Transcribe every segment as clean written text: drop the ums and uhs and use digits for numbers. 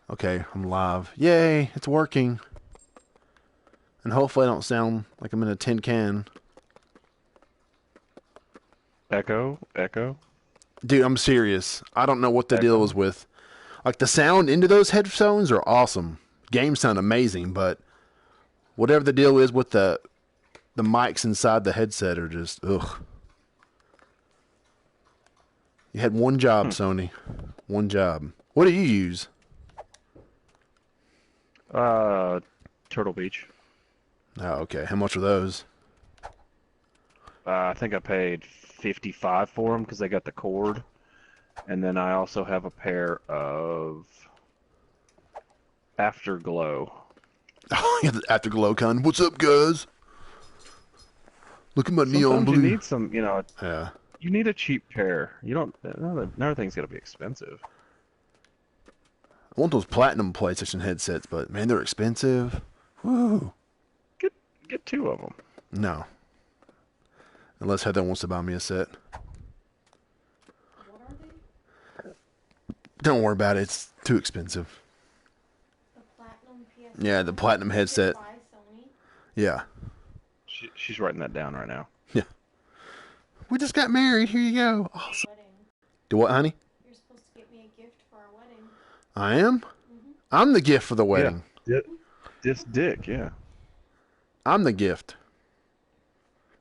Okay, I'm live. Yay, it's working. And hopefully I don't sound like I'm in a tin can. Echo, echo, Dude, I'm serious. I don't know what the deal was echo. with. Like, the sound into those headphones are awesome. Games sound amazing, but whatever the deal is with the mics inside the headset are just, ugh. You had one job, Hmm. Sony. One job. What do you use? Uh, Turtle Beach. Oh, okay. How much are those? I think I paid 55 for them because they got the cord, and then I also have a pair of Afterglow. Oh, yeah, the Afterglow kind. What's up, guys? Look at my neon Sometimes you blue. need some, Yeah. you need a cheap pair. You don't. Another thing's gonna be expensive. I want those platinum PlayStation headsets, but man, they're expensive. Woo. Get get two of them. No. Unless Heather wants to buy me a set. What are they? Don't worry about it. It's too expensive. The Platinum PS4 Yeah, the platinum headset. by Sony? Yeah. She's writing that down right now. Yeah. We just got married. Here you go. Awesome. Wedding. Do what, honey? You're supposed to get me a gift for our wedding. I am? Mm-hmm. I'm the gift for the wedding. Yeah. This dick, yeah. I'm the gift.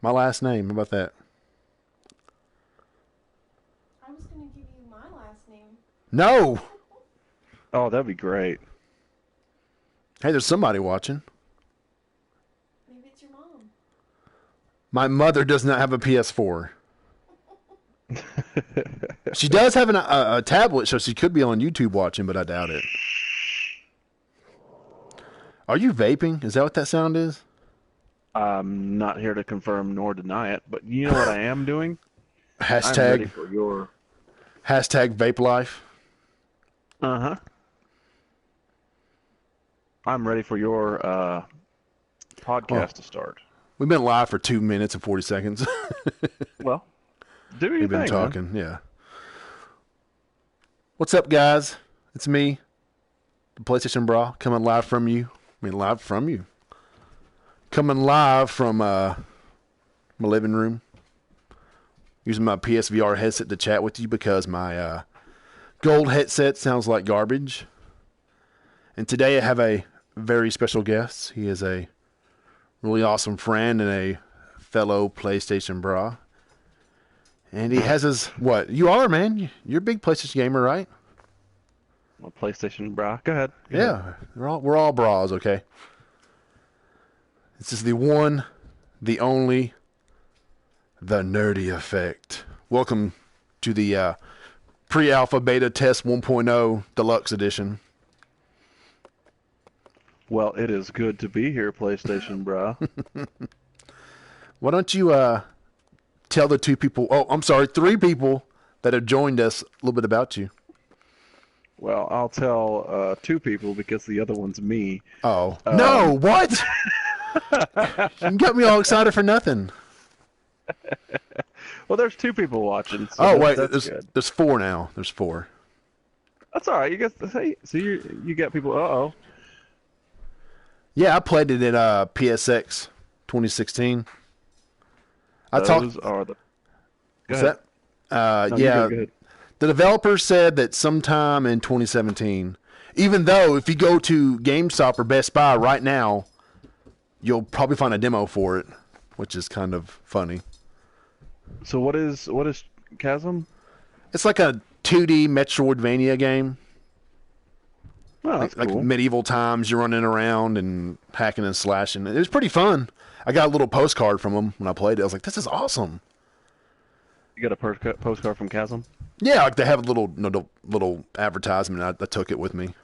My last name. How about that? I was going to give you my last name. No! Oh, that'd be great. Hey, there's somebody watching. Maybe it's your mom. My mother does not have a PS4. She does have a tablet, so she could be on YouTube watching, but I doubt it. Are you vaping? Is that what that sound is? I'm not here to confirm nor deny it, but you know what I am doing? I'm ready Hashtag for your. vape life. Uh-huh. I'm ready for your Oh, podcast to start. we've been live for 2 minutes and 40 seconds. Well, do your We've been thing, man. talking, yeah. What's up, guys? It's me, the PlayStation Brah, coming live from you. I mean, live from you. Coming live from my living room. Using my PSVR headset to chat with you because my gold headset sounds like garbage. And today I have a very special guest. He is a really awesome friend and a fellow PlayStation Brah. And he has his, what? You are, man. You're a big PlayStation gamer, right? Well, PlayStation Brah. Go ahead. Go ahead. Yeah. We're all bras, okay? This is the one, the only, the Nerdy Effect. Welcome to the pre-alpha beta test 1.0 deluxe edition. Well, it is good to be here, PlayStation Brah. Why don't you tell the three people that have joined us a little bit about you. Well, I'll tell two people because the other one's me. Oh. No, Um, what? You got me all excited for nothing. well, there's two people watching, so Oh, wait, that's good. there's four now. There's four. That's all right. You get so you get people. Uh-oh. Yeah, I played it at PSX 2016. I talked. Those are the. Go What's ahead. that? No, you Yeah, go ahead. the developer said that sometime in 2017. Even though if you go to GameStop or Best Buy right now, you'll probably find a demo for it, which is kind of funny. So what is Chasm? It's like a 2D Metroidvania game. Oh, that's Like cool. medieval times, you're running around and hacking and slashing. It was pretty fun. I got a little postcard from them when I played it. I was like, "This is awesome." You got a postcard from Chasm? Yeah, like they have a little advertisement. I took it with me.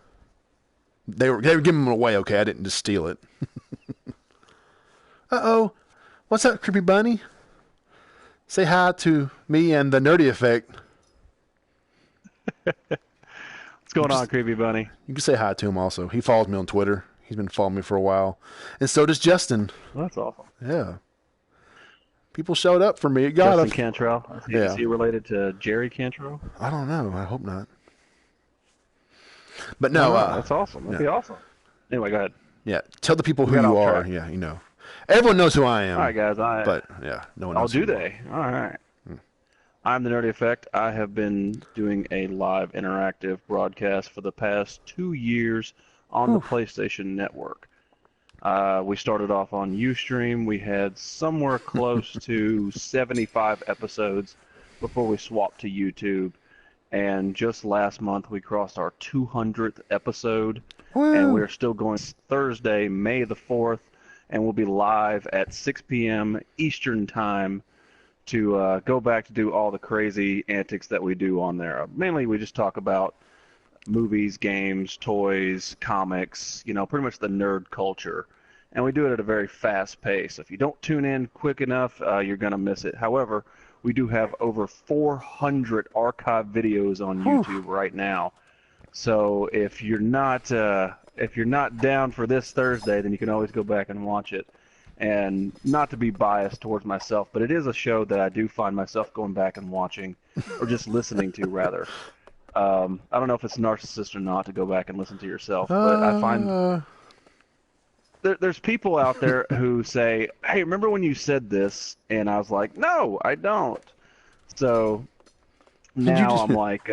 They were giving them away. Okay, I didn't just steal it. Uh-oh, what's up, creepy bunny? Say hi to me and the Nerdy Effect. What's going on, creepy bunny? You can say hi to him also. He follows me on Twitter. He's been following me for a while, and so does Justin. Well, that's awesome. Yeah, people showed up for me. It got Justin us. Cantrell. Is Yeah. he related to Jerry Cantrell? I don't know. I hope not. But no, that's awesome. That'd be awesome. Anyway, go ahead. yeah, tell the people who got you off are. track. Yeah, you know. Everyone knows who I am. All right, guys. But yeah, no one Oh, knows. do who you they? All right. I'm the Nerdy Effect. I have been doing a live interactive broadcast for the past 2 years on the PlayStation Network. We started off on Ustream. We had somewhere close to 75 episodes before we swapped to YouTube. And just last month, we crossed our 200th episode. Woo. And we're still going Thursday, May the 4th. And we'll be live at 6 p.m. Eastern Time to go back to do all the crazy antics that we do on there. Mainly, we just talk about movies, games, toys, comics, pretty much the nerd culture. And we do it at a very fast pace. If you don't tune in quick enough, you're going to miss it. However, we do have over 400 archive videos on YouTube right now. So if you're not down for this Thursday, then you can always go back and watch it. And not to be biased towards myself, but it is a show that I do find myself going back and watching, or just listening to, rather. I don't know if it's narcissist or not to go back and listen to yourself, but I find there's people out there who say, hey, remember when you said this? And I was like, no, I don't. So now I'm like,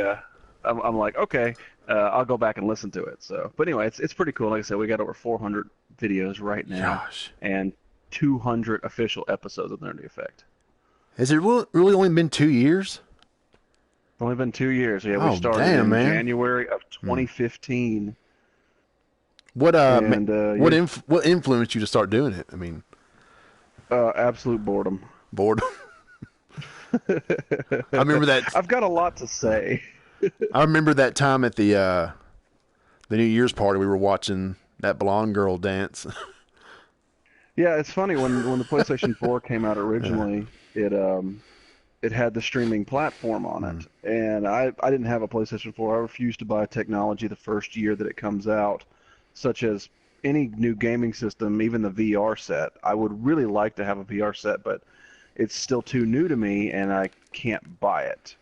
okay, I'll go back and listen to it. So, but anyway, it's pretty cool. Like I said, we got over 400 videos right now. Gosh. And 200 official episodes of Nerdy Effect. Has it really only been 2 years? It's only been 2 years. Yeah, Oh, we started damn, in man. January of 2015. What And, what influenced you to start doing it? I mean, absolute boredom. boredom. I remember that. I've got a lot to say. I remember that time at the New Year's party. We were watching that blonde girl dance. Yeah, it's funny when the PlayStation 4 came out originally, it had the streaming platform on it, and I didn't have a PlayStation 4. I refused to buy technology the first year that it comes out, such as any new gaming system, even the VR set. I would really like to have a VR set, but it's still too new to me, and I can't buy it.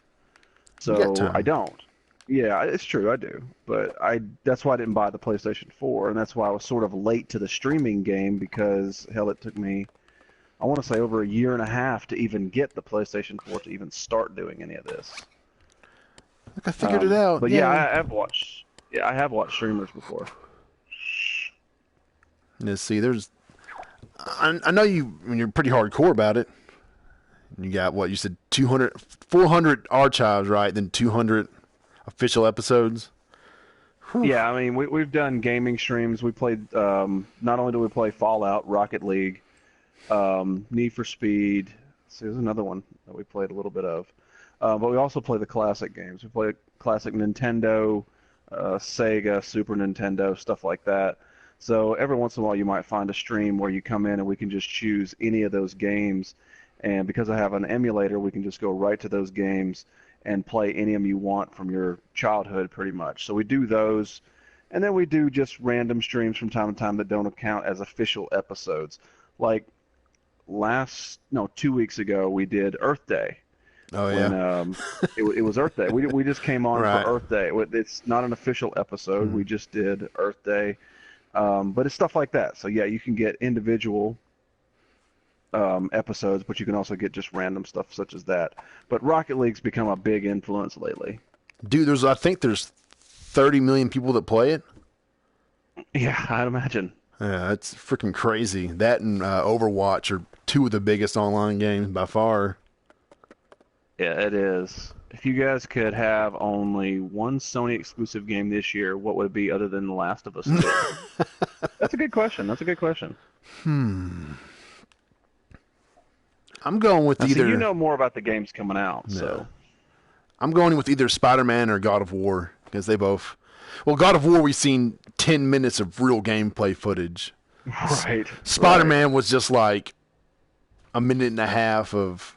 So I don't. Yeah, it's true, I do. But that's why I didn't buy the PlayStation 4, and that's why I was sort of late to the streaming game because, hell, it took me, I want to say, over a year and a half to even get the PlayStation 4 to even start doing any of this. Look, I figured it out. But yeah, I have watched streamers before. Yeah, see, I know you're pretty hardcore about it. You got what you said, 400 archives, right? Then 200 official episodes. Whew. Yeah, I mean, we've done gaming streams. We played, not only do we play Fallout, Rocket League, Need for Speed. See, there's another one that we played a little bit of. But we also play the classic games. We play classic Nintendo, Sega, Super Nintendo, stuff like that. So every once in a while you might find a stream where you come in and we can just choose any of those games. And because I have an emulator, we can just go right to those games and play any of them you want from your childhood pretty much. So we do those, and then we do just random streams from time to time that don't count as official episodes. Like 2 weeks ago, we did Earth Day. Oh, yeah. It was Earth Day. We just came on Right. for Earth Day. It's not an official episode. We just did Earth Day. But it's stuff like that. So, yeah, you can get individual episodes, but you can also get just random stuff such as that. But Rocket League's become a big influence lately. Dude, I think there's 30 million people that play it. Yeah, I'd imagine. Yeah, it's freaking crazy. That and Overwatch are two of the biggest online games by far. Yeah, it is. If you guys could have only one Sony exclusive game this year, what would it be other than The Last of Us 2? That's a good question. I'm going with either. So you know more about the games coming out, so. I'm going with either Spider-Man or God of War because they both. Well, God of War, we've seen 10 minutes of real gameplay footage. Right. Spider-Man was just like a minute and a half of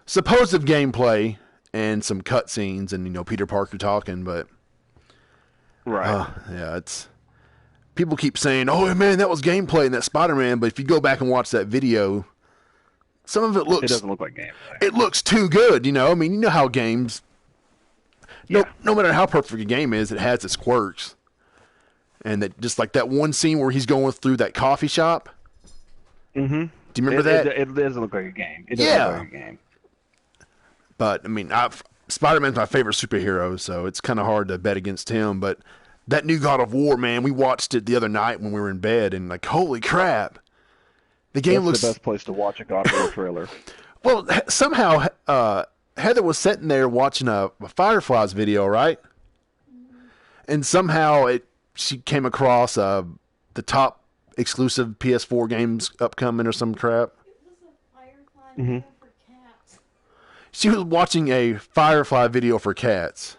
supposed gameplay and some cutscenes and Peter Parker talking, but right. Yeah, it's people keep saying, "Oh man, that was gameplay in that Spider-Man," but if you go back and watch that video, some of it It doesn't look like gameplay. It looks too good, I mean, you know how games no matter how perfect a game is, it has its quirks. And that just like that one scene where he's going through that coffee shop. Mm-hmm. Do you remember that? It doesn't look like a game. It doesn't look like a game. But I mean, Spider-Man's my favorite superhero, so it's kind of hard to bet against him. But that new God of War, man, we watched it the other night when we were in bed, and like, holy crap, the game looks the best place to watch a God of War trailer. Well, somehow Heather was sitting there watching a Fireflies video, right? And somehow she came across the top exclusive PS4 games upcoming or some crap. It was a Firefly video for cats. She was watching a Firefly video for cats.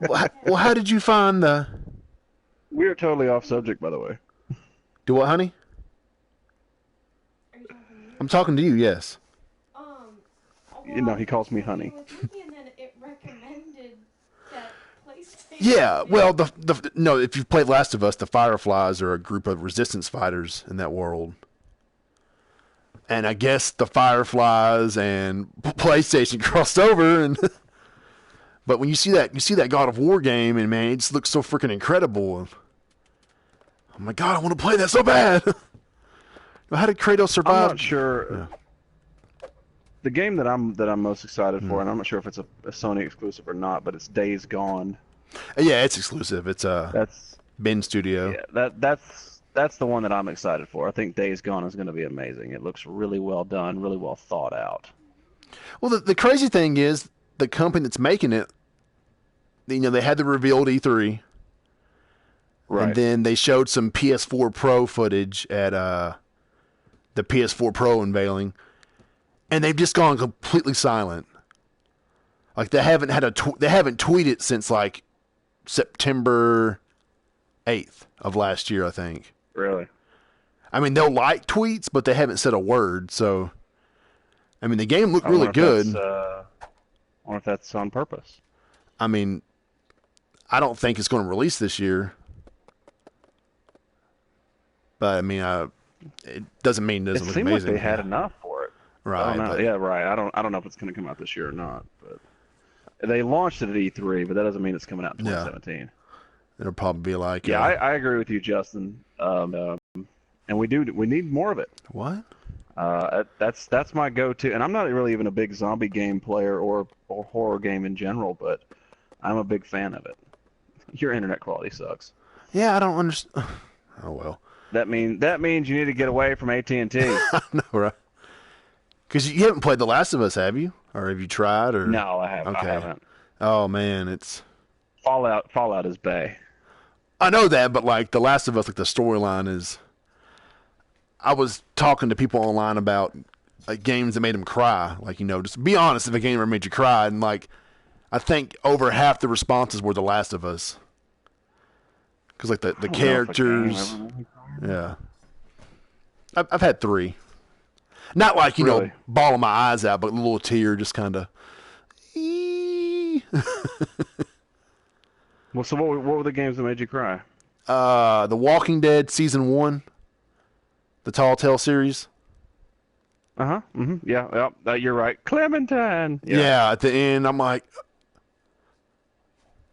Well, how did you find the... We're totally off subject, by the way. Do what, honey? Are you talking to me? I'm talking to you, yes. No, he calls me honey. And then it recommended that PlayStation. Yeah, well, no, if you've played Last of Us, the Fireflies are a group of resistance fighters in that world. And I guess the Fireflies and PlayStation crossed over, and but when you see that God of War game, and man, it just looks so freaking incredible. Oh my God, I want to play that so bad. How did Kratos survive? I'm not sure. Yeah. The game that I'm most excited for, and I'm not sure if it's a Sony exclusive or not, but it's Days Gone. Yeah, it's exclusive. It's That's Ben Studio. Yeah, that's the one that I'm excited for. I think Days Gone is going to be amazing. It looks really well done, really well thought out. Well, the crazy thing is the company that's making it. You know, they had the reveal at E3. Right. And then they showed some PS4 Pro footage at the PS4 Pro unveiling, and they've just gone completely silent. Like they haven't they haven't tweeted since like September 8th of last year, I think. Really? I mean, they'll like tweets, but they haven't said a word. So, I mean, the game looked really good. I wonder if that's on purpose. I mean, I don't think it's going to release this year. But I mean, it doesn't mean it doesn't look amazing. It seemed like they had enough for it. Right. Yeah, right. I don't know if it's going to come out this year or not. But they launched it at E3, but that doesn't mean it's coming out in 2017. Yeah. It'll probably be like. Yeah, I agree with you, Justin. And we need more of it. What? That's my go-to, and I'm not really even a big zombie game player or horror game in general, but I'm a big fan of it. Your internet quality sucks. Yeah, I don't understand. Oh well. That means you need to get away from AT&T. I know, right? Because you haven't played The Last of Us, have you? Or have you tried? Or No, I haven't. Okay. I haven't. Oh man, it's Fallout is bae. I know that, but like The Last of Us, like the storyline is. I was talking to people online about like games that made them cry. Like, you know, just be honest if a game ever made you cry, and like I think over half the responses were The Last of Us. Because like the characters. Yeah. I've had 3. Not like, you know, bawling my eyes out, but a little tear just kind of. Well, so what were the games that made you cry? The Walking Dead Season 1. The Tall Tale series. Uh-huh. Mm-hmm. Yeah, you're right. Clementine. Yeah, at the end, I'm like,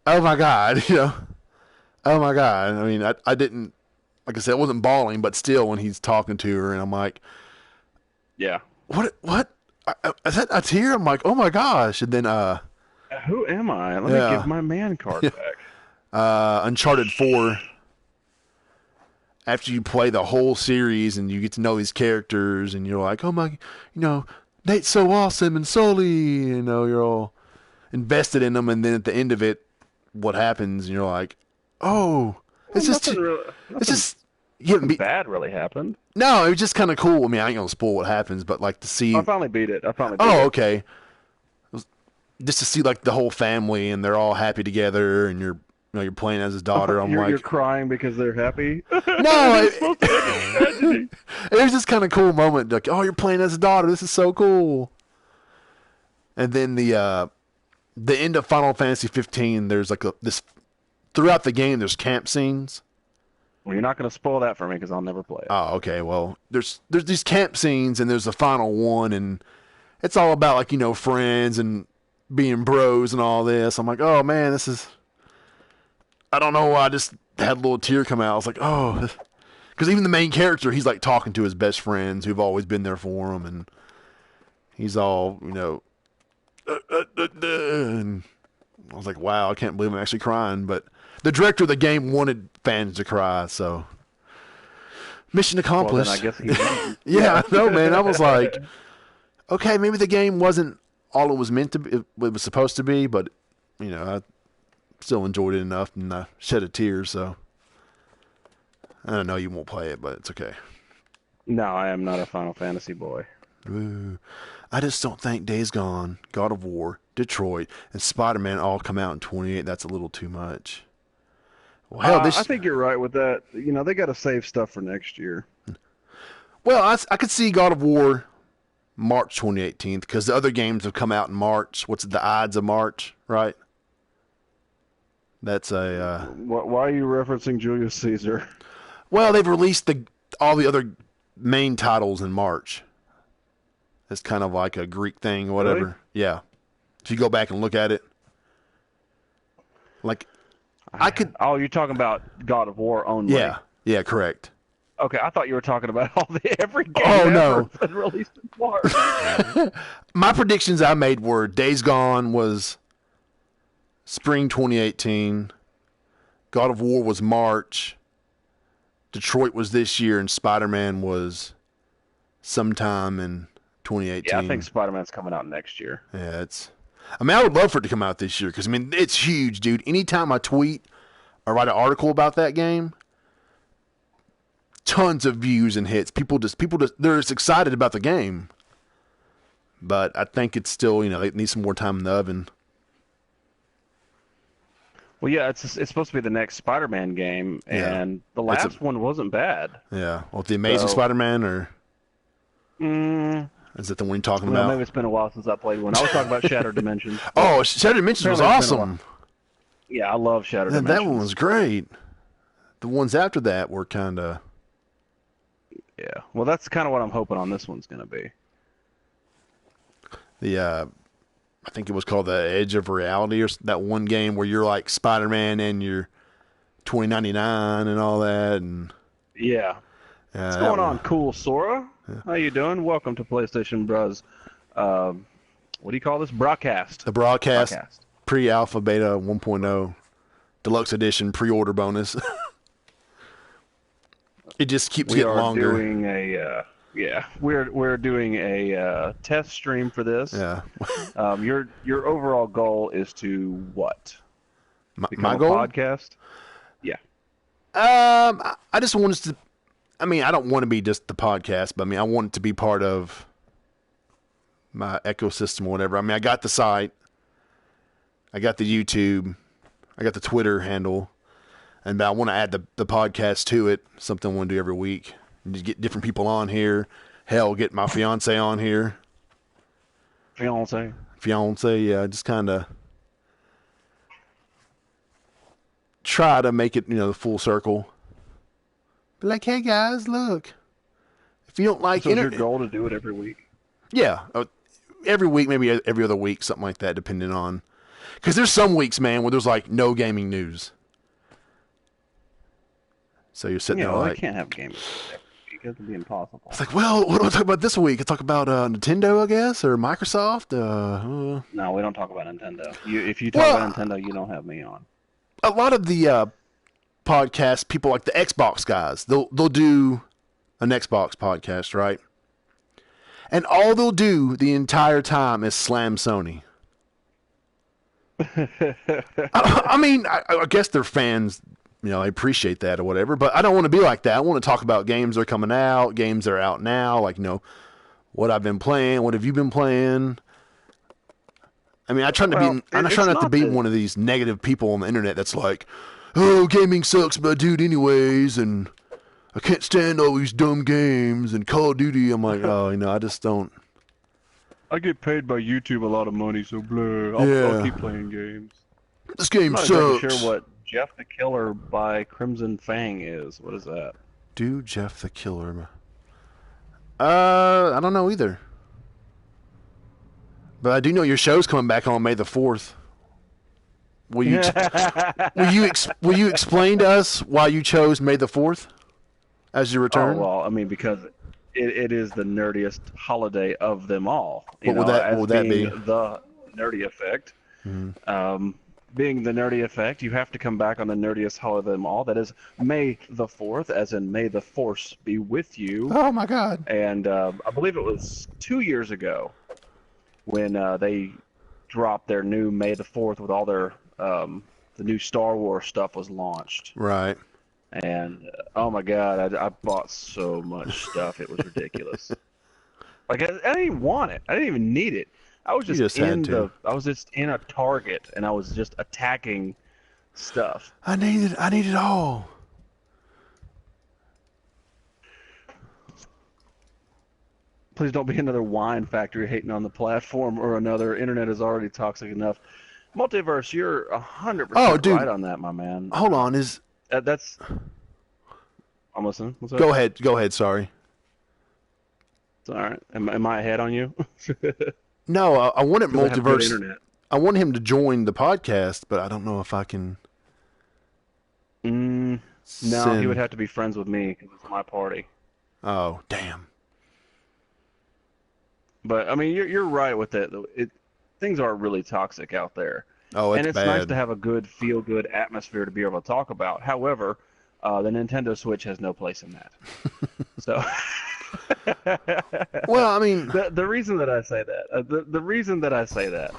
oh my God, you know. Oh my God. I mean, I didn't. Like I said, I wasn't bawling, but still, when he's talking to her, and I'm like, yeah, what? Is that a tear? I'm like, oh my gosh! And then, who am I? Let me give my man card back. Uncharted 4. After you play the whole series and you get to know these characters, and you're like, oh my, you know, Nate's so awesome and Sully, you know, you're all invested in them, and then at the end of it, what happens? And you're like, oh, it's just. Nothing bad really happened. No, it was just kind of cool. I mean, I ain't gonna spoil what happens, but like to see. I finally beat it. Okay. Just to see like the whole family and they're all happy together, and you're you're playing as his daughter. You're crying because they're happy. No, it was just kind of cool moment. Like, oh, you're playing as his daughter. This is so cool. And then the end of Final Fantasy 15. There's like this throughout the game. There's camp scenes. Well, you're not going to spoil that for me because I'll never play it. Oh, okay. Well, there's these camp scenes, and there's the final one, and it's all about like friends and being bros and all this. I'm like, oh man, this is. I don't know why. I just had a little tear come out. I was like, oh, because even the main character, he's like talking to his best friends who've always been there for him, and he's all, and I was like, wow, I can't believe I'm actually crying. But the director of the game wanted fans to cry, so mission accomplished. Well, then I guess he yeah, I know, man. I was like, okay, maybe the game wasn't all it was meant to be, it was supposed to be, but I still enjoyed it enough and I shed a tear. So I don't know, you won't play it, but it's okay. No, I am not a Final Fantasy boy. Ooh. I just don't think Days Gone, God of War, Detroit, and Spider-Man all come out in 28. That's a little too much. Well, hell, I think you're right with that. They got to save stuff for next year. Well, I could see God of War March 2018 because the other games have come out in March. What's the Ides of March, right? That's a. Why are you referencing Julius Caesar? Well, they've released all the other main titles in March. It's kind of like a Greek thing or whatever. Really? Yeah. If you go back and look at it, like I could. Oh, you're talking about God of War only. Yeah, correct. Okay, I thought you were talking about every game no. ever been released in March. My predictions I made were Days Gone was spring 2018, God of War was March, Detroit was this year, and Spider-Man was sometime in 2018. Yeah, I think Spider-Man's coming out next year. Yeah, I would love for it to come out this year because, it's huge, dude. Anytime I tweet or write an article about that game, tons of views and hits. People just they're just excited about the game. But I think it's still, they need some more time in the oven. Well, yeah, it's supposed to be the next Spider-Man game, and the last one wasn't bad. Yeah, well, the Amazing Spider-Man, or is that the one you're talking about? Maybe it's been a while since I played one. I was talking about Shattered Dimensions. Oh, Shattered Dimensions was awesome. Yeah, I love Shattered Dimensions. That one was great. The ones after that were kind of... Yeah, well, that's kind of what I'm hoping on this one's going to be. I think it was called the Edge of Reality, or that one game where you're like Spider-Man and you're 2099 and all that. And yeah. What's going on, cool Sora? Yeah. How you doing? Welcome to PlayStation Brah's, what do you call this? BRAHcast. The BRAHcast. Pre-alpha, beta 1.0, deluxe edition, pre-order bonus. It just keeps getting longer. We're doing a test stream for this. Yeah. Your overall goal is to what? My goal? Podcast? Yeah. I just want us to. I don't want to be just the podcast, but I want it to be part of my ecosystem or whatever. I got the site, I got the YouTube, I got the Twitter handle, and I want to add the podcast to it. Something I want to do every week. Just get different people on here. Hell, get my fiance on here. Fiance, yeah. Just kind of try to make it, the full circle. Be like, hey guys, look. If you don't like so your goal to do it every week? Yeah, every week, maybe every other week, something like that, depending on. Because there's some weeks, man, where there's like no gaming news. So you're sitting there like, I can't have gaming news every week. It would be impossible. It's like, well, what do I talk about this week? I talk about Nintendo, I guess, or Microsoft. No, we don't talk about Nintendo. If you talk about Nintendo, you don't have me on. A lot of the podcast people, like the Xbox guys, they'll do an Xbox podcast, right? And all they'll do the entire time is slam Sony. I guess they're fans, they appreciate that or whatever, but I don't want to be like that. I want to talk about games that are coming out, games that are out now, like, what I've been playing, what have you been playing? I try not to be one of these negative people on the internet that's like, oh, gaming sucks, but I do it anyways, and I can't stand all these dumb games, and Call of Duty, I'm like, oh, I just don't. I get paid by YouTube a lot of money, so blah, I'll keep playing games. This game sucks. I'm not exactly sure what Jeff the Killer by Crimson Fang is. What is that? Do Jeff the Killer. I don't know either. But I do know your show's coming back on May the 4th. Will you will you explain to us why you chose May the 4th as your return? Oh, well, I mean, because it is the nerdiest holiday of them all. What would that be? The nerdy effect. Mm-hmm. Being the nerdy effect, you have to come back on the nerdiest holiday of them all. That is May the 4th, as in May the Force be with you. Oh, my God. And I believe it was 2 years ago when they dropped their new May the 4th with all their the new Star Wars stuff was launched. Right. And oh my God, I bought so much stuff, it was ridiculous. Like I didn't even want it. I didn't even need it. I was just in a Target and I was just attacking stuff. I need it all. Please don't be another wine factory hating on the platform or another. Internet is already toxic enough. Multiverse, you're 100% right on that, my man. Hold on, that's. I'm listening. What's up? Go ahead. Sorry. It's all right. Am I ahead on you? No, I wanted Multiverse. I have good Multiverse. I want him to join the podcast, but I don't know if I can. No, he would have to be friends with me because it's my party. Oh, damn. But I mean, you're right with it. Things are really toxic out there. Oh, it's and it's bad. nice to have a good, feel-good atmosphere to be able to talk about. However, the Nintendo Switch has no place in that. So. Well, I mean, the reason that I say that, the reason that I say that,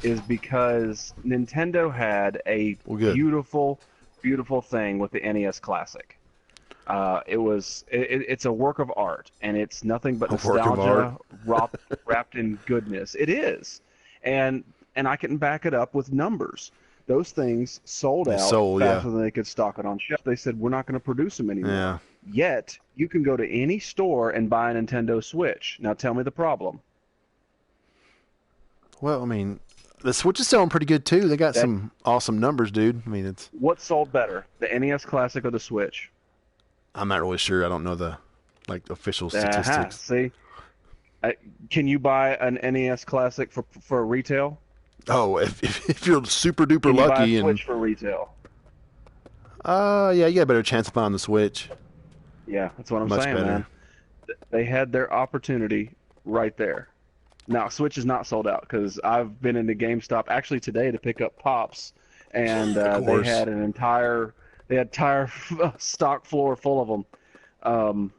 is because Nintendo had a beautiful thing with the NES Classic. It's a work of art, and it's nothing but nostalgia wrapped in goodness. It is, and I can back it up with numbers. Those things sold out faster than they could stock it on shelf. They said, we're not going to produce them anymore. Yeah. Yet, you can go to any store and buy a Nintendo Switch. Now tell me the problem. Well, I mean, the Switch is selling pretty good, too. They got some awesome numbers, dude. I mean, it's... What sold better, the NES Classic or the Switch? I'm not really sure. I don't know the official statistics. See? Can you buy an NES Classic for retail? Oh, if you're super duper lucky, buy a Switch for retail. Yeah, you got a better chance of buying the Switch. Yeah, that's what I'm Much saying, better. man. They had their opportunity right there. Now, Switch is not sold out because I've been into GameStop actually today to pick up Pops, and they had an entire stock floor full of them.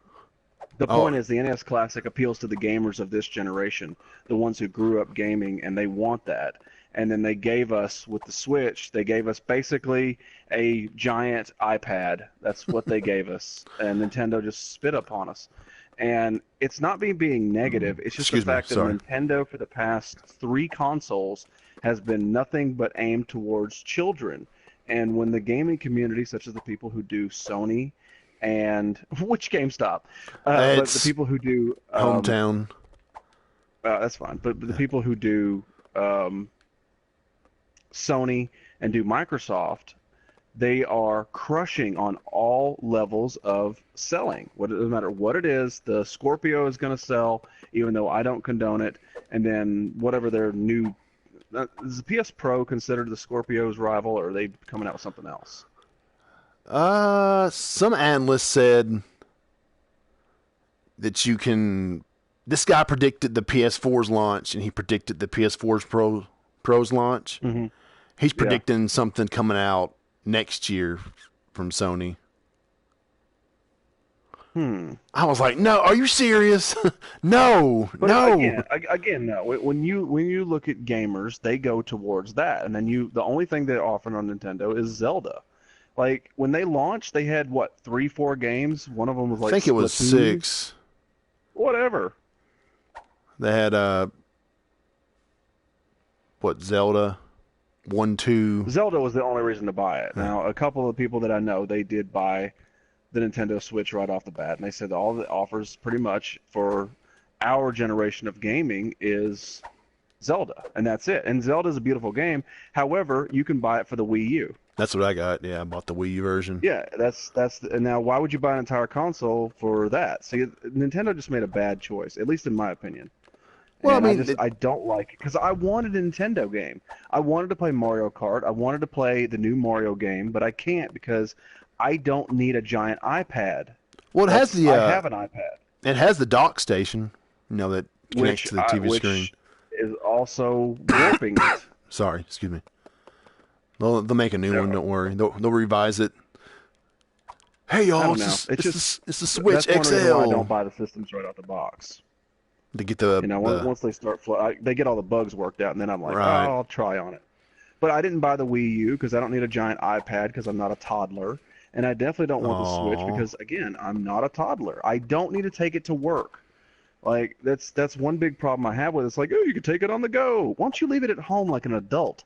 The point is, the NES Classic appeals to the gamers of this generation, the ones who grew up gaming, and they want that. And then they gave us, with the Switch, they gave us basically a giant iPad. That's what they gave us. And Nintendo just spit upon us. And it's not being negative. It's just the fact that Nintendo, for the past 3 consoles, has been nothing but aimed towards children. And when the gaming community, such as the people who do Sony and... Which GameStop? But the people who do... Hometown. That's fine. But the people who do... Sony and do Microsoft, they are crushing on all levels of selling. It doesn't matter what it is, the Scorpio is going to sell, even though I don't condone it. And then whatever their new... is the PS Pro considered the Scorpio's rival, or are they coming out with something else? Some analysts said that you can... This guy predicted the PS4's launch, and he predicted the PS4's Pro's launch. Mm-hmm. He's predicting something coming out next year from Sony. I was like, no, are you serious? No. Again, no. When you look at gamers, they go towards that, and then the only thing they offer on Nintendo is Zelda. Like when they launched, they had 3-4 games. One of them was like I think it was 6. Whatever. They had Zelda 1, 2. Zelda was the only reason to buy it. Now, a couple of people that I know, they did buy the Nintendo Switch right off the bat, and they said all the offers pretty much for our generation of gaming is Zelda, and that's it. And Zelda's a beautiful game. However, you can buy it for the Wii U. That's what I got. Yeah, I bought the Wii U version. Yeah, and now why would you buy an entire console for that? See, Nintendo just made a bad choice, at least in my opinion. Well, And I mean, I don't like it because I wanted a Nintendo game. I wanted to play Mario Kart. I wanted to play the new Mario game, but I can't because I don't need a giant iPad. well, I have an iPad, it has the dock station, that connects to the TV screen. which is also warping it. Sorry, excuse me. They'll make a new one. Don't worry. They'll revise it. Hey y'all, I don't know. it's the Switch That's one reason why I XL. don't buy the systems right out the box. To get Once they start, they get all the bugs worked out, and then I'm like, Right. oh, I'll try on it. But I didn't buy the Wii U because I don't need a giant iPad because I'm not a toddler, and I definitely don't want the Switch because, again, I'm not a toddler. I don't need to take it to work. Like that's one big problem I have with it. It's like, oh, you can take it on the go. Why don't you leave it at home like an adult?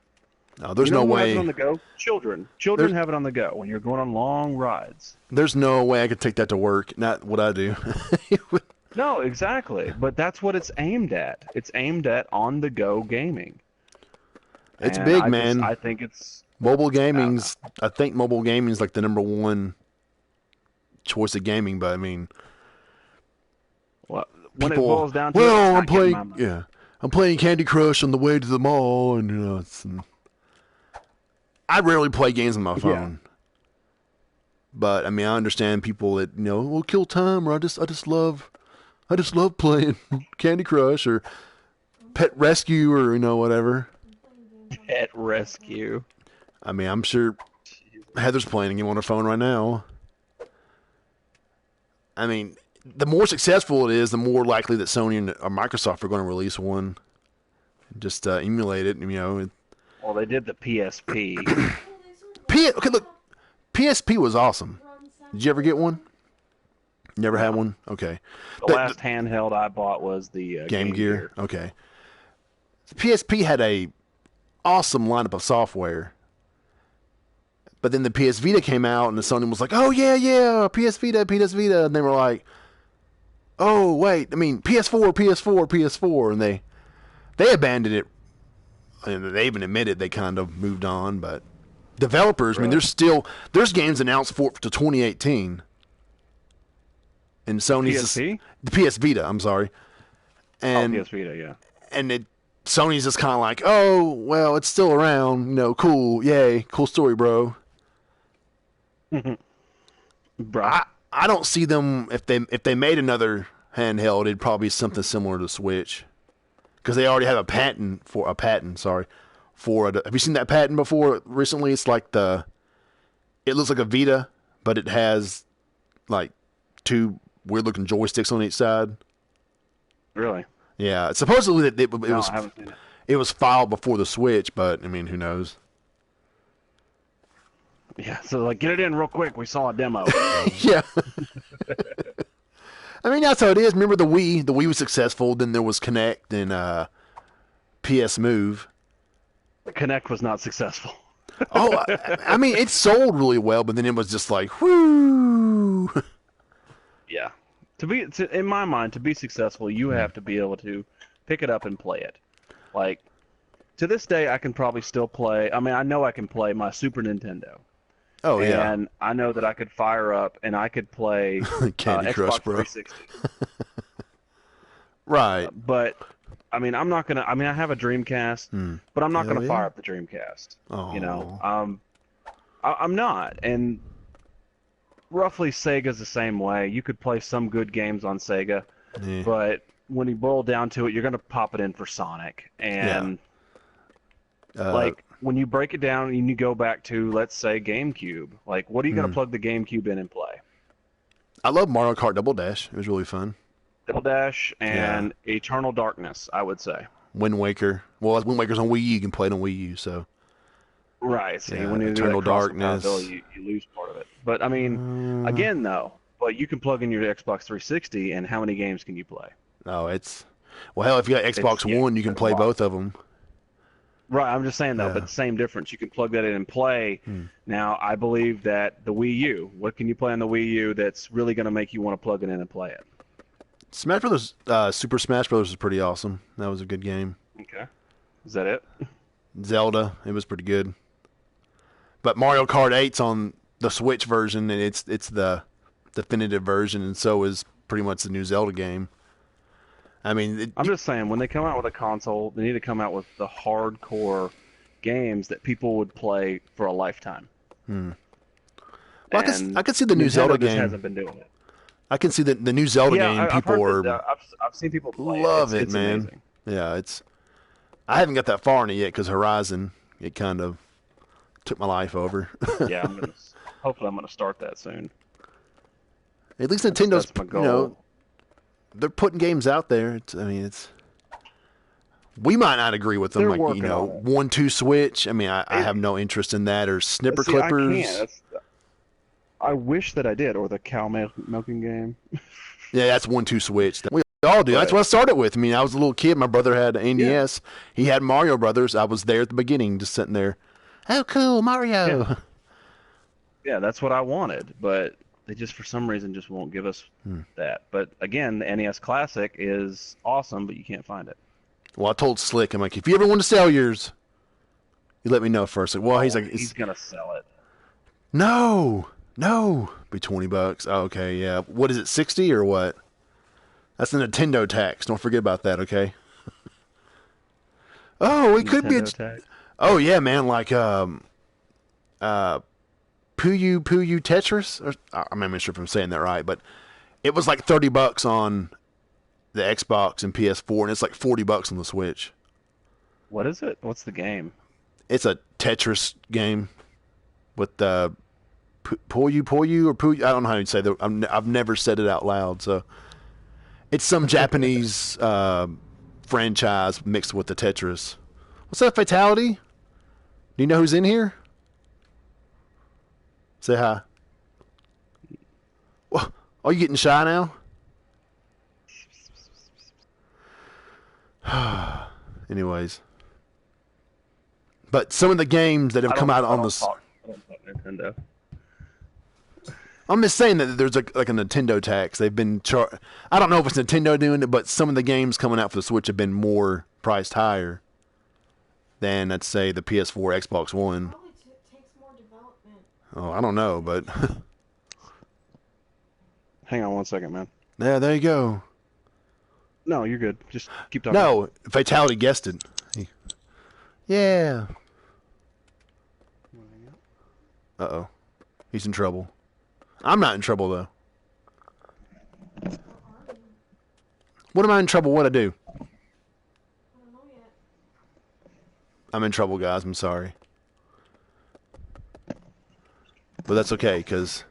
No, there's no no way. Has it way. on the go? Children have it on the go when you're going on long rides. There's no way I could take that to work. Not what I do. No, exactly. But that's what it's aimed at. It's aimed at on-the-go gaming. It's And big, man. I think it's Mobile gaming's. I think mobile gaming's like the number one choice of gaming. But I mean, when people. it boils down to Well, it, I'm playing. Yeah, I'm playing Candy Crush on the way to the mall, and I rarely play games on my phone. Yeah. But I mean, I understand people that will kill time, or I just love playing Candy Crush or Pet Rescue or whatever. Pet Rescue. I mean, I'm sure Heather's playing a game on her phone right now. I mean, the more successful it is, the more likely that Sony or Microsoft are going to release one. Just emulate it, Well, they did the PSP. Okay, look, PSP was awesome. Did you ever get one? Never had one? Okay. The last handheld I bought was the Game Gear? Okay. The PSP had a awesome lineup of software. But then the PS Vita came out and the Sony was like, oh, yeah, PS Vita. And they were like, oh, wait, I mean, PS4. And they abandoned it. And they even admitted they kind of moved on. But developers, right. I mean, there's games announced for to 2018. And Sony's the PS Vita, I'm sorry. And PS Vita, yeah. And Sony's just kind of like, oh, well, it's still around, cool, yay, cool story, bro. Bro, I don't see them if they made another handheld, it'd probably be something similar to Switch, because they already have a patent for have you seen that patent before recently? It's like it looks like a Vita, but it has like two weird looking joysticks on each side. Really? Yeah, supposedly I haven't seen it. It was filed before the Switch, but I mean, who knows? Yeah, so get it in real quick. We saw a demo. Yeah. I mean, that's how it is. Remember the Wii? The Wii was successful. Then there was Kinect and PS Move. Kinect was not successful. Oh, I mean, it sold really well, but then it was just like, whoo. Yeah. In my mind, to be successful, you have to be able to pick it up and play it. Like, to this day, I can probably still play. I mean, I know I can play my Super Nintendo. Oh, yeah. And I know that I could fire up and I could play Candy Crush, Xbox bro. 360. Right. But, I mean, I'm not going to... I mean, I have a Dreamcast, but I'm not going to fire up the Dreamcast. Oh. I'm not. And roughly Sega's the same way. You could play some good games on Sega, but when you boil down to it, you're going to pop it in for Sonic. And, when you break it down and you go back to, let's say, GameCube, what are you going to plug the GameCube in and play? I love Mario Kart Double Dash. It was really fun. Double Dash and Eternal Darkness, I would say. Wind Waker. Well, Wind Waker's on Wii U. You can play it on Wii U, so. Right. See, when you Eternal do that Darkness. you lose part of it. But, I mean, again, though, you can plug in your Xbox 360, and how many games can you play? Oh, well, hell, if you got Xbox One, you can play both of them. Right, I'm just saying, though, but the same difference. You can plug that in and play. Now, I believe that the Wii U, what can you play on the Wii U that's really going to make you want to plug it in and play it? Smash Brothers, Super Smash Brothers was pretty awesome. That was a good game. Okay. Is that it? Zelda, it was pretty good. But Mario Kart 8's on the Switch version, and it's the definitive version, and so is pretty much the new Zelda game. I mean, I'm just saying, when they come out with a console, they need to come out with the hardcore games that people would play for a lifetime. well, And I could see the new Nintendo Zelda just game. hasn't been doing it. I can see the new Zelda game. I've People heard are that, I've seen people play love it, it's man. amazing. Yeah, I haven't got that far in it yet because Horizon, it kind of took my life over. Yeah, hopefully I'm gonna start that soon. At least Nintendo's, That's my goal. they're putting games out there. We might not agree with them, They're like, working on it. 1-2 Switch. I mean, I have no interest in that, or Snipper See, Clippers. I wish that I did, or the cow milking game. Yeah, that's 1-2 Switch. We all do. That's what I started with. I mean, I was a little kid. My brother had an NES. He had Mario Brothers. I was there at the beginning, just sitting there. Oh, cool, Mario. Yeah, that's what I wanted, but they just, for some reason, just won't give us that. But again, the NES Classic is awesome, but you can't find it. Well, I told Slick, I'm like, if you ever want to sell yours, you let me know first. Like, well, he's gonna sell it. No, be $20. Oh, okay, yeah. What is it, 60 or what? That's the Nintendo tax. Don't forget about that, okay? Oh, it could be. Tax. Oh yeah, man. Like Puyo Tetris. I'm not even sure if I'm saying that right, but it was like $30 on the Xbox and PS4, and it's like $40 on the Switch. What is it? What's the game? It's a Tetris game with Puyo or Puyo. I don't know how you say that. I've never said it out loud, so it's some Japanese franchise mixed with the Tetris. What's up, Fatality? Do you know who's in here? Say hi. Well, are you getting shy now? Anyways. But some of the games that have come out on this... I don't talk Nintendo. I'm just saying that there's like a Nintendo tax. They've been I don't know if it's Nintendo doing it, but some of the games coming out for the Switch have been more priced higher than, let's say, the PS4, Xbox One. Probably takes more development. Oh, I don't know, but... Hang on one second, man. Yeah, there you go. No, you're good. Just keep talking. No, Fatality guessed it. Yeah. Uh-oh. He's in trouble. I'm not in trouble, though. What am I in trouble? What'd I do? I don't know yet. I'm in trouble, guys. I'm sorry. But that's okay, because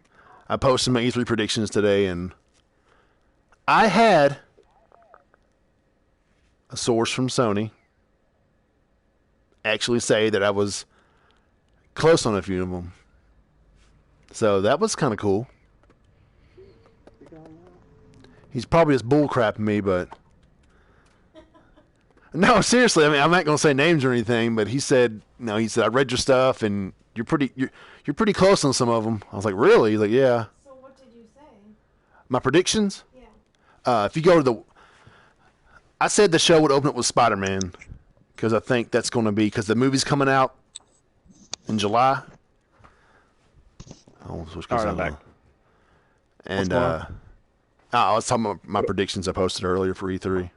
I posted my E3 predictions today, and I had a source from Sony actually say that I was close on a few of them. So that was kind of cool. He's probably just bullcrapping me, but... No, seriously, I mean, I'm not going to say names or anything, but he said, I read your stuff, and you're pretty close on some of them. I was like, really? He's like, yeah. So what did you say? My predictions? Yeah. If you go to I said the show would open up with Spider-Man, because I think that's going to be, because the movie's coming out in July. Oh, switch All right, I'm back. And I was talking about my predictions I posted earlier for E3.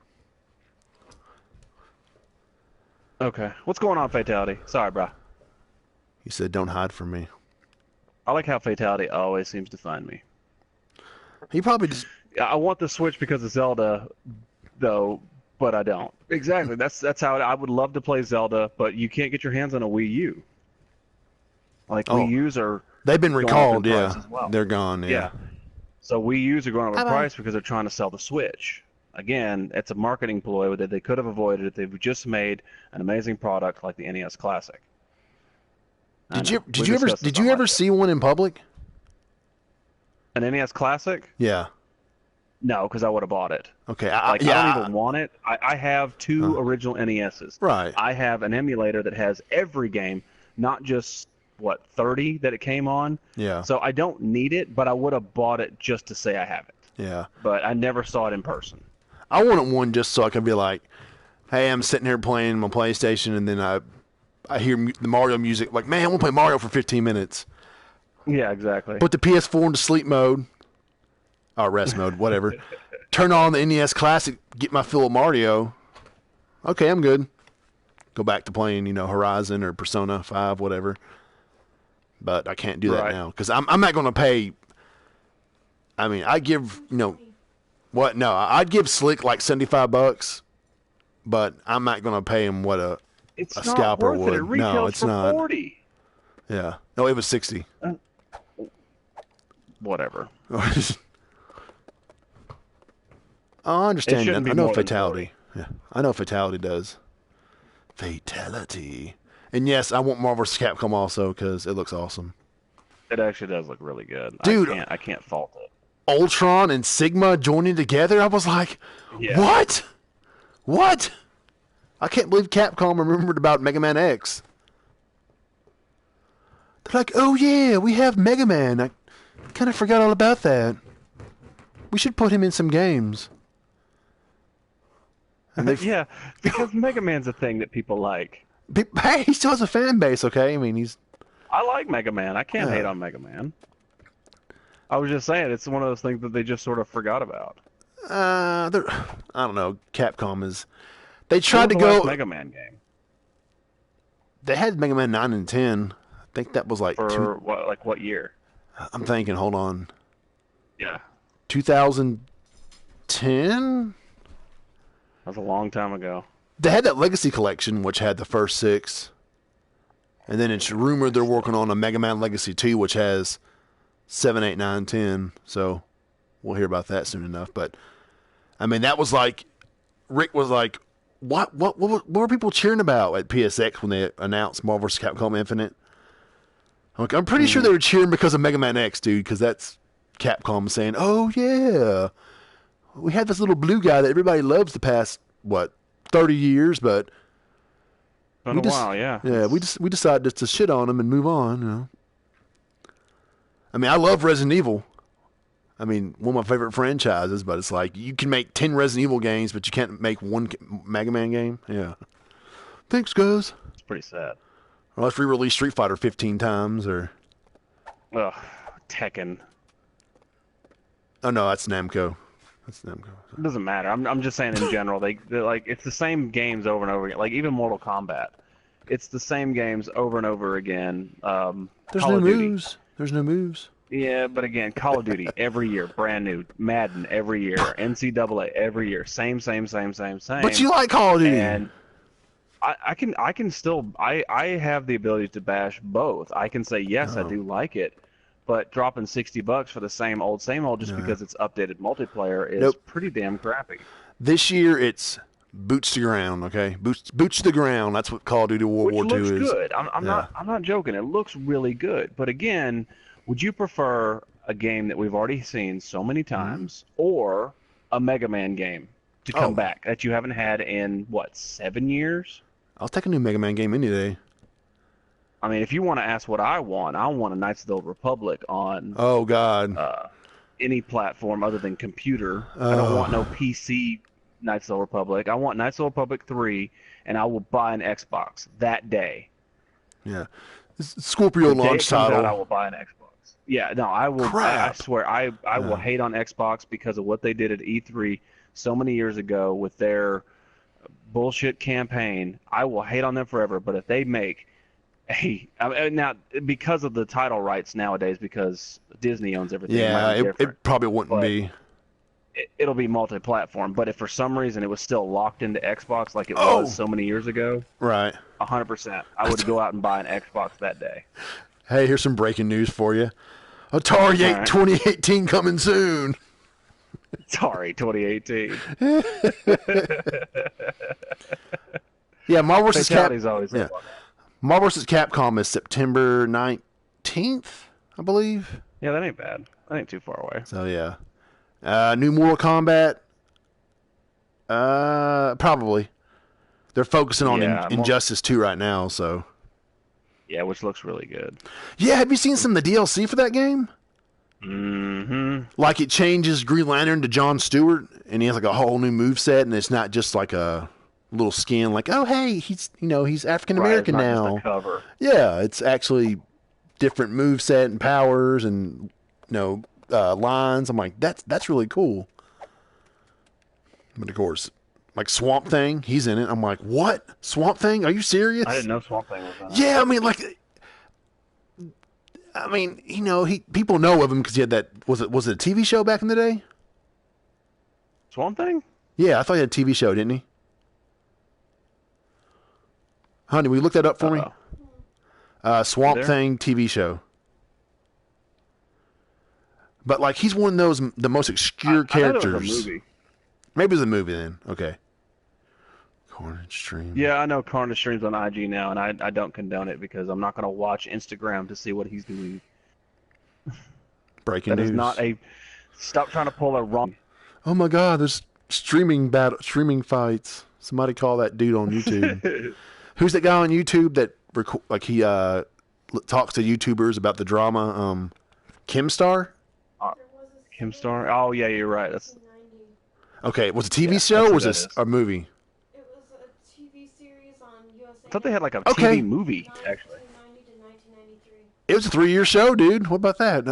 Okay. What's going on, Fatality? Sorry, bro. He said, don't hide from me. I like how Fatality always seems to find me. He probably just... I want the Switch because of Zelda, though, but I don't. Exactly. That's how I would love to play Zelda, but you can't get your hands on a Wii U. Like, Wii U's are... They've been recalled, going up in yeah. price as well. They're gone, yeah. So Wii U's are going up in price because they're trying to sell the Switch. Again, it's a marketing ploy that they could have avoided if they've just made an amazing product like the NES Classic. Did you ever see one in public? An NES Classic? Yeah. No, because I would have bought it. Okay. I don't even want it. I have two original NESs. Right. I have an emulator that has every game, not just 30 that it came on. Yeah. So I don't need it, but I would have bought it just to say I have it. Yeah. But I never saw it in person. I wanted one just so I could be like, hey, I'm sitting here playing my PlayStation, and then I hear the Mario music. Like, man, I want to play Mario for 15 minutes. Yeah, exactly. Put the PS4 into sleep mode. Or rest mode, whatever. turn on the NES Classic, get my fill of Mario. Okay, I'm good. Go back to playing, Horizon or Persona 5, whatever. But I can't do that now because I'm not going to pay. I mean, I give what? No, I'd give Slick like $75, but I'm not going to pay him what a scalper would. It retails no, it's for not. 40. Yeah, no, it was 60. Whatever. I understand that. I know Fatality. Yeah, I know Fatality does. Fatality. And yes, I want Marvel vs. Capcom also because it looks awesome. It actually does look really good. Dude, I can't fault it. Ultron and Sigma joining together, I was like, what? What? I can't believe Capcom remembered about Mega Man X. They're like, oh yeah, we have Mega Man. I kind of forgot all about that. We should put him in some games. And yeah, because Mega Man's a thing that people like. Hey, he still has a fan base, okay? I mean, I like Mega Man. I can't hate on Mega Man. I was just saying, it's one of those things that they just sort of forgot about. I don't know. Capcom is... They tried to go... Last Mega Man game? They had Mega Man 9 and 10. I think that was like... what year? I'm thinking, hold on. Yeah. 2010? That was a long time ago. They had that Legacy Collection, which had the first 6. And then it's rumored they're working on a Mega Man Legacy 2, which has 7, 8, 9, 10. So we'll hear about that soon enough. But, I mean, that was like... Rick was like, what were people cheering about at PSX when they announced Marvel vs. Capcom Infinite? I'm pretty sure they were cheering because of Mega Man X, dude, because that's Capcom saying, oh, yeah, we had this little blue guy that everybody loves the past, 30 years, but... Been a while, yeah. Yeah, we decided just to shit on him and move on, I mean, I love Resident Evil. I mean, one of my favorite franchises, but it's like, you can make 10 Resident Evil games, but you can't make one Mega Man game? Yeah. Thanks, guys. It's pretty sad. Or let's re-release Street Fighter 15 times, or... Ugh, Tekken. Oh, no, that's Namco. That's Namco. It doesn't matter. I'm just saying in general, they're like, it's the same games over and over again. Like, even Mortal Kombat. It's the same games over and over again. There's no moves. There's no moves. Yeah, but again, Call of Duty every year, brand new. Madden every year, NCAA every year, same. But you like Call of Duty. And I can still I have the ability to bash both. I can say yes, I do like it, but dropping $60 for the same old just because it's updated multiplayer is pretty damn crappy. This year it's boots to ground, okay? Boots to the ground. That's what Call of Duty World War II is. Which looks good. I'm not joking. It looks really good. But again, would you prefer a game that we've already seen so many times or a Mega Man game to come back that you haven't had in 7 years? I'll take a new Mega Man game any day. I mean, if you want to ask what I want a Knights of the Old Republic on any platform other than computer. I don't want no PC Knights of the Old Republic. I want Knights of the Old Republic 3, and I will buy an Xbox that day. Yeah. Scorpio launch title. I will buy an Xbox. Yeah, no, I will. I swear, I will hate on Xbox because of what they did at E3 so many years ago with their bullshit campaign. I will hate on them forever. But if they make now because of the title rights nowadays, because Disney owns everything. Yeah, it probably wouldn't be. It'll be multi-platform. But if for some reason it was still locked into Xbox like it was so many years ago, right? 100%, I would go out and buy an Xbox that day. Hey, here's some breaking news for you. Atari 8 2018 coming soon. Atari 2018. Yeah, Marvel vs. Marvel vs. Capcom is September 19th, I believe. Yeah, that ain't bad. That ain't too far away. So, yeah. New Mortal Kombat? Probably. They're focusing on Injustice 2 right now, so... Yeah, which looks really good. Yeah, have you seen some of the DLC for that game? Mm-hmm. Like it changes Green Lantern to Jon Stewart, and he has like a whole new moveset, and it's not just like a little skin, like, oh, hey, he's African American now. Just a cover. Yeah, it's actually different moveset and powers and lines. I'm like, that's really cool. But of course, like Swamp Thing, he's in it. I'm like, what? Swamp Thing? Are you serious? I didn't know Swamp Thing was in it. Yeah, people know of him because he had that. Was it a TV show back in the day? Swamp Thing? Yeah, I thought he had a TV show, didn't he? Honey, will you look that up for me? Swamp Thing TV show. But like, he's one of those the most obscure characters. I thought it was a movie. Maybe it's a movie then. Okay. Carnage Stream. Yeah, I know Carnage Stream's on IG now, and I don't condone it because I'm not going to watch Instagram to see what he's doing. Breaking news. That is not a... Stop trying to pull a wrong... Oh my God, there's streaming fights. Somebody call that dude on YouTube. Who's that guy on YouTube that he talks to YouTubers about the drama? Kimstar? Kimstar? Oh, yeah, you're right. That's... Okay, was it a TV show or was it a movie? It was a TV series on USA. I thought they had like a TV movie, actually. 1990 to 1993. It was a 3-year show, dude. What about that?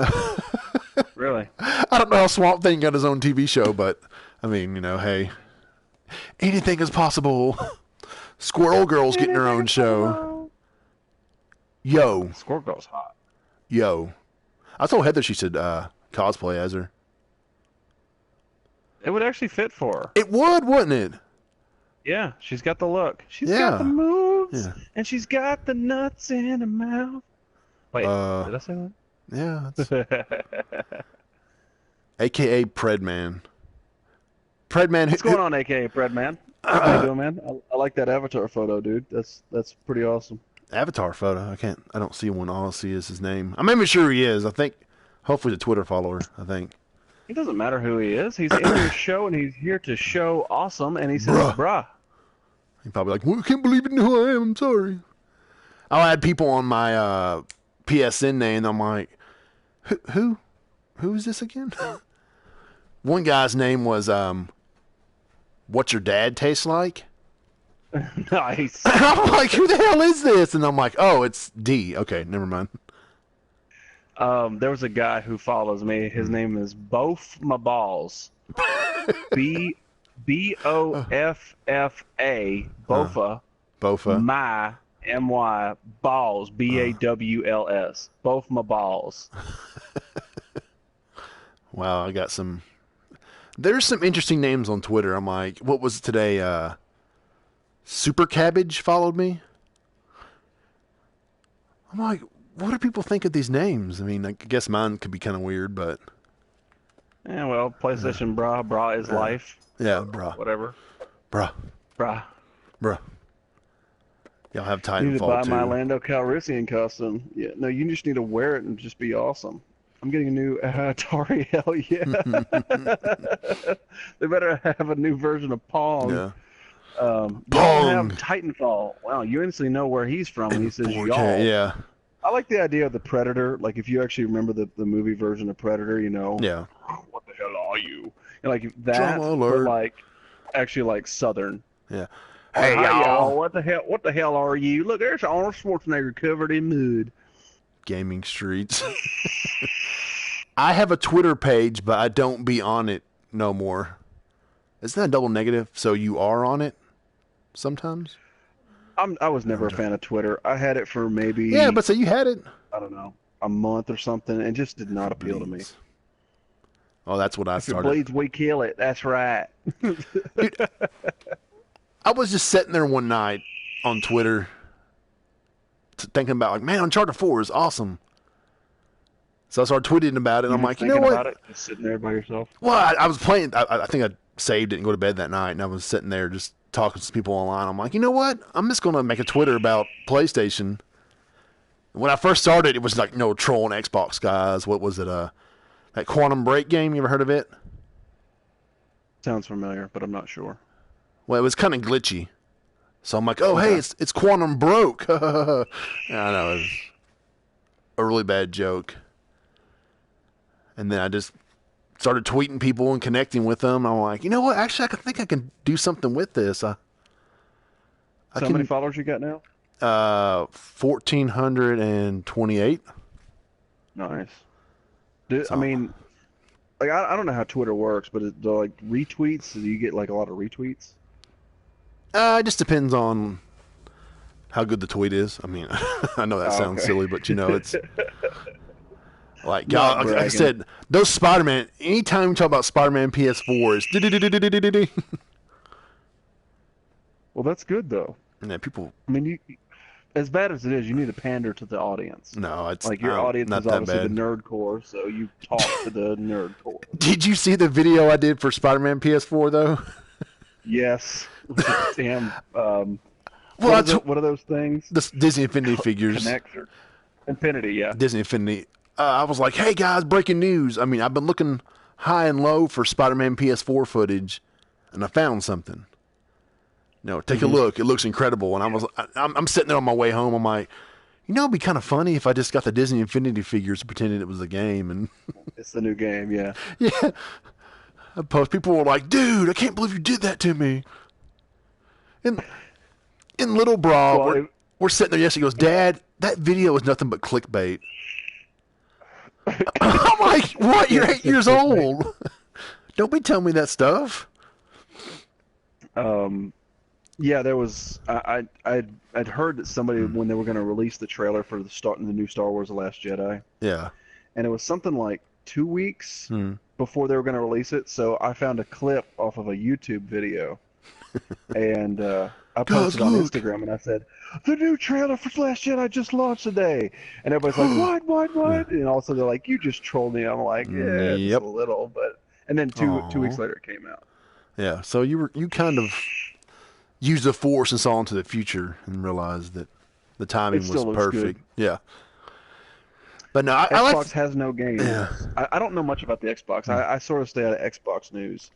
Really? I don't know how Swamp Thing got his own TV show, but, I mean, hey, anything is possible. Squirrel Girl's getting her own show. Yo. Squirrel Girl's hot. Yo. I told Heather she should cosplay as her. It would actually fit for her. It would, wouldn't it? Yeah, she's got the look. She's got the moves, Yeah. and she's got the nuts in her mouth. Wait, did I say that? Yeah. AKA Predman. Predman. What's going on, AKA Predman? How you doing, man? I like that avatar photo, dude. That's pretty awesome. Avatar photo. I don't see one. All I see is his name. I'm even sure he is. I think, hopefully, the Twitter follower. I think. It doesn't matter who he is. He's in your show, and he's here to show awesome, and he says, Brah. He's probably like, well, I can't believe you know who I am. I'm sorry. I'll add people on my PSN name, and I'm like, who is this again? One guy's name was, What's Your Dad Taste Like? Nice. I'm like, who the hell is this? And I'm like, oh, it's D. Okay, never mind. There was a guy who follows me. His name is Bof My Balls. B-O-F-F-A. Bofa. Bofa. My M-Y. Balls. B-A-W-L-S. Bof My Balls. Wow, I got some... There's some interesting names on Twitter. I'm like, what was it today? Super Cabbage followed me. I'm like, what do people think of these names? I mean, I guess mine could be kind of weird, but... Yeah, well, PlayStation Brah. Brah is life. Yeah, Brah. Whatever. Brah. Brah. Y'all have You need to Titanfall buy too. my Lando Calrissian costume. Yeah, no, you just need to wear it and just be awesome. I'm getting a new Atari. Hell yeah! They better have a new version of Pong. Yeah. Pong. Have Titanfall. Wow, you instantly know where he's from when he says 4K, y'all. yeah. I like the idea of the Predator. Like if you actually remember the movie version of Predator, Yeah. What the hell are you? And like that, Drama but alert. like actually like Southern. Yeah. Hey Hi, y'all, what the hell are you? Look, there's Arnold Schwarzenegger covered in mud. Gaming Streets. I have a Twitter page, but I don't be on it no more. Isn't that a double negative? So you are on it sometimes? I was never a fan of Twitter. I had it for maybe... Yeah, but so you had it. I don't know, a month or something, and it just did not appeal to me. Oh, that's what I If it started. bleeds, we kill it. That's right. Dude, I was just sitting there one night on Twitter thinking about, like, man, Uncharted 4 is awesome. So I started tweeting about it, and I'm like, you know what? About it, just sitting there by yourself. Well, I was playing. I think I saved it and go to bed that night, and I was sitting there just talking to people online. I'm like, you know what? I'm just going to make a Twitter about PlayStation. When I first started, it was like, trolling Xbox guys. What was it? That Quantum Break game. You ever heard of it? Sounds familiar, but I'm not sure. Well, it was kind of glitchy. So I'm like, oh, hey, it's Quantum Broke. I know, it was a really bad joke. And then I just started tweeting people and connecting with them. I'm like, you know what? Actually, I think I can do something with this. How many followers you got now? 1,428. Nice. Dude, I mean, like I don't know how Twitter works, but the like retweets. Do you get like a lot of retweets? It just depends on how good the tweet is. I mean, I know that sounds okay. silly, but it's like, Not like I bragging. said, those Spider-Man. Anytime we talk about Spider-Man PS4, it's Well, that's good though. and then people. I mean, as bad as it is, you need to pander to the audience. No, it's Like your audience not is that obviously the bad. nerd core, so you talk to the nerd core. Did you see the video I did for Spider-Man PS4 though? Yes. Damn. Well, What are those things? the Disney Infinity figures. Connector. Infinity, yeah. Disney Infinity. I was like, hey guys, breaking news. I mean, I've been looking high and low for Spider-Man PS4 footage, and I found something. Take a look. It looks incredible. And I'm sitting there on my way home. I'm like, it'd be kind of funny if I just got the Disney Infinity figures and pretended it was a game. And It's the new game, yeah. yeah, people were like, dude, I can't believe you did that to me. And in Little Brah, Well, we're sitting there yesterday. He goes, Dad, that video is nothing but clickbait. I'm like, what? You're 8 years old. Don't be telling me that stuff. Yeah, there was. I'd heard that somebody when they were going to release the trailer for the new Star Wars: The Last Jedi, Yeah. and it was something like 2 weeks before they were going to release it. So I found a clip off of a YouTube video, and I posted on look. Instagram, and I said, "The new trailer for The Last Jedi just launched today," and everybody's like, "What?" And all of a sudden they're like, "You just trolled me." I'm like, "Yeah, just Yep. a little," but and then two weeks later it came out. Yeah. So you kind of used the Force and saw into the future and realized that the timing It still was looks perfect. good. Yeah. But no, I Xbox like. has no games. Yeah. I don't know much about the Xbox. I sort of stay out of Xbox news,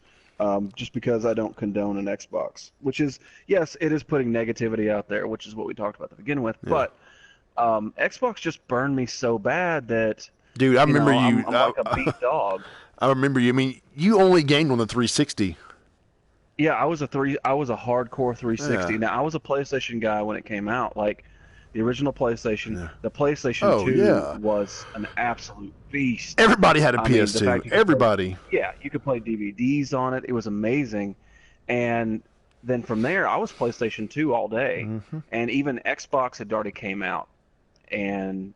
just because I don't condone an Xbox. Which is, yes, it is putting negativity out there, which is what we talked about to begin with. Yeah. But Xbox just burned me so bad that Dude, I remember you. I'm like a beat dog. I remember you. I mean, you only gamed on the 360. Yeah, I was a hardcore 360. Yeah. Now I was a PlayStation guy when it came out. Like the original PlayStation, Yeah. the PlayStation Oh, 2 yeah. was an absolute beast. Everybody had a I mean, the PS2. fact you could Everybody. Yeah, you could play DVDs on it. It was amazing. And then from there, I was PlayStation 2 all day. Mm-hmm. And even Xbox had already came out. And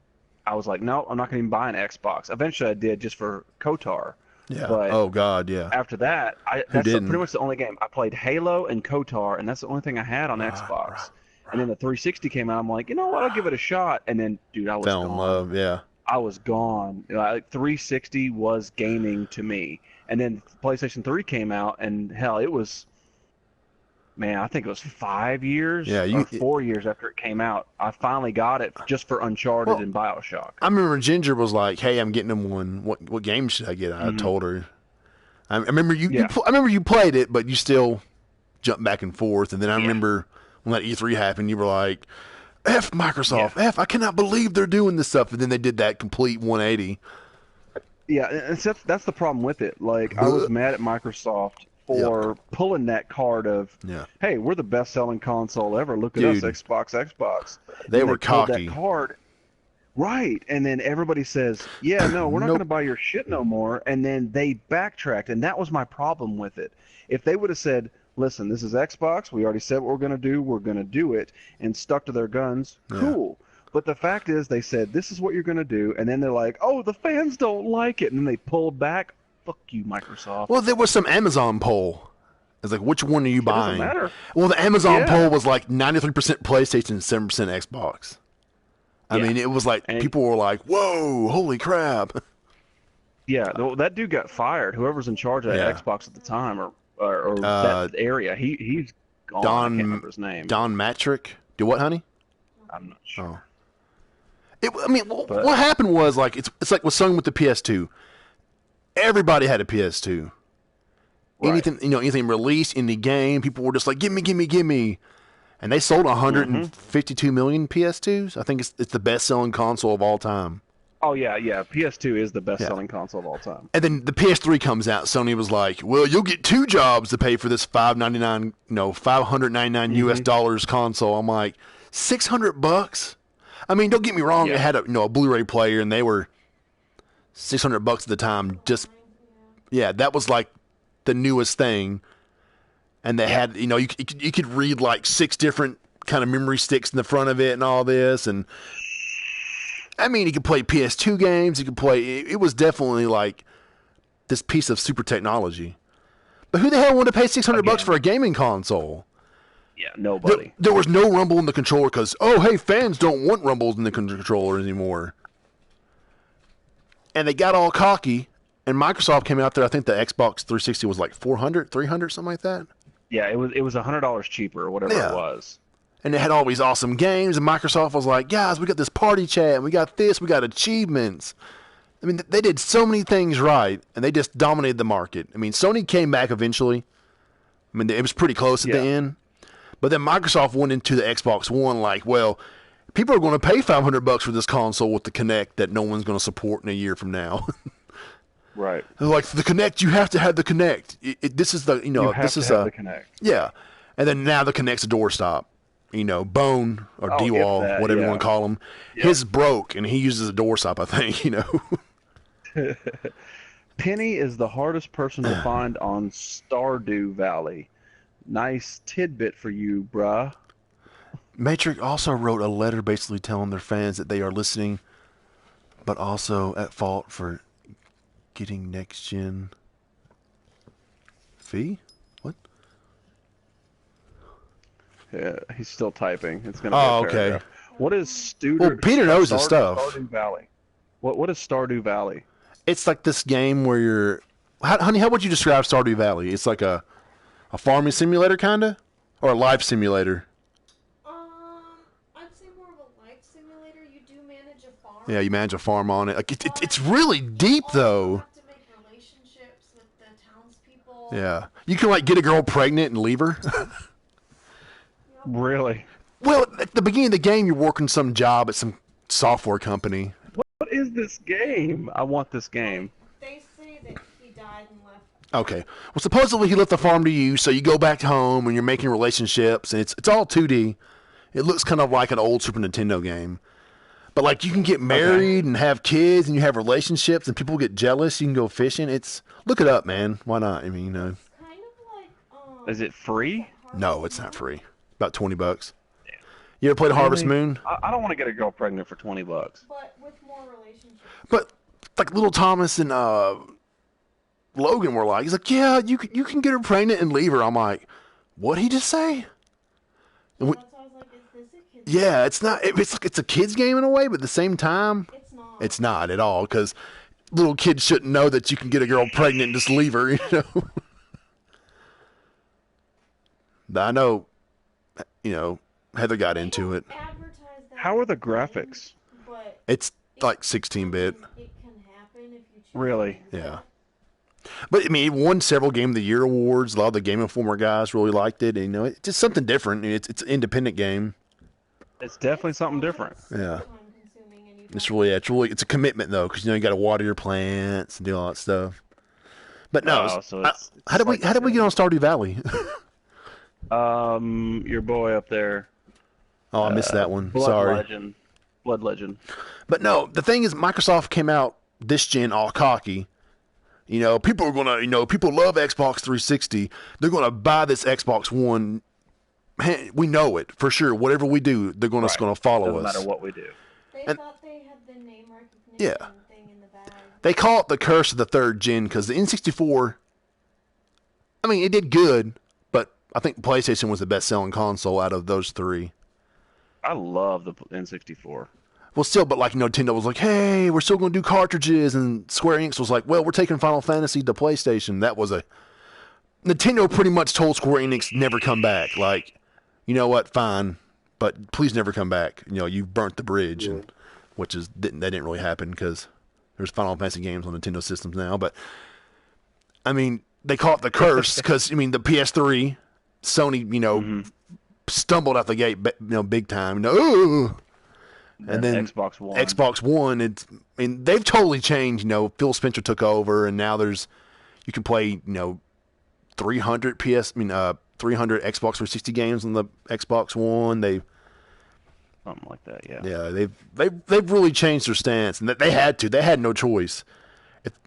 I was like, no, I'm not going to even buy an Xbox. Eventually I did just for KOTOR. Yeah. But Oh God. Yeah. after that, that's didn't? pretty much the only game. I played Halo and KOTOR, and that's the only thing I had on Xbox. And then the 360 came out. I'm like, you know what? I'll give it a shot. And then, dude, I was Fell gone. in love. Yeah. I was gone. Like 360 was gaming to me. And then PlayStation 3 came out, and hell, it was, man, I think it was 5 years or 4 years after it came out. I finally got it just for Uncharted and BioShock. I remember Ginger was like, "Hey, I'm getting him one. What game should I get?" I told her. I remember I remember you played it, but you still jumped back and forth. And then I remember when that E3 happened, you were like, "F Microsoft, F! I cannot believe they're doing this stuff." And then they did that complete 180. Yeah, and that's the problem with it. Like, I was mad at Microsoft for pulling that card of, hey, we're the best-selling console ever. Look at us, Xbox. They were pulled cocky. that card. Right, and then everybody says, yeah, no, we're not going to buy your shit no more, and then they backtracked, and that was my problem with it. If they would have said, listen, this is Xbox, we already said what we're going to do it, and stuck to their guns, cool. But the fact is, they said, this is what you're going to do, and then they're like, oh, the fans don't like it, and then they pulled back. Fuck you, Microsoft. Well, there was some Amazon poll. It's like, which one are you buying? Doesn't matter. Well, the Amazon poll was like 93% PlayStation, 7% Xbox. I mean, it was like, people were like, whoa, holy crap. Yeah, that dude got fired. Whoever's in charge of that Xbox at the time, or that area, he's gone. I can't remember his name. Don Matrick. Do what, honey? I'm not sure. What happened was, like, it's like with Sony with the PS2. Everybody had a PS2. Right. Anything released, any game, people were just like, give me. And they sold 152 million PS2s. I think it's the best-selling console of all time. Oh, yeah. PS2 is the best-selling console of all time. And then the PS3 comes out. Sony was like, well, you'll get 2 jobs to pay for this $599 US dollars console. I'm like, $600? I mean, don't get me wrong. It had a Blu-ray player, and they were $600 at the time. Just Yeah, that was like the newest thing. And they had, you could read like 6 different kind of memory sticks in the front of it and all this. And I mean, you could play PS2 games. You could play. It was definitely like this piece of super technology. But who the hell wanted to pay $600 for a gaming console? Yeah, nobody. There was no rumble in the controller because, hey, fans don't want rumbles in the controller anymore. And they got all cocky. And Microsoft came out there. I think the Xbox 360 was like 400, 300, something like that. Yeah, it was $100 cheaper or whatever it was. And it had all these awesome games, and Microsoft was like, guys, we got this party chat, and we got this, we got achievements. I mean, they did so many things right, and they just dominated the market. I mean, Sony came back eventually. I mean, it was pretty close at the end. But then Microsoft went into the Xbox One like, well, people are going to pay $500 for this console with the Kinect that no one's going to support in a year from now. Right. Like, the Kinect, you have to have the Kinect. This is the, this is the Kinect. Yeah. And then now the Kinect's a doorstop. Bone or D-wall, whatever you want to call him. Yep. His broke, and he uses a doorstop, I think, Penny is the hardest person to find on Stardew Valley. Nice tidbit for you, bruh. Matrix also wrote a letter basically telling their fans that they are listening, but also at fault for getting next-gen fee? What? Yeah, he's still typing. It's going to be a paragraph. Okay. What is Stardew? Well, Peter knows his stuff. Stardew Valley. What is Stardew Valley? It's like this game where you're... Honey, how would you describe Stardew Valley? It's like a farming simulator, kind of? Or a life simulator? I'd say more of a life simulator. You do manage a farm. Yeah, you manage a farm on it. Like it's really deep, though. You have to make relationships with the townspeople. Yeah. You can, like, get a girl pregnant and leave her. Really? Well, at the beginning of the game, you're working some job at some software company. What is this game? I want this game. They say that he died and left. Okay. Well, supposedly he left the farm to you, so you go back home and you're making relationships, and it's all 2D. It looks kind of like an old Super Nintendo game. But, like, you can get married and have kids, and you have relationships, and people get jealous. You can go fishing. Look it up, man. Why not? I mean, Kind of like, Is it free? No, it's not free. About $20. You ever played Harvest Moon? I don't want to get a girl pregnant for $20. But with more relationships. But like little Thomas and Logan were like, he's like, yeah, you can get her pregnant and leave her. I'm like, what'd he just say? So that's why I was like, is this a kid's Yeah, it's not. It's a kid's game in a way, but at the same time, It's not. it's not at all because little kids shouldn't know that you can get a girl pregnant and just leave her. I know. Heather got into it. Advertise that How are the as a thing, graphics? But It's like 16-bit. it can happen if you choose. Really? to do Yeah. that. But I mean, it won several Game of the Year awards. A lot of the Game Informer guys really liked it. And, it's just something different. It's an independent game. It's definitely something different. Yeah. Time-consuming and you It's a commitment though, because you got to water your plants and do all that stuff. But no, Oh, so it's how did we get on Stardew Valley? Your boy up there. Oh, I missed that one. Blood Sorry. Legend. Blood Legend. But no, the thing is, Microsoft came out this gen all cocky. People are gonna, people love Xbox 360. They're gonna buy this Xbox One. Man, we know it for sure. Whatever we do, they're gonna follow Doesn't us. matter what we do. They And- thought they had the name recognition Yeah. thing in the bag. They call it the curse of the third gen because the N64. I mean, it did good, but I think PlayStation was the best-selling console out of those three. I love the N64. Well, still, but like Nintendo was like, "Hey, we're still going to do cartridges," and Square Enix was like, "Well, we're taking Final Fantasy to PlayStation." That was Nintendo pretty much told Square Enix never come back. Like, you know what? Fine, but please never come back. You've burnt the bridge, and that didn't really happen because there's Final Fantasy games on Nintendo systems now. But I mean, they call it the curse because the PS3, Sony, stumbled out the gate, big time. And then Xbox One, they've totally changed. Phil Spencer took over, and now you can play 300 300 Xbox 360 games on the Xbox One. Something like that, yeah. Yeah, they've really changed their stance, and they had no choice.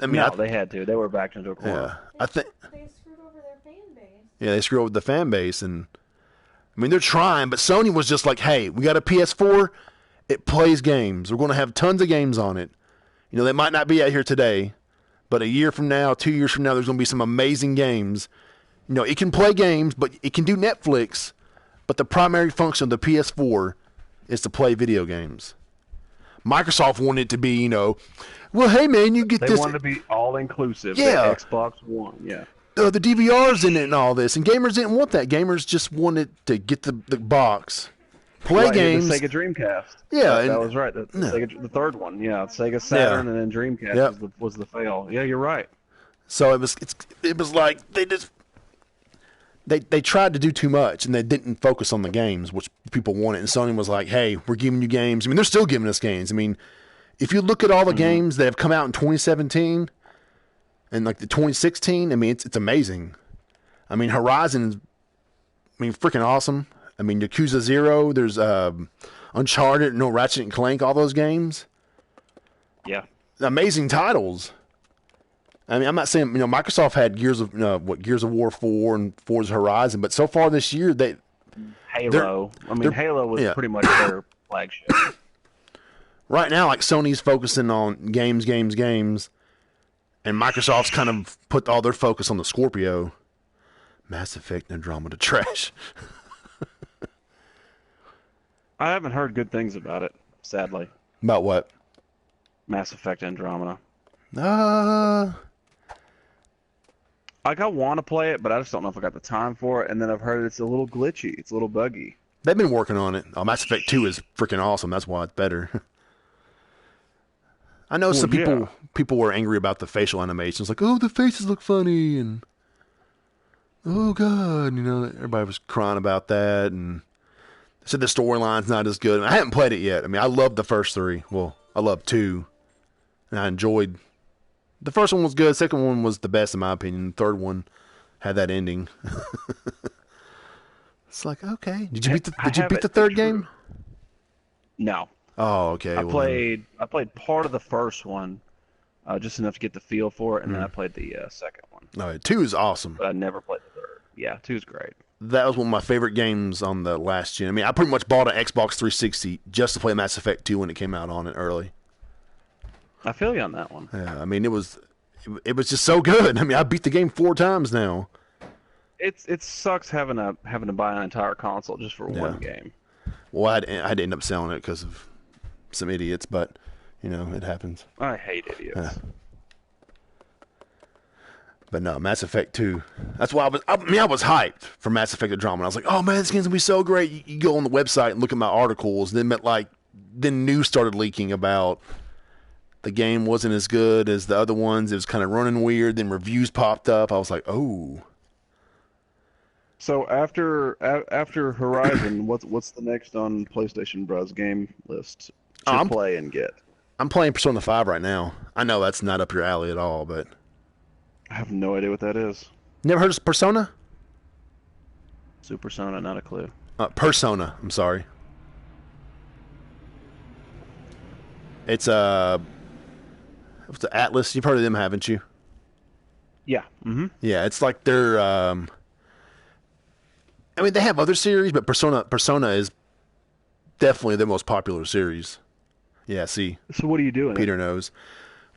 No, they had to. They were backed into a corner. Yeah, I think. They screwed over their fan base. Yeah, they screwed over the fan base, and I mean they're trying, but Sony was just like, "Hey, we got a PS4. It plays games. We're going to have tons of games on it. You know, they might not be out here today, but a year from now, 2 years from now, there's going to be some amazing games. You know, it can play games, but it can do Netflix. But the primary function of the PS4 is to play video games." Microsoft wanted it to be, you know, well, hey man, you get They this. wanted to be all inclusive. Yeah. The Xbox One. Yeah. The DVR's in it and all this, and gamers didn't want that. Gamers just wanted to get the box, play games. The Sega Dreamcast. Yeah, that was right. The third one. Yeah, Sega Saturn and then Dreamcast was the fail. Yeah, you're right. So it was like they tried to do too much and they didn't focus on the games, which people wanted. And Sony was like, "Hey, we're giving you games." I mean, they're still giving us games. I mean, if you look at all the games that have come out in 2017 and like the 2016, I mean, it's amazing. I mean, Horizon, I mean, freaking awesome. I mean, Yakuza 0, there's Uncharted, Ratchet and Clank, all those games. Yeah. Amazing titles. I mean, I'm not saying, you know, Microsoft had Gears of War 4 and Forza Horizon, but so far this year Halo. Halo was pretty much their flagship. Right now, like Sony's focusing on games, and Microsoft's kind of put all their focus on the Scorpio. Mass Effect and Andromeda trash. I haven't heard good things about it, sadly. About what? Mass Effect Andromeda. Like I want to play it, but I just don't know if I got the time for it. And then I've heard it's a little glitchy. It's a little buggy. They've been working on it. Mass Effect 2 is freaking awesome. That's why it's better. I know some people were angry about the facial animations. Like, oh, the faces look funny. And, oh, God. You know, everybody was crying about that. And they said the storyline's not as good. I haven't played it yet. I mean, I loved the first 3. Well, I loved 2. And I enjoyed... The first one was good. The second one was the best, in my opinion. The third one had that ending. It's like, okay. Did you beat the third game? No. Oh, okay. I played part of the first one, just enough to get the feel for it, and then I played the second one. All right, 2 is awesome. But I never played the third. Yeah, 2 is great. That was one of my favorite games on the last gen. I mean, I pretty much bought an Xbox 360 just to play Mass Effect 2 when it came out on it early. I feel you on that one. Yeah, I mean, it was just so good. I mean, I beat the game 4 times now. It sucks having to buy an entire console just for one game. Well, I had to end up selling it because of some idiots, but you know, it happens. I hate idiots. But no, Mass Effect 2. That's why I was hyped for Mass Effect Andromeda. I was like, oh man, this game's gonna be so great. You go on the website and look at my articles, then news started leaking about the game wasn't as good as the other ones. It was kind of running weird. Then reviews popped up. I was like, oh. So after Horizon, what's the next on PlayStation Brah's game list to play and get? I'm playing Persona 5 right now. I know that's not up your alley at all, but I have no idea what that is. Never heard of Persona? Supersona, not a clue. Persona. I'm sorry. It's What's the Atlas? You've heard of them, haven't you? Yeah. Mm-hmm. Yeah, it's like they're. I mean, they have other series, but Persona is definitely their most popular series. Yeah. See. So what are you doing? Peter knows.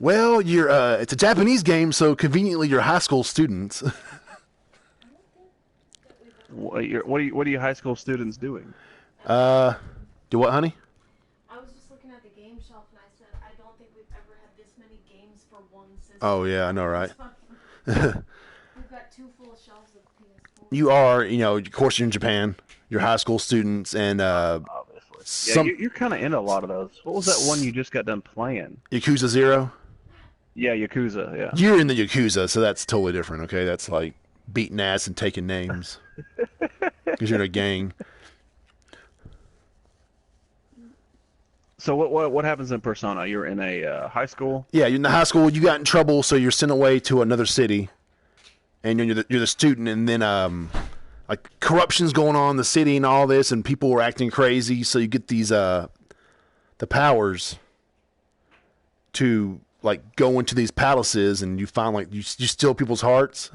Well, it's a Japanese game, so conveniently you're high school students. What are you high school students doing? Do what, honey? I was just looking at the game shelf and I said, I don't think we've ever had this many games for one system. Oh yeah, I know, right? We've got 2 full shelves of PS4. You are, of course, you're in Japan. You're high school students, and obviously, yeah, you're kind of into a lot of those. What was that one you just got done playing? Yakuza 0. Yeah, Yakuza. Yeah. You're in the Yakuza, so that's totally different. Okay, that's like beating ass and taking names because you're in a gang. So what happens in Persona? You're in a high school? Yeah, you're in the high school. You got in trouble, so you're sent away to another city, and you're the student. And then like corruption's going on in the city and all this, and people are acting crazy. So you get these the powers to like go into these palaces and you find like you steal people's hearts.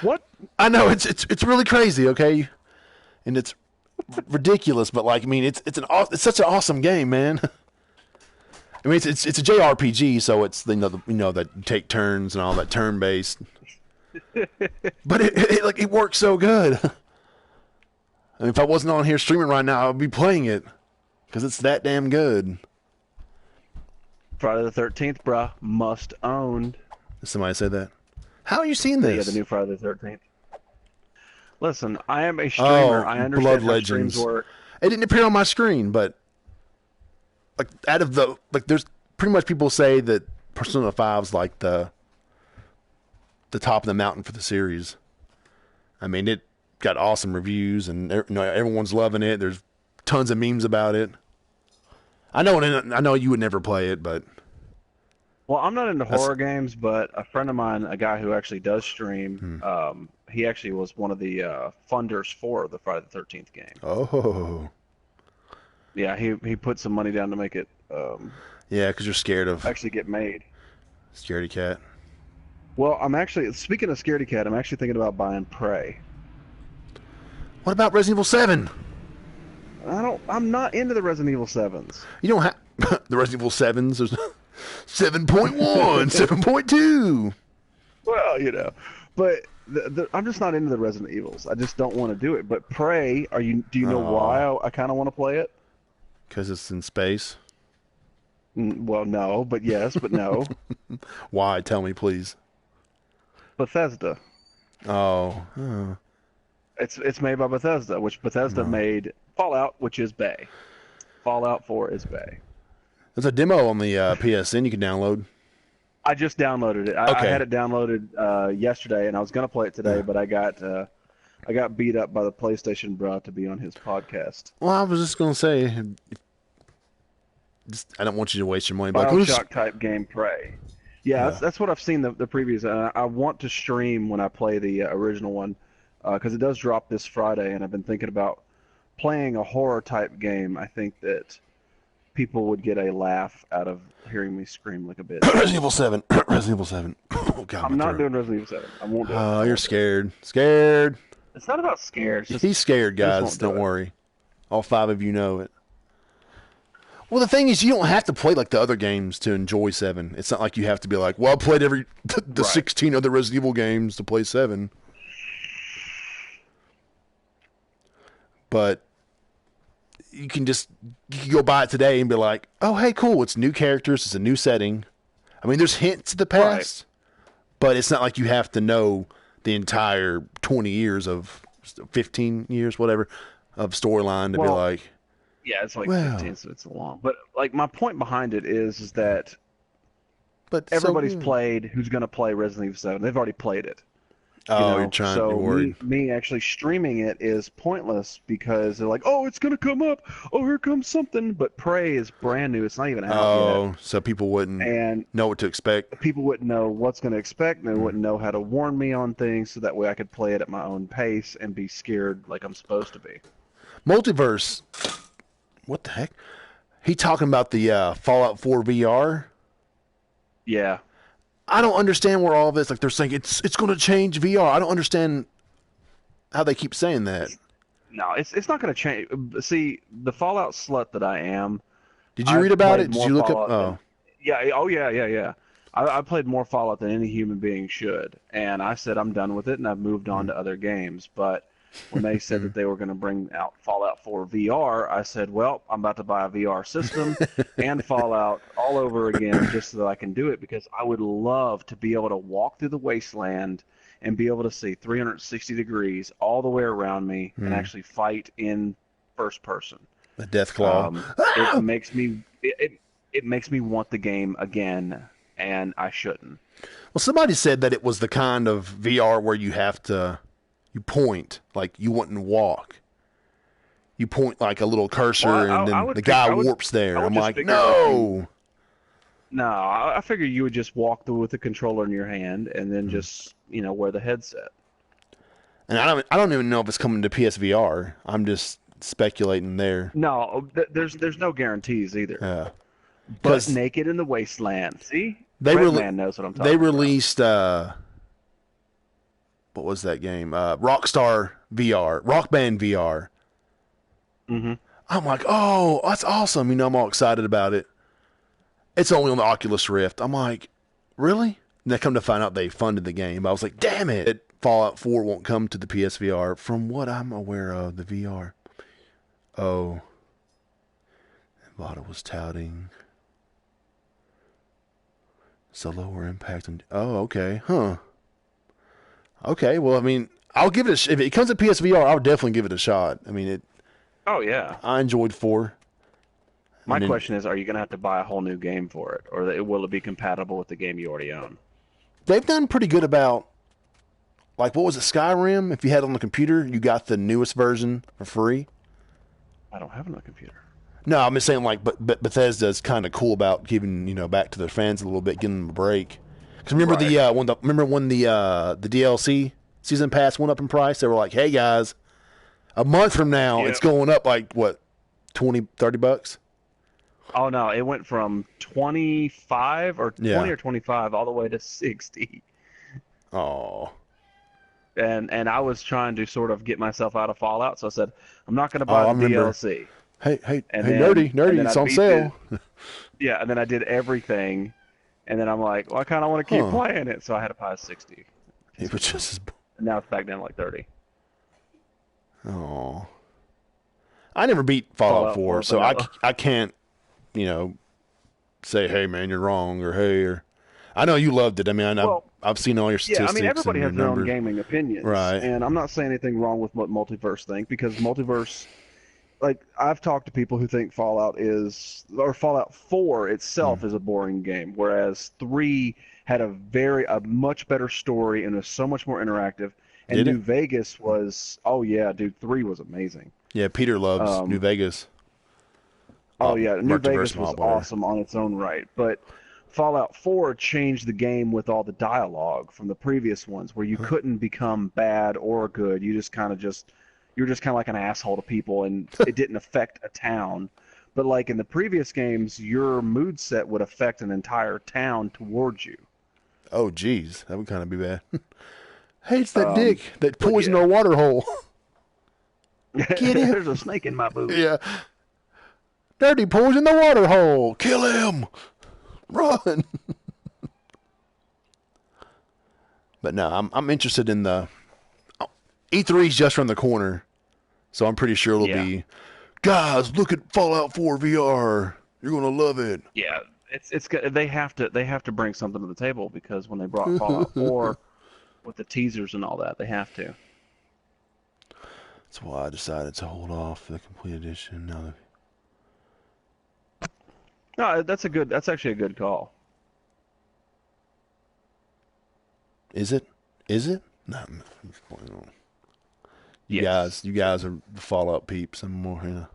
What? I know it's really crazy, okay, and it's ridiculous, but like I mean it's such an awesome game, man. I mean it's a JRPG, so it's that you take turns and all that turn based, but it works so good. I mean, if I wasn't on here streaming right now, I'd be playing it because it's that damn good. Friday the 13th, bruh, must owned. Did somebody say that? How are you seeing this? Yeah, the new Friday the 13th. Listen, I am a streamer. I understand Blood how Legends. streams work. It didn't appear on my screen, but like out of the there's pretty much people say that Persona 5's like the top of the mountain for the series. I mean, it got awesome reviews and everyone's loving it. There's tons of memes about it. I know you would never play it, but Well, I'm not into horror games, but a friend of mine, a guy who actually does stream, he actually was one of the funders for the Friday the 13th game. oh Yeah, he put some money down to make it yeah, because you're scared of actually get made. Scaredy Cat. Well, I'm actually, speaking of Scaredy Cat, I'm actually thinking about buying Prey. What about Resident Evil 7? I'm not into the Resident Evil 7s. You don't have the Resident Evil 7s. There's 7.1, 7.2. Well, but I'm just not into the Resident Evils. I just don't want to do it. But Prey, do you know why I kind of want to play it? Because it's in space. Well, no, but yes, but no. Why? Tell me, please. Bethesda. Oh. It's made by Bethesda, which Bethesda made Fallout, which is Bay. Fallout 4 is Bay. There's a demo on the PSN you can download. I just downloaded it. I had it downloaded yesterday, and I was going to play it today, but I got beat up by the PlayStation Brah to be on his podcast. Well, I was just going to say, I don't want you to waste your money. BioShock type game, Prey. Yeah, that's what I've seen the previews. I want to stream when I play the original one because it does drop this Friday, and I've been thinking about playing a horror type game. I think that people would get a laugh out of hearing me scream like a bitch. Resident Evil 7. Resident Evil 7. Oh, God, I'm not doing Resident Evil 7. I won't do it. Oh, you're scared. Scared. It's not about scared. It's just, He's scared, guys. Don't worry. All 5 of you know it. Well, the thing is, you don't have to play like the other games to enjoy 7. It's not like you have to be like, well, I played the 16 other Resident Evil games to play 7. But you can go buy it today and be like, oh, hey, cool. It's new characters. It's a new setting. I mean, there's hints of the past, but it's not like you have to know the entire 20 years of 15 years, whatever, of storyline to be like. Yeah, it's like 15, so it's long. But like my point behind it is that everybody's played who's going to play Resident Evil 7. They've already played it. You're trying. So you're worried. me actually streaming it is pointless because they're like, oh, it's going to come up. Oh, here comes something. But Prey is brand new. It's not even out yet. So people wouldn't know what to expect. People wouldn't know what's going to expect. And they wouldn't know how to warn me on things so that way I could play it at my own pace and be scared like I'm supposed to be. Multiverse. What the heck? He talking about the Fallout 4 VR? Yeah. I don't understand where all this, like they're saying it's going to change VR. I don't understand how they keep saying that. No, it's not going to change. See, the Fallout slut that I am. Did you read about it? Did you look Fallout up? Yeah. I played more Fallout than any human being should, and I said I'm done with it, and I've moved on to other games. But when they said that they were going to bring out Fallout 4 VR, I said, well, I'm about to buy a VR system and Fallout all over again just so that I can do it because I would love to be able to walk through the wasteland and be able to see 360 degrees all the way around me and actually fight in first person. The Death Claw. It makes me want the game again, and I shouldn't. Well, somebody said that it was the kind of VR where you have to... You point like you wouldn't walk. You point like a little cursor, and then the guy warps there. I'm like, no. No, I figure you would just walk through with the controller in your hand, and then just wear the headset. And I don't even know if it's coming to PSVR. I'm just speculating there. No, there's no guarantees either. Yeah. Butt naked in the wasteland. See? They Man knows what I'm talking about. They released what was that game? Rockstar VR, Rock Band VR. Mm-hmm. I'm like, oh, that's awesome. I'm all excited about it. It's only on the Oculus Rift. I'm like, really? And they come to find out they funded the game. I was like, damn it. Fallout 4 won't come to the PSVR from what I'm aware of, the VR. Oh. Vada was touting. It's a lower impact. Oh, okay. Huh. Okay, well, I'll give it if it comes to PSVR, I'll definitely give it a shot. Oh, yeah. I enjoyed 4. My question is, are you going to have to buy a whole new game for it? Or will it be compatible with the game you already own? They've done pretty good about, like, what was it, Skyrim? If you had it on the computer, you got the newest version for free. I don't have it on the computer. No, I'm just saying, like, but Bethesda's kind of cool about giving, back to their fans a little bit, giving them a break. Because remember when the DLC season pass went up in price? They were like, hey, guys, a month from now, it's going up, like, what, $20-$30? Oh, no, it went from 25 or 20 or 25 all the way to 60. Oh. And I was trying to sort of get myself out of Fallout, so I said, I'm not going to buy the DLC. Hey, Nerdy, it's on sale. And then I did everything, and then I'm like, well, I kind of want to keep playing it, so I had to buy 60. It was just... And now it's back down to like 30. Oh. I never beat Fallout 4, so I can't, say, hey, man, you're wrong, or hey, or... I know you loved it. I've seen all your statistics. Yeah, everybody has their numbers. own gaming opinions. Right. And I'm not saying anything wrong with what Multiverse think, because Multiverse... Like, I've talked to people who think Fallout 4 itself is a boring game, whereas 3 had a much better story and was so much more interactive. And New Vegas was, 3 was amazing. Yeah, Peter loves New Vegas. New Vegas was awesome on its own right. But Fallout 4 changed the game with all the dialogue from the previous ones, where you couldn't become bad or good. You just kind of you were just kind of like an asshole to people, and it didn't affect a town. But like in the previous games, your mood set would affect an entire town towards you. Oh, geez. That would kind of be bad. Hey, it's that dick that poisoned our water hole. Get him. There's a snake in my boot. Yeah. Dirty poisoned the water hole. Kill him. Run. But no, I'm interested in the... E3's just around the corner. So I'm pretty sure it'll be, guys, look at Fallout 4 VR. You're gonna love it. Yeah, it's they have to bring something to the table, because when they brought Fallout 4 with the teasers and all that, they have to. That's why I decided to hold off the complete edition. No, that's actually a good call. Is it? No. You guys are the Fallout peeps. I'm more here.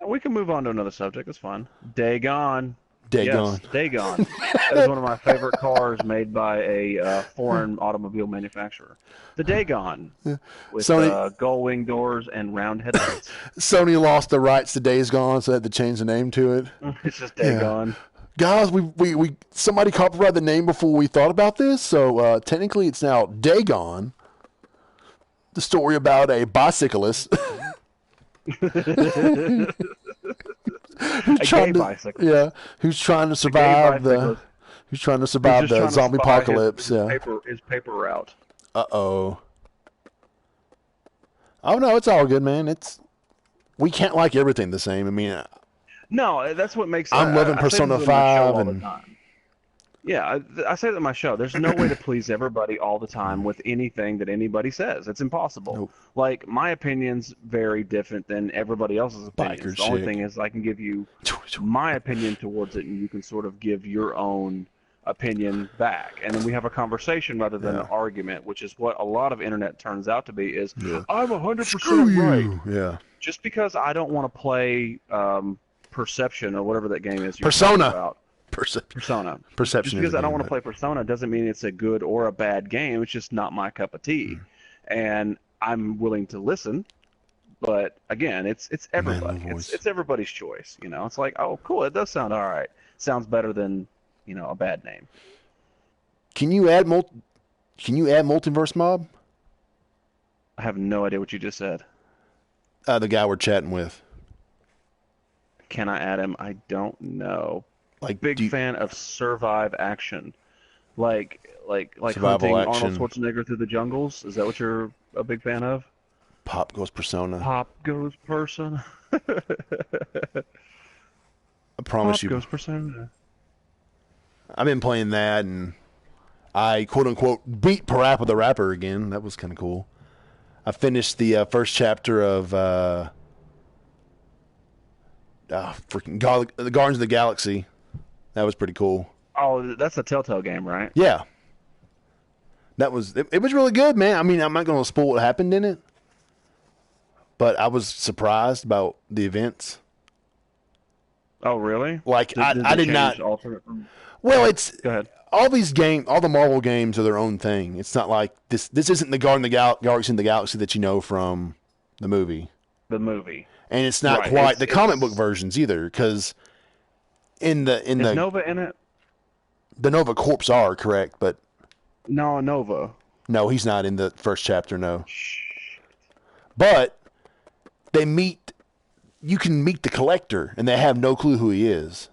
We can move on to another subject. It's fine. Dagon. Dagon. Yes, Dagon. That is one of my favorite cars made by a foreign automobile manufacturer. The Dagon, with gull wing doors and round headlights. Sony lost the rights to Days Gone, so they had to change the name to it. It's just Dagon. Yeah. Guys, we somebody copyrighted the name before we thought about this, so technically it's now Dagon. The story about a bicyclist who's trying to survive the zombie apocalypse. His paper route. Oh no, it's all good, man. We can't like everything the same. No, that's what makes. I'm loving Persona 5 and. Yeah, I say that in my show. There's no way to please everybody all the time with anything that anybody says. It's impossible. Nope. Like, my opinion's very different than everybody else's opinions. The only thing is I can give you my opinion towards it, and you can sort of give your own opinion back. And then we have a conversation rather than an argument, which is what a lot of internet turns out to be is, I'm 100% right. Yeah. Just because I don't want to play Perception or whatever that game is you're Persona. About. Persona. Perception. Just because I don't want to play Persona doesn't mean it's a good or a bad game. It's just not my cup of tea. And I'm willing to listen, But again, it's everybody. Manly voice. It's everybody's choice. You know, it's like, oh, cool, it does sound all right. Sounds better than, you know, a bad name. Can you add multiverse mob? I have no idea what you just said. The guy we're chatting with. Can I add him? I don't know. Like, Big fan of survive action, like Survival hunting action. Arnold Schwarzenegger through the jungles. Is that what you're a big fan of? Pop goes Persona. Pop goes Persona. I promise Pop you. goes Persona. I've been playing that, and I quote unquote beat Parappa the Rapper again. That was kind of cool. I finished the first chapter of the Guardians of the Galaxy. That was pretty cool. Oh, that's a Telltale game, right? Yeah, that was it was really good, man. I mean, I'm not going to spoil what happened in it, but I was surprised about the events. Oh, really? Like, I did not. Alter it from... Well, it's Go ahead. all these games, all the Marvel games are their own thing. It's not like this. This isn't the Guardians of the Galaxy that you know from the movie. The movie. And it's not Right, quite the comic book versions either, because in the Is Nova in it? the Nova Corps are correct, but No, Nova. no, he's not in the first chapter. No, but they meet. You can meet the Collector, and they have no clue who he is.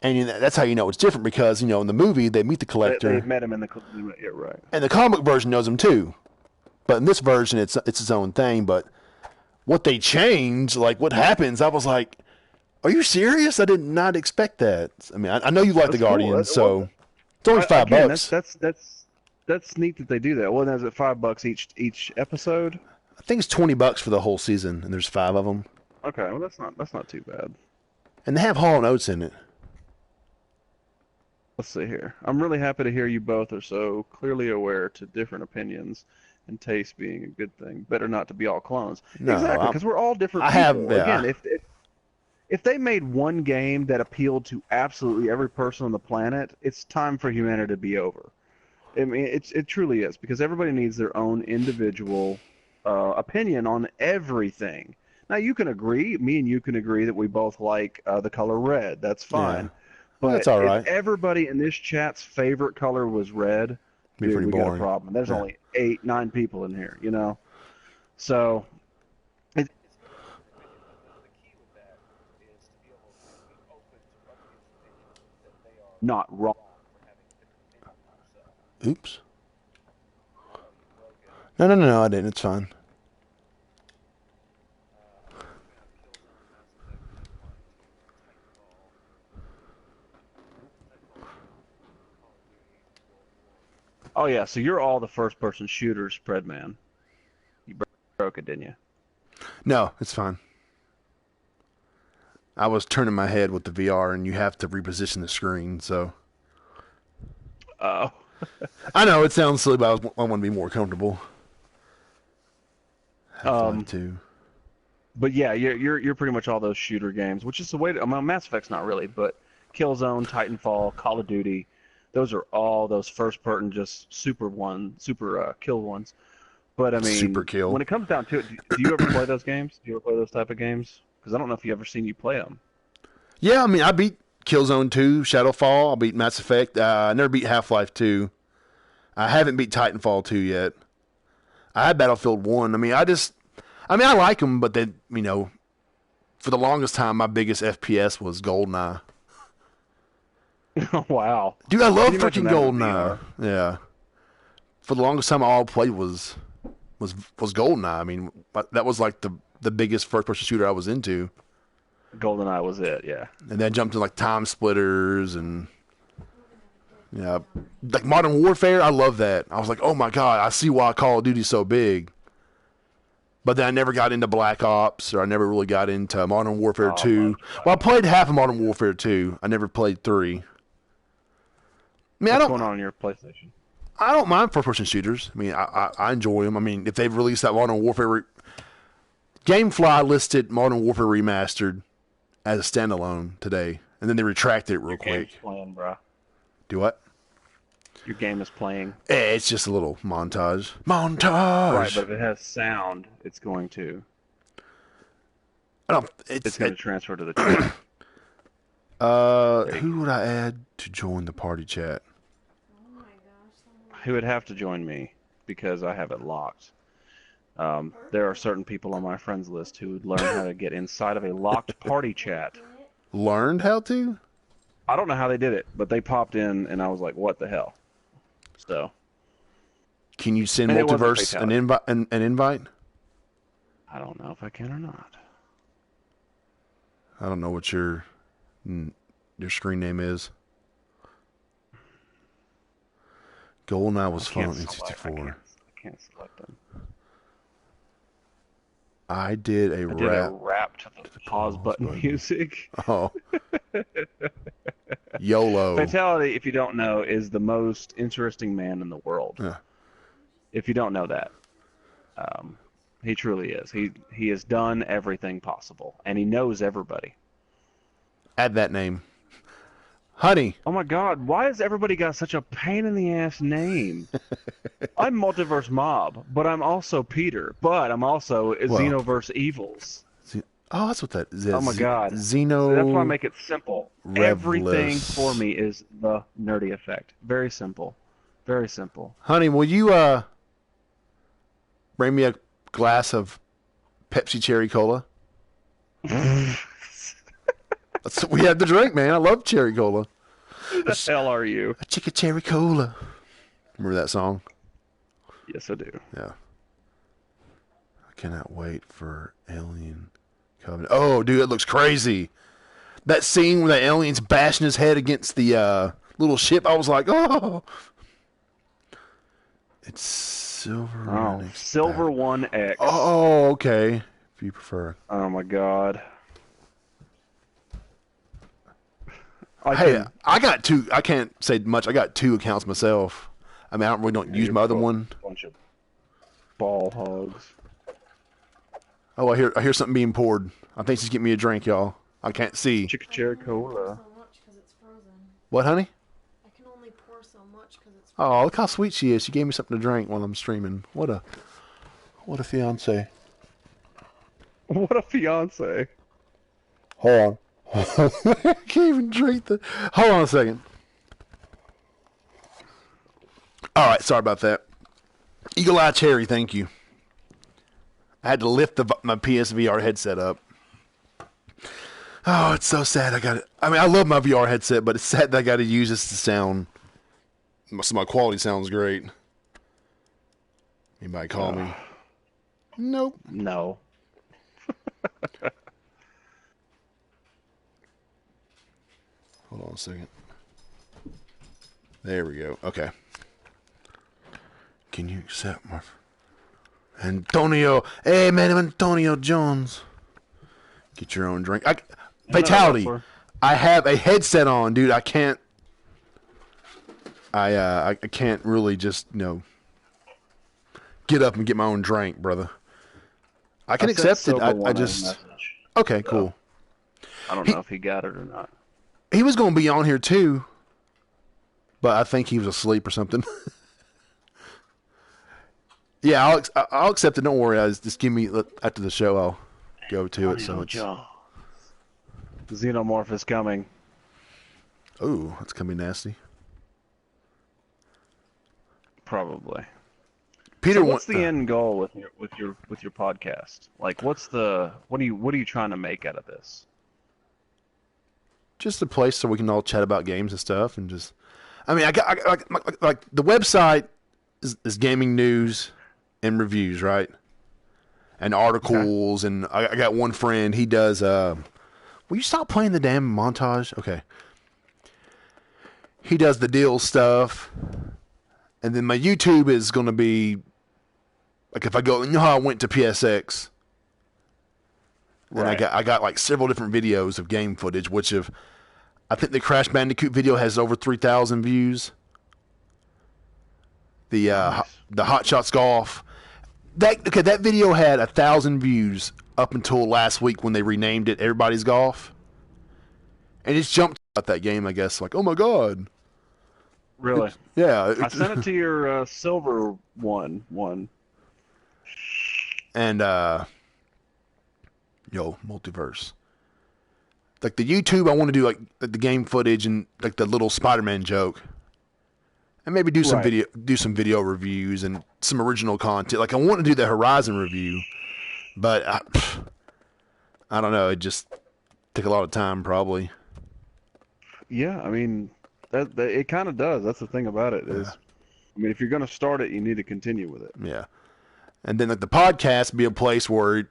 And that's how you know it's different, because in the movie they meet the Collector. They met him in the... Yeah, right. And the comic version knows him too, but in this version it's its own thing. But what they changed, like what happens, I was like, "Are you serious? I did not expect that." I mean, I know you like the That's cool. Guardians, so it's only $5. That's neat that they do that. Well, is it $5 each episode? I think it's $20 for the whole season, and there's 5 of them. Okay, well that's not too bad. And they have Hall & Oates in it. Let's see here. I'm really happy to hear you both are so clearly aware to different opinions and taste being a good thing. Better not to be all clones. No, exactly, because we're all different people. Again, if they made one game that appealed to absolutely every person on the planet, it's time for humanity to be over. I mean, it truly is, because everybody needs their own individual opinion on everything. Now, you can agree, me and you can agree that we both like the color red. That's fine. Yeah. But Well, that's all right. if everybody in this chat's favorite color was red, Be dude, pretty we got boring. a problem. There's only 8, 9 people in here, So, not wrong. Oops. No, I didn't. It's fine. Oh yeah, so you're all the first-person shooters, Predman. You broke it, didn't you? No, it's fine. I was turning my head with the VR, and you have to reposition the screen, so... Oh. I know, it sounds silly, but I want to be more comfortable. Have fun, too. But yeah, you're pretty much all those shooter games, which is the way to... I mean, Mass Effect's not really, but Killzone, Titanfall, Call of Duty, those are all those first-person just super kill ones. But I mean, Super kill. when it comes down to it, do you ever play those games? Do you ever play those type of games? Because I don't know if you've ever seen you play them. Yeah, I mean, I beat Killzone 2, Shadowfall, I beat Mass Effect, I never beat Half-Life 2. I haven't beat Titanfall 2 yet. I had Battlefield 1. I mean, I like them, but then, for the longest time, my biggest FPS was GoldenEye. Wow. Dude, I love Can you imagine freaking that with GoldenEye. Yeah. For the longest time, all I played was GoldenEye. I mean, that was like the biggest first-person shooter I was into. GoldenEye was it, yeah. And then I jumped to like Time Splitters and like Modern Warfare. I love that. I was like, oh my god, I see why Call of Duty's so big. But then I never got into Black Ops, or I never really got into Modern Warfare 2. Well, I played half of Modern Warfare 2. I never played 3. I mean, What's going on your PlayStation? I don't mind first-person shooters. I mean, I enjoy them. I mean, if they've released that Modern Warfare... Gamefly listed Modern Warfare Remastered as a standalone today, and then they retracted it real quick. Your game's playing, bro. Do what? Your game is playing. It's just a little montage. Montage! Right, but if it has sound, it's going to... I don't. It's going to transfer to the chat. Who would I add to join the party chat? Oh my gosh. Who would have to join me because I have it locked. There are certain people on my friends list who would learn how to get inside of a locked party chat. Learned how to? I don't know how they did it, but they popped in, and I was like, "What the hell?" So, Can you send And it wasn't Multiverse an Fatality. invite? I don't know if I can or not. I don't know what your screen name is. GoldenEye was fun in '64. I can't select them. I did a I did a rap. rap to the pause button music. Oh. YOLO. Fatality, if you don't know, is the most interesting man in the world. Yeah. If you don't know that, he truly is. He has done everything possible, and he knows everybody. Add that name. Honey. Oh my God, why has everybody got such a pain in the ass name? I'm Multiverse Mob, but I'm also Peter, but I'm also Xenoverse Evils. Oh, that's what that is. Oh my God. Xeno. That's why I make it simple. Revless. Everything for me is the nerdy effect. Very simple. Very simple. Honey, will you bring me a glass of Pepsi Cherry Cola? We had the drink, man. I love cherry cola. Who the hell are you? A chicken cherry cola. Remember that song? Yes, I do. Yeah. I cannot wait for Alien Covenant. Oh, dude, it looks crazy. That scene where the alien's bashing his head against the little ship, I was like, oh. It's Silver. Oh, Silver 1X. Oh, okay. If you prefer. Oh my God. I got two. I can't say much. I got two accounts myself. I mean, I don't use my other one. Bunch of ball hogs. Oh, I hear something being poured. I think she's getting me a drink, y'all. I can't see. Chicken cherry cola. So much because it's frozen. What, honey? I can only pour so much because it's frozen. Oh, look how sweet she is. She gave me something to drink while I'm streaming. What a fiance. What a fiance. Hold on. I can't even drink the. Hold on a second. All right, sorry about that. Eagle Eye Cherry, thank you. I had to lift my PSVR headset up. Oh, it's so sad. I mean, I love my VR headset, but it's sad that I got to use this to sound. So my quality sounds great. Anybody call me? Nope. No. Hold on a second. There we go. Okay. Can you accept my Antonio? Hey, man, I'm Antonio Jones. Get your own drink. Fatality. I have a headset on, dude. I can't. I can't really just get up and get my own drink, brother. I can accept it. I just. Okay, cool. I don't know if he got it or not. He was going to be on here too, but I think he was asleep or something. Yeah, I'll accept it. Don't worry. Just give me after the show. I'll go to it. So it's. Xenomorph is coming. Oh, that's gonna be nasty. Probably. Peter, so what's the end goal with your podcast? Like, what are you trying to make out of this? Just a place so we can all chat about games and stuff, and just. I mean, I got like the website is gaming news and reviews, right? And articles, and I got one friend. He does. Will you stop playing the damn montage? Okay. He does the deal stuff, and then my YouTube is going to be like if I go. You know how I went to PSX, and I got like several different videos of game footage, which I think the Crash Bandicoot video has over 3,000 views. The Hot Shots Golf. That video had 1,000 views up until last week when they renamed it Everybody's Golf, and it's jumped about that game. I guess like, oh my god, really? Yeah, I sent it to your silver one, and multiverse. Like the YouTube, I want to do like the game footage and like the little Spider-Man joke, and maybe do some video reviews and some original content. Like I want to do the Horizon review, but I don't know. It just take a lot of time, probably. Yeah, I mean, that it kind of does. That's the thing about it is, I mean, if you're going to start it, you need to continue with it. Yeah, and then like the podcast be a place where,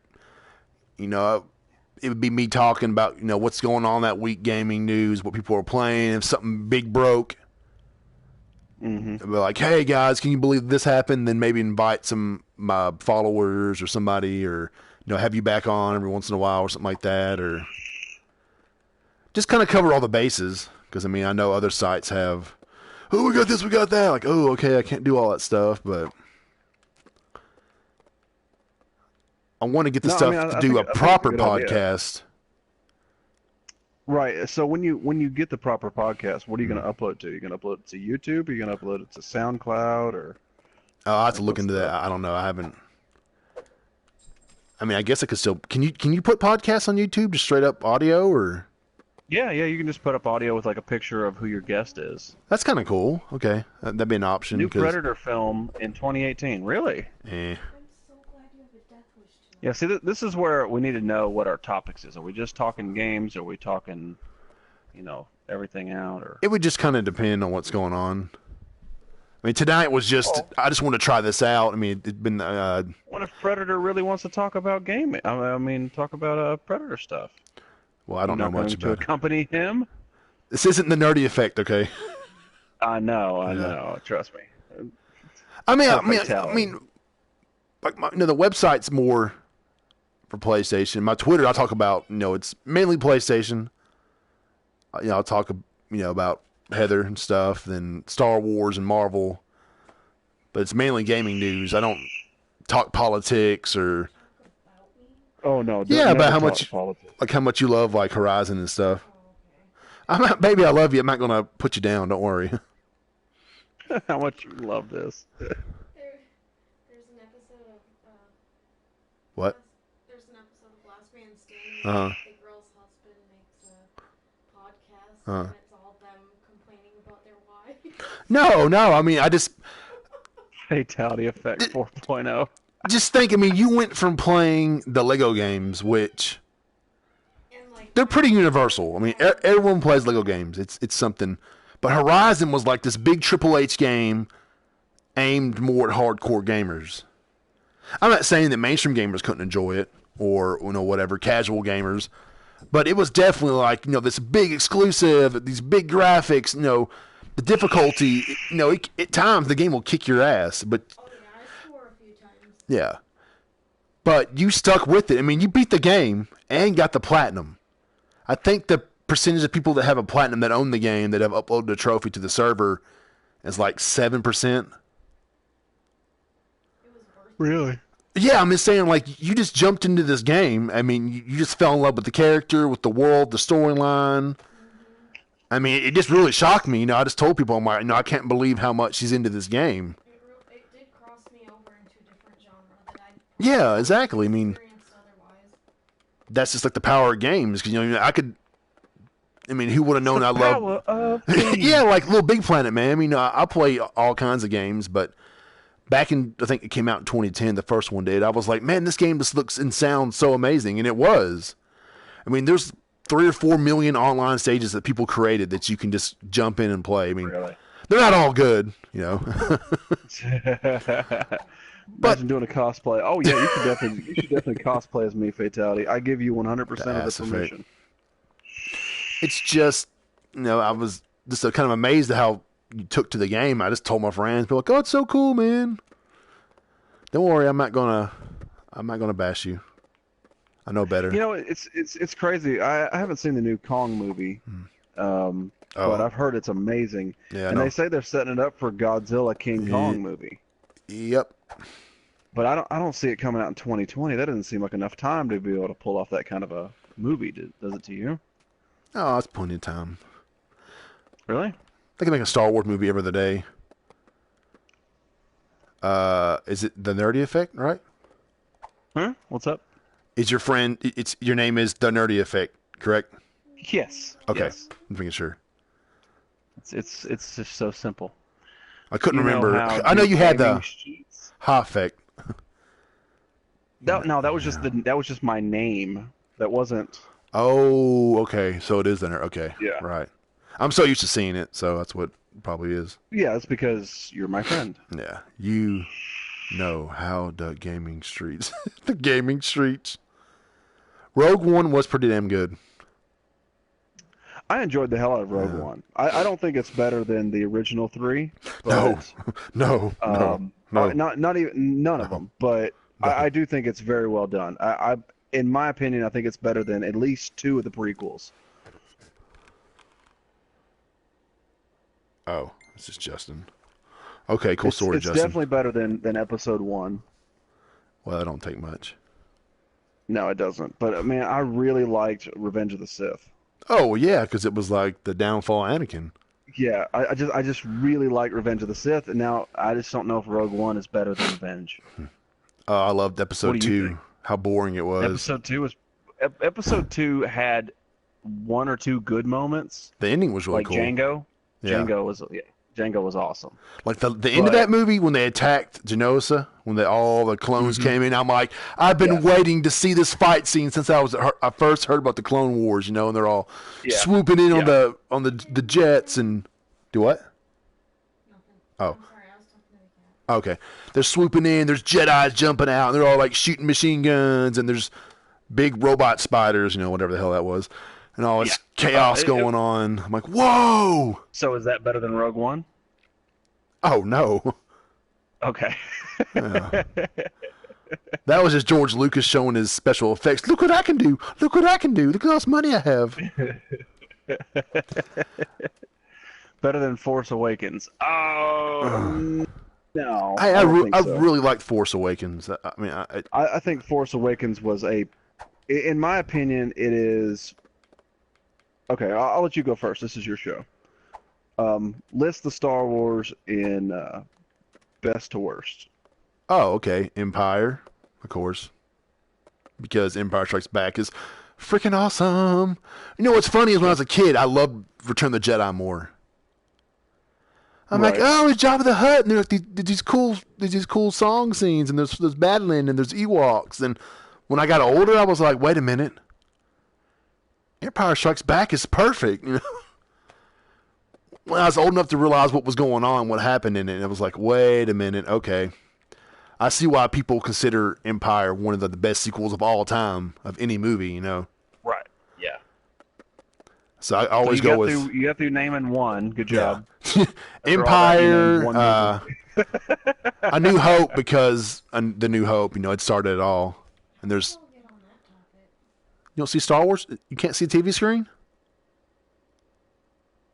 it would be me talking about, what's going on that week, gaming news, what people are playing, if something big broke. Mm-hmm. Be like, hey guys, can you believe this happened? Then maybe invite some my followers or somebody, or have you back on every once in a while or something like that, or just kind of cover all the bases. Because I mean, I know other sites have, oh, we got this, we got that. Like, oh, okay, I can't do all that stuff, but I want to get the stuff to do a proper podcast. Idea. Right. So when you get the proper podcast, what are you going to upload to? You're going to upload it to YouTube? Are you going to upload it to SoundCloud? Or I have to look into that. I don't know. I haven't. I mean, I guess I could still. Can you put podcasts on YouTube, just straight up audio, or? Yeah. You can just put up audio with like a picture of who your guest is. That's kind of cool. Okay, that'd be an option. New Predator film in 2018. Really? Eh. Yeah, see, this is where we need to know what our topics is. Are we just talking games? Are we talking, everything out? Or it would just kind of depend on what's going on. I mean, tonight was just, I just want to try this out. I mean, it's been... what if Predator really wants to talk about gaming? I mean, talk about Predator stuff. Well, I don't know much about it. To accompany him? This isn't the nerdy effect, okay? I know. Trust me. I mean, like the website's more for PlayStation. My Twitter, I talk about, it's mainly PlayStation. I'll talk, about Heather and stuff, then Star Wars and Marvel. But it's mainly gaming news. I don't talk politics or. Oh no! Yeah, about how much you love like Horizon and stuff. Baby, I love you. I'm not gonna put you down. Don't worry. How much you love this. There's an episode of. What? There's an episode of Last Man Standing. The girl's husband makes a podcast, and it's all them complaining about their wife. No. I mean, I just. Fatality Effect 4.0. Just think. I mean, you went from playing the Lego games, which. They're pretty universal. I mean, everyone plays Lego games. It's something. But Horizon was like this big Triple H game aimed more at hardcore gamers. I'm not saying that mainstream gamers couldn't enjoy it or, whatever, casual gamers. But it was definitely like, this big exclusive, these big graphics, the difficulty, at times the game will kick your ass. But oh, yeah, I swore a few times. Yeah. But you stuck with it. I mean, you beat the game and got the platinum. I think the percentage of people that have a platinum that own the game that have uploaded a trophy to the server is like 7%. Really? Yeah, I'm just saying, like, you just jumped into this game. I mean, you just fell in love with the character, with the world, the storyline. I mean, it just really shocked me. I just told people, I'm like, I can't believe how much she's into this game. It did cross me over into a different genre that I. Yeah, exactly. I mean, that's just like the power of games. Because who would have known I love? Yeah, like Little Big Planet, man. I mean, I play all kinds of games, but back in, I think it came out in 2010, the first one did. I was like, man, this game just looks and sounds so amazing, and it was. I mean, there's 3 or 4 million online stages that people created that you can just jump in and play. I mean, really? They're not all good, Imagine doing a cosplay. Oh yeah, you should definitely cosplay as me, Fatality. I give you 100% of the permission. It's just, I was just kind of amazed at how you took to the game. I just told my friends, be like, "Oh, it's so cool, man." Don't worry, I'm not gonna bash you. I know better. It's crazy. I haven't seen the new Kong movie, but I've heard it's amazing. Yeah, and they say they're setting it up for Godzilla King Kong movie. Yep. But I don't see it coming out in 2020. That doesn't seem like enough time to be able to pull off that kind of a movie. Does it to you? Oh, that's plenty of time. Really? They can make a Star Wars movie every other day. Is it the Nerdy Effect, right? Huh? What's up? is your friend? It's your name is the Nerdy Effect, correct? Yes. Okay, Yes. I'm making sure. It's just so simple. I couldn't You know remember. how I know you had the sheets? Ha Effect. No, that was just my name. That wasn't. Oh, okay. So it is the Nerd. Okay, Yeah. right. I'm so used to seeing it, so that's what it probably is. Yeah, it's because you're my friend. Yeah, you know how the gaming streets, the gaming streets. Rogue One was pretty damn good. I enjoyed the hell out of Rogue One. I don't think it's better than the original 3. But, no. Not even none of them. But I do think it's very well done. In my opinion, I think it's better than at least 2 of the prequels. Oh, this is Justin. Okay, cool story, it's Justin. It's definitely better than Episode 1. Well, that don't take much. No, it doesn't. But man, I really liked Revenge of the Sith. Oh yeah, because it was like the downfall of Anakin. Yeah, I just really like Revenge of the Sith, and now I just don't know if Rogue One is better than Revenge. I loved Episode 2. How boring it was. Episode 2 had 1 or 2 good moments. The ending was really cool. Like Django. Yeah. Django was awesome. Like the end of that movie when they attacked Geonosis, when all the clones came in, I'm like, I've been waiting to see this fight scene since I first heard about the Clone Wars, and they're all swooping in on the jets and do what? Oh. Okay. They're swooping in, there's Jedis jumping out, and they're all like shooting machine guns, and there's big robot spiders, whatever the hell that was. And all this chaos going on. I'm like, whoa! So is that better than Rogue One? Oh, no. Okay. Yeah. That was just George Lucas showing his special effects. Look what I can do. Look what I can do. Look at all this money I have. Better than Force Awakens. Oh, no. I really liked Force Awakens. I think Force Awakens was in my opinion, it is... Okay, I'll let you go first. This is your show. List the Star Wars in best to worst. Oh, okay. Empire, of course. Because Empire Strikes Back is freaking awesome. You know what's funny is when I was a kid, I loved Return of the Jedi more. I'm like, oh, it's Jabba the Hutt, and there's these cool song scenes, and there's battling, and there's Ewoks. And when I got older, I was like, wait a minute. Empire Strikes Back is perfect. When I was old enough to realize what was going on, what happened in it, it was like, wait a minute, okay. I see why people consider Empire one of the best sequels of all time of any movie, Right, yeah. So I always go with... You got through naming one. Good job. Empire, A New Hope, because The New Hope, it started it all. And there's... You don't see Star Wars? You can't see the TV screen?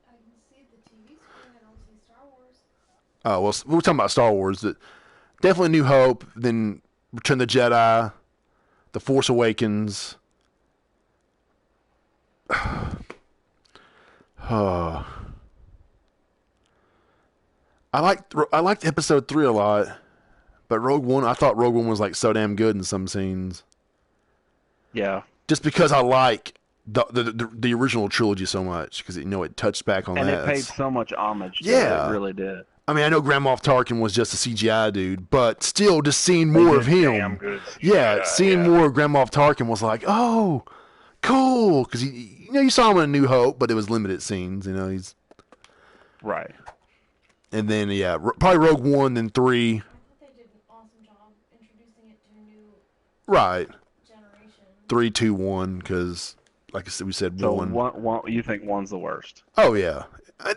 I can see the TV screen. I don't see Star Wars. Oh, well, we're talking about Star Wars. Definitely New Hope, then Return of the Jedi, The Force Awakens. I liked Episode 3 a lot, but I thought Rogue One was like so damn good in some scenes. Yeah. Just because I like the original trilogy so much, because it touched back on that. And it paid so much homage. Yeah, it really did. I mean, I know Grand Moff Tarkin was just a CGI dude, but still, just seeing more of him. Damn good. Seeing more of Grand Moff Tarkin was like, oh, cool, because you saw him in A New Hope, but it was limited scenes. He's right. And then probably Rogue One, then 3. I thought they did an awesome job introducing it to a new generation. 3, 2, 1, because like I said, we said so 1. You think 1's the worst? Oh yeah.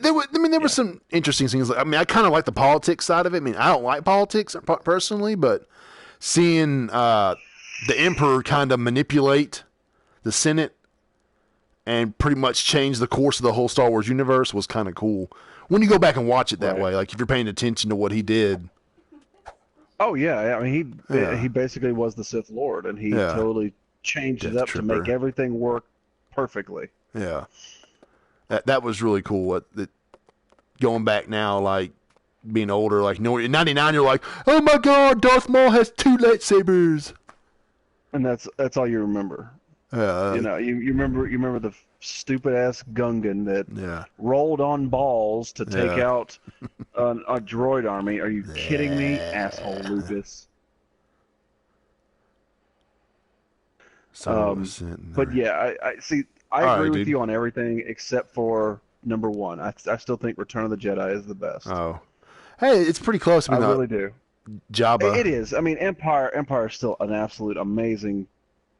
There were some interesting things. I kind of like the politics side of it. I mean, I don't like politics personally, but seeing the Emperor kind of manipulate the Senate and pretty much change the course of the whole Star Wars universe was kind of cool. When you go back and watch it that way, like if you're paying attention to what he did. Oh yeah, I mean he basically was the Sith Lord, and he totally changed it up to make everything work perfectly. Yeah. That was really cool. Going back now, like being older, like in 99, you're like, oh my God, Darth Maul has 2 lightsabers. And that's all you remember. Yeah. You remember the stupid ass Gungan that rolled on balls to take out a droid army. Are you kidding me, asshole Lucas? But yeah, I see. I agree with you on everything except for number one. I still think Return of the Jedi is the best. Oh, hey, it's pretty close. I really do. Jabba. It is. I mean, Empire is still an absolute amazing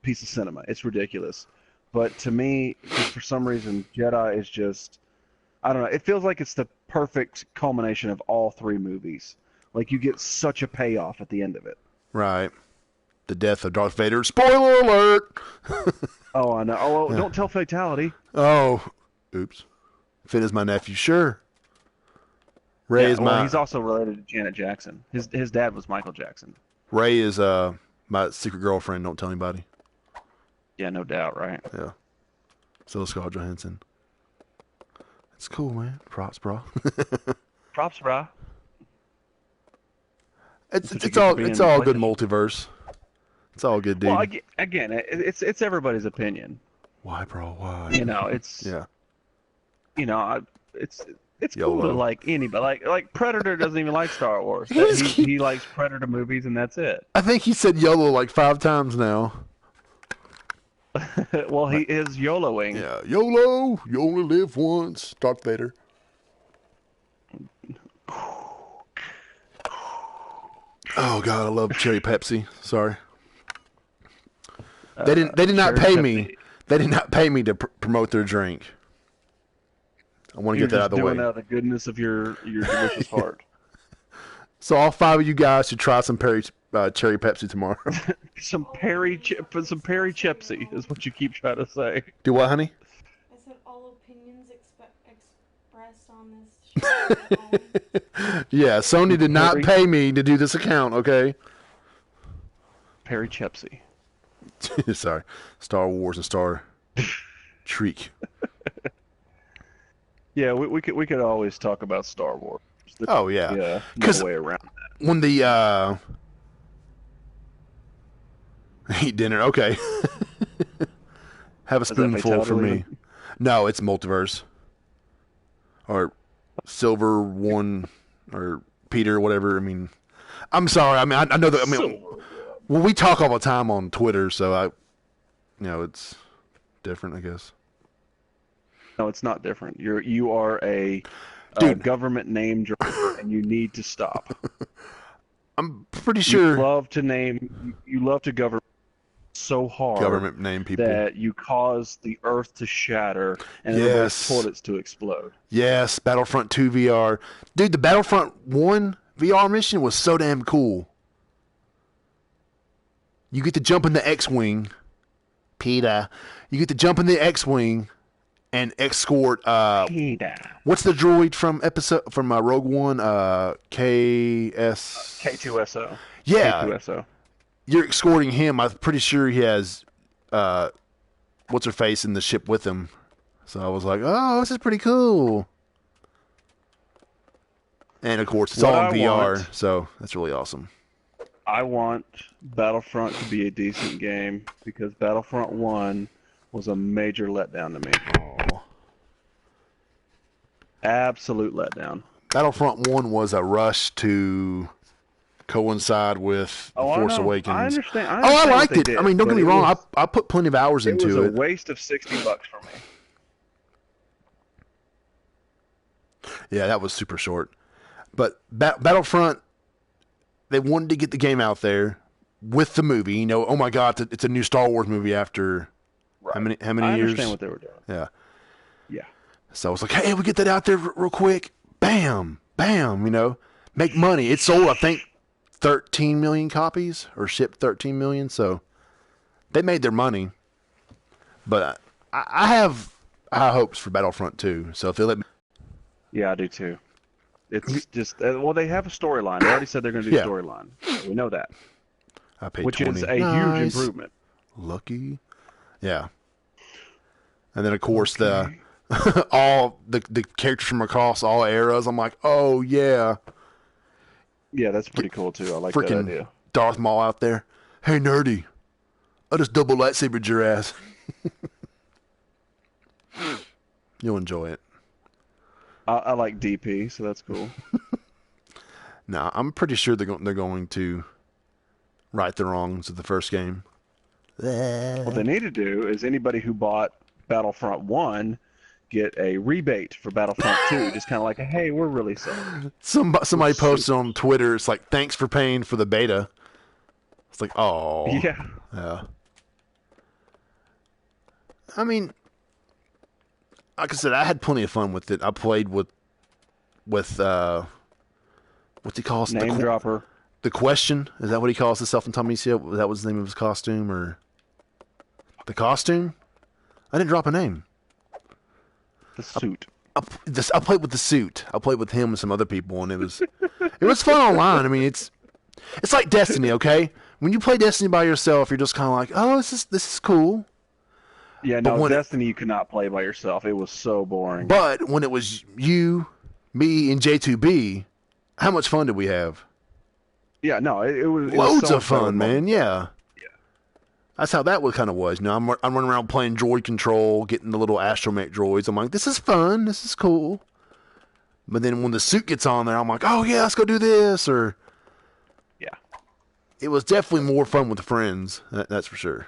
piece of cinema. It's ridiculous. But to me, just for some reason, Jedi is just, I don't know. It feels like it's the perfect culmination of all three movies. Like, you get such a payoff at the end of it. Right. The death of Darth Vader. Spoiler alert! Oh, I know. Oh, don't tell Fatality. Oh. Oops. Finn is my nephew. Sure. Ray is my... he's also related to Janet Jackson. His dad was Michael Jackson. Ray is my secret girlfriend. Don't tell anybody. Yeah, no doubt, right? Yeah. So is Scarlett Johansson. It's cool, man. Props, bro. Props, brah. It's all good multiverse. It's all good, dude. Well, again, it's everybody's opinion. Why, bro? Why? It's it's YOLO. cool to like anybody. Like Predator doesn't even like Star Wars. He likes Predator movies, and that's it. I think he said YOLO like 5 times now. Well, he is YOLOing. Yeah, YOLO. You only live once. Darth Vader. Oh God, I love cherry Pepsi. Sorry. They did not pay me. They did not pay me to promote their drink. I want to get that out of the way. Doing out of the goodness of your delicious heart. So all 5 of you guys should try some cherry Pepsi tomorrow. Do what, honey? I said all opinions expressed on this show. Yeah, Sony did not pay me to do this account, okay? Perry Chipsy. Sorry. Star Wars and Star Trek. Yeah, we could always talk about Star Wars. Oh yeah. Yeah, no way around that. When the eat dinner, okay. Have a spoonful for me. No, it's multiverse. Or Silver One or Peter, whatever. I mean, I'm sorry. I mean, I know that. I mean, well, we talk all the time on Twitter, so it's different, I guess. No, it's not different. You are a government name dropper, and you need to stop. I'm pretty sure you love to govern so hard government name people that you cause the earth to shatter and everybody's toilets to explode. Yes, Battlefront 2 VR. Dude, the Battlefront 1 VR mission was so damn cool. You get to jump in the X-Wing. Peter. You get to jump in the X-Wing and escort Peter. What's the droid from Rogue One? K2SO. Yeah. K2SO. You're escorting him. I'm pretty sure he has what's her face in the ship with him. So I was like, oh, this is pretty cool. And of course, it's all in VR, so that's really awesome. I want Battlefront to be a decent game because Battlefront 1 was a major letdown to me. Oh. Absolute letdown. Battlefront 1 was a rush to coincide with Force Awakens. I understand. I liked it. I mean, don't get me wrong. I put plenty of hours into it. It was a waste of $60 for me. Yeah, that was super short. But Battlefront, they wanted to get the game out there with the movie. You know, oh my God, it's a new Star Wars movie after how many years? I understand what they were doing. Yeah. Yeah. So I was like, hey, we get that out there real quick. Bam, bam, make money. It sold, I think, 13 million copies or shipped 13 million. So they made their money. But I have high hopes for Battlefront 2. So if they let me. Yeah, I do too. It's just, they have a storyline. They already said they're going to do a storyline. We know that. I paid which 20. Is a huge improvement. Lucky. Yeah. And then, of course, all the characters from across all eras. I'm like, oh, yeah. Yeah, that's pretty cool, too. I like that idea. Darth Maul out there. Hey, nerdy. I'll just double lightsaber your ass. You'll enjoy it. I like DP, so that's cool. No, I'm pretty sure they're going to right the wrongs of the first game. What they need to do is anybody who bought Battlefront 1 get a rebate for Battlefront 2. Just kind of like, hey, we're really sorry. Somebody posted on Twitter, it's like, thanks for paying for the beta. It's like, oh. Yeah. I mean, like I said, I had plenty of fun with it. I played with what's he calls Name dropper. The Question? Is that what he calls himself in Tommy That was the name of his costume, or the costume? I didn't drop a name. The suit. I played with the suit. I played with him and some other people, and it was fun online. I mean, it's like Destiny, okay? When you play Destiny by yourself, you're just kind of like, oh, this is cool. Yeah, no, Destiny you could not play by yourself. It was so boring. But when it was you, me, and J2B, how much fun did we have? Yeah, no, it was loads of fun, man. Yeah. That's how that kind of was. You know, I'm running around playing droid control, getting the little astromech droids. I'm like, this is fun. This is cool. But then when the suit gets on there, I'm like, oh yeah, let's go do this. Or yeah, it was definitely more fun with the friends. That's for sure.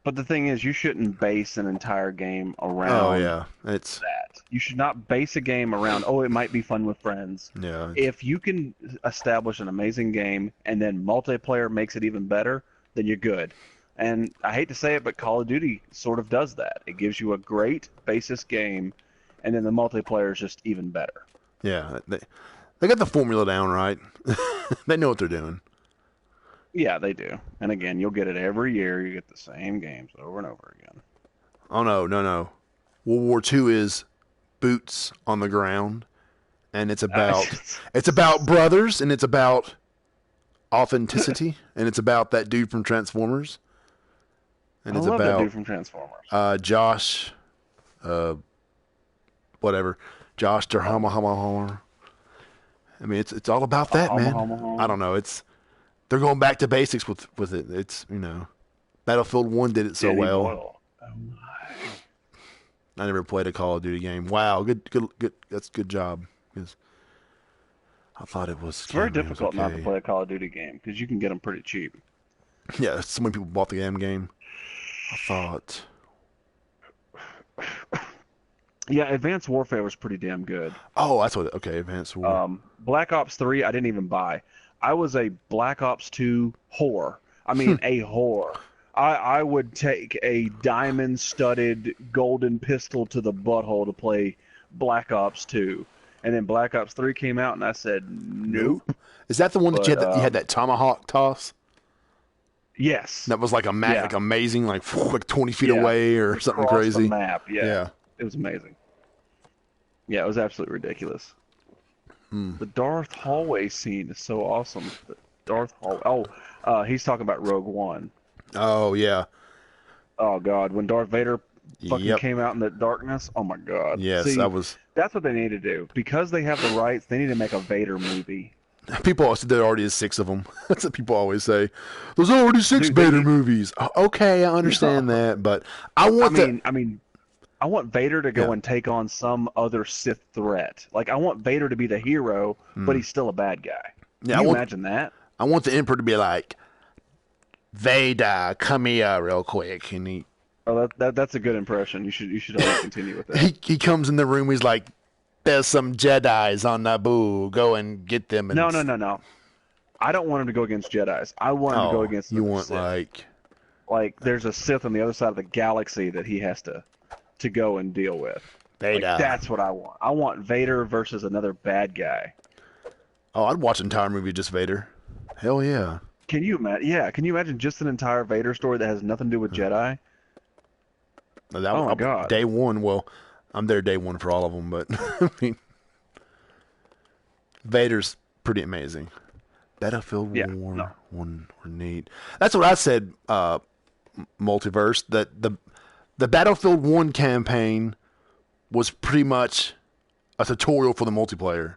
But the thing is, you shouldn't base an entire game around it's that. You should not base a game around, oh, it might be fun with friends. Yeah. If you can establish an amazing game and then multiplayer makes it even better, then you're good. And I hate to say it, but Call of Duty sort of does that. It gives you a great basis game, and then the multiplayer is just even better. Yeah. They got the formula down right. They know what they're doing. Yeah, they do. And again, you'll get it every year. You get the same games over and over again. Oh, no. World War II is boots on the ground, and it's about brothers, and it's about authenticity, and it's about that dude from Transformers. And it's love about that dude from Transformers. Josh, whatever. Josh Derhammer. I mean, it's all about that, man. I don't know. They're going back to basics with it. It's, you know, Battlefield 1 did it so well. Oh my. I never played a Call of Duty game. Wow, good. That's a good job. Because I thought it was. It's very difficult not to play a Call of Duty game because you can get them pretty cheap. Yeah, so many people bought the damn game. I thought. Yeah, Advanced Warfare was pretty damn good. Oh, that's what. Okay, Advanced Warfare. Black Ops 3, I didn't even buy. I was a Black Ops 2 whore. I mean, a whore. I would take a diamond-studded golden pistol to the butthole to play Black Ops 2. And then Black Ops 3 came out, and I said, nope. Is that the one that you had that tomahawk toss? Yes. That was like like amazing, like 20 feet away or something crazy. The map, yeah. It was amazing. Yeah, it was absolutely ridiculous. The Darth hallway scene is so awesome. The Darth hallway. Oh, he's talking about Rogue One. Oh, yeah. Oh, God. When Darth Vader fucking came out in the darkness, oh, my God. Yes, See, that's what they need to do. Because they have the rights, they need to make a Vader movie. People always say there already is 6 of them. That's what people always say. There's already 6 Vader movies. Okay, I understand that, but I want I want Vader to go and take on some other Sith threat. Like, I want Vader to be the hero, but he's still a bad guy. Yeah, Can you imagine that? I want the Emperor to be like, Vader, come here real quick. And he... Oh, that's a good impression. You should always continue with that. He comes in the room, he's like, there's some Jedis on Naboo. Go and get them. And No. I don't want him to go against Jedis. I want him to go against you want Sith. Like there's a Sith on the other side of the galaxy that he has to go and deal with. Vader. Like, that's what I want. I want Vader versus another bad guy. Oh, I'd watch an entire movie just Vader. Hell yeah. Can you imagine? Yeah, can you imagine just an entire Vader story that has nothing to do with Jedi? Oh my God. Day one. Well, I'm there day one for all of them, but I mean, Vader's pretty amazing. Battlefield 1 were neat. That's what I said. Multiverse, that the Battlefield 1 campaign was pretty much a tutorial for the multiplayer.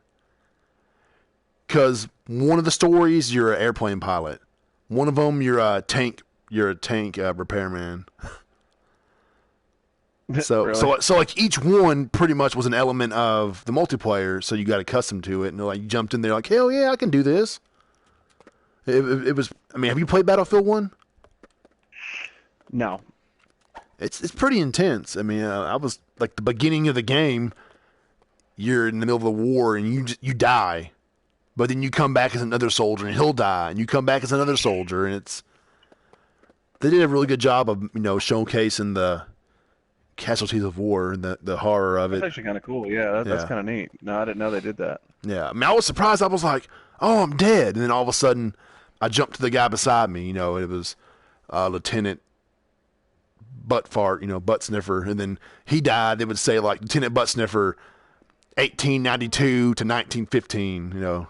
Because one of the stories, you're an airplane pilot. One of them, you're a tank you're a tank repairman. So, Really? so like each one pretty much was an element of the multiplayer, so you got accustomed to it, and like you jumped in there like, hell yeah, I can do this. It was. I mean, have you played Battlefield 1? No. It's pretty intense. I mean, I was like the beginning of the game. You're in the middle of a war and you die, but then you come back as another soldier and he'll die, and you come back as another soldier, and they did a really good job of showcasing the casualties of war and the horror of it. That's actually kind of cool. Yeah, that's kind of neat. No, I didn't know they did that. Yeah, I mean, I was surprised. I was like, "Oh, I'm dead," and then all of a sudden, I jumped to the guy beside me. It was Lieutenant Butt Fart, Butt Sniffer, and then he died. They would say like Lieutenant Butt Sniffer, 1892 to 1915.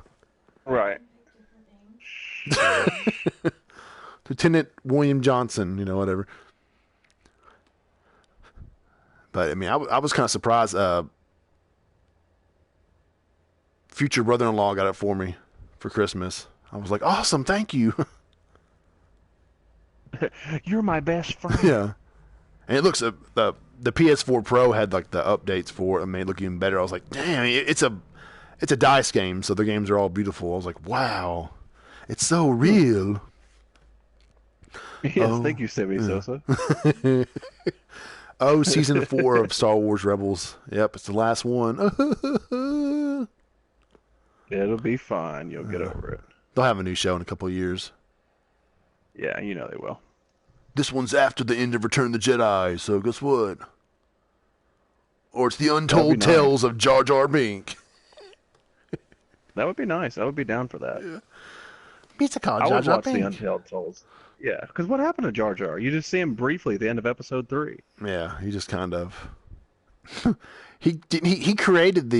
Right. Lieutenant William Johnson, whatever. But, I mean, I was kind of surprised. Future brother-in-law got it for me for Christmas. I was like, awesome, thank you. You're my best friend. Yeah. And it looks, the PS4 Pro had, like, the updates for it. It made it look even better. I was like, damn, it's a DICE game, so the games are all beautiful. I was like, wow, it's so real. Yes, thank you, Sammy Sosa. Season 4 of Star Wars Rebels. Yep, it's the last one. It'll be fine. You'll get over it. They'll have a new show in a couple of years. Yeah, they will. This one's after the end of Return of the Jedi, so guess what? Or it's the untold tales of Jar Jar Binks. That would be nice. I would be down for that. Yeah. Pizza called I Jar would Jar watch Binks. the Untold Tales. Yeah, because what happened to Jar Jar? You just see him briefly at the end of episode 3. Yeah, he just kind of he created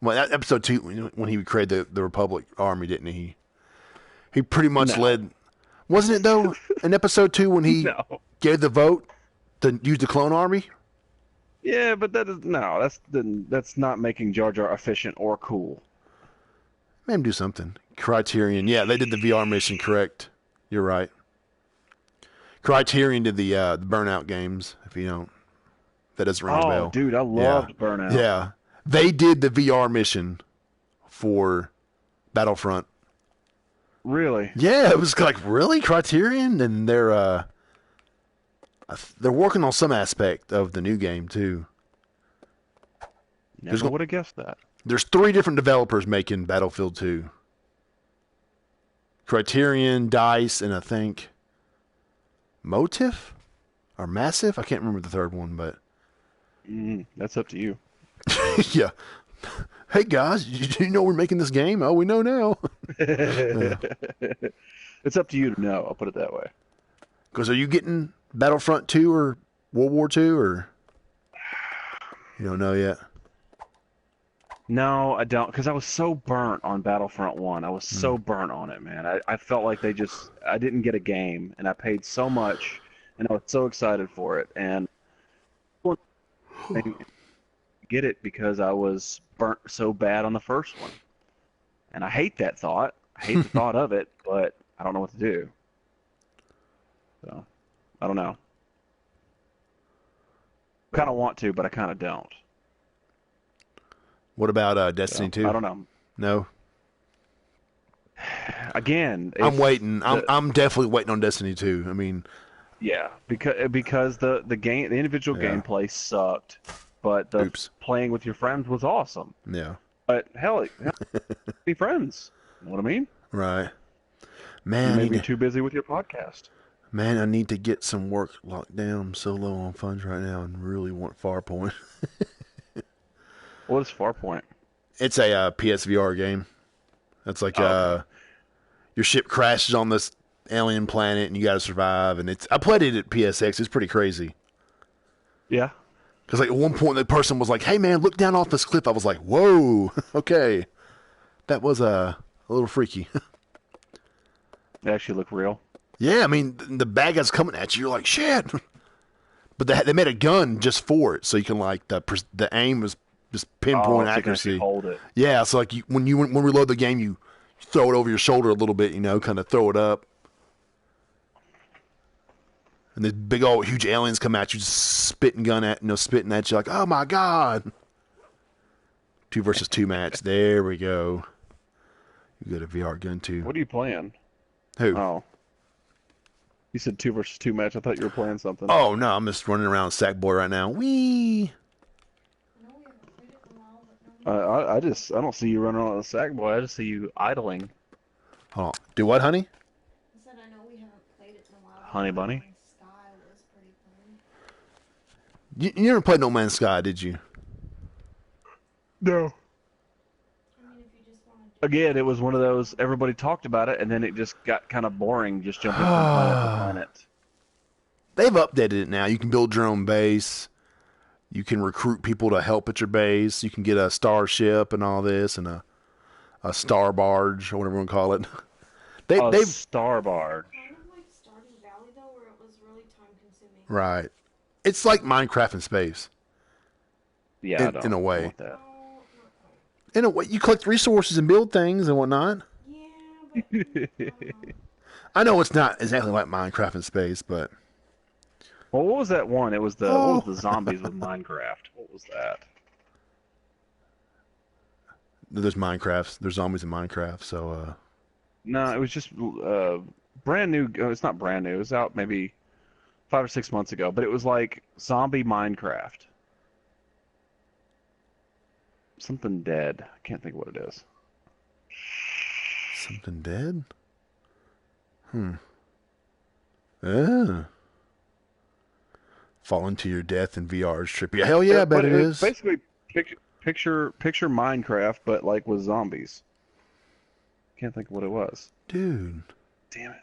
episode 2 when he created the Republic Army, didn't he? He pretty much led. Wasn't it though in episode 2 when he gave the vote to use the clone army? Yeah, but that's not making Jar Jar efficient or cool. Made him do something. Criterion, yeah, they did the VR mission correct. You're right. Criterion did the Burnout games. If you don't, that doesn't ring a bell. Oh, dude, I loved Burnout. Yeah, they did the VR mission for Battlefront. Really? Yeah, it was like really Criterion, and they're working on some aspect of the new game too. Never would have guessed that. There's 3 different developers making Battlefield 2. Criterion, DICE, and I think Motif or Massive. I can't remember the third one, but that's up to you. Yeah. Hey guys, did you know we're making this game? Oh, we know now. Yeah. It's up to you to know. I'll put it that way. Because are you getting Battlefront 2 or World War 2 or you don't know yet? No, I don't, because I was so burnt on Battlefront 1. I was so burnt on it, man. I felt like I didn't get a game, and I paid so much, and I was so excited for it, and I get it because I was burnt so bad on the first one. And I hate that thought. I hate the thought of it, but I don't know what to do. So, I don't know. I kind of want to, but I kind of don't. What about Destiny 2? I don't know. No. Again, I'm waiting. I'm definitely waiting on Destiny 2. I mean, yeah, because the game, the individual gameplay sucked, but the playing with your friends was awesome. Yeah. But hell, be friends. You know what I mean? Right. Man, you may be too busy with your podcast. Man, I need to get some work locked down. I'm so low on funds right now and really want Farpoint. What is Farpoint? It's a PSVR game. It's like your ship crashes on this alien planet and you got to survive. And I played it at PSX. It's pretty crazy. Yeah. Because like at one point the person was like, "Hey man, look down off this cliff." I was like, "Whoa, okay." That was a little freaky. They actually look real. Yeah, I mean the bad guys coming at you. You're like, "Shit!" But they made a gun just for it, so you can like the aim was just pinpoint accuracy. You can hold it. Yeah, so like when we reload the game, you throw it over your shoulder a little bit, kind of throw it up. And these big old huge aliens come at you, just spitting at you like, oh my god. 2 versus 2 match. There we go. You got a VR gun too. What are you playing? Who? Oh. You said 2 versus 2 match. I thought you were playing something. Oh no, I'm just running around Sackboy right now. Wee. I don't see you running on a Sackboy. I just see you idling. Hold on. Do what, honey? I said I know we haven't played it in a while. Honey Bunny? Sky was pretty fun. You never played No Man's Sky, did you? No. I mean, if you just want to Again, it was one of those, everybody talked about it, and then it just got kind of boring, just jumping from planet to planet. They've updated it now. You can build your own base. You can recruit people to help at your base. You can get a starship and all this, and a star barge, or whatever you want to call it. They've Star Barge. kind of like Stardew Valley though, where it was really time consuming. right. It's like Minecraft in space. Yeah, In a way. I want that. Oh, not quite. In a way, you collect resources and build things and whatnot. Yeah, but I know it's not exactly like Minecraft in space, but Well, what was that one? It was what was the zombies with Minecraft? What was that? there's Minecraft. There's zombies in Minecraft, so No, it was just brand new. It's not brand new. It was out maybe 5 or 6 months ago, but it was like zombie Minecraft. Something dead. I can't think of what it is. something dead? Yeah. Falling to your death in VR is trippy. Hell yeah, I bet But it is. Basically, picture Minecraft, but like with zombies. Can't think of what it was. Dude. Damn it.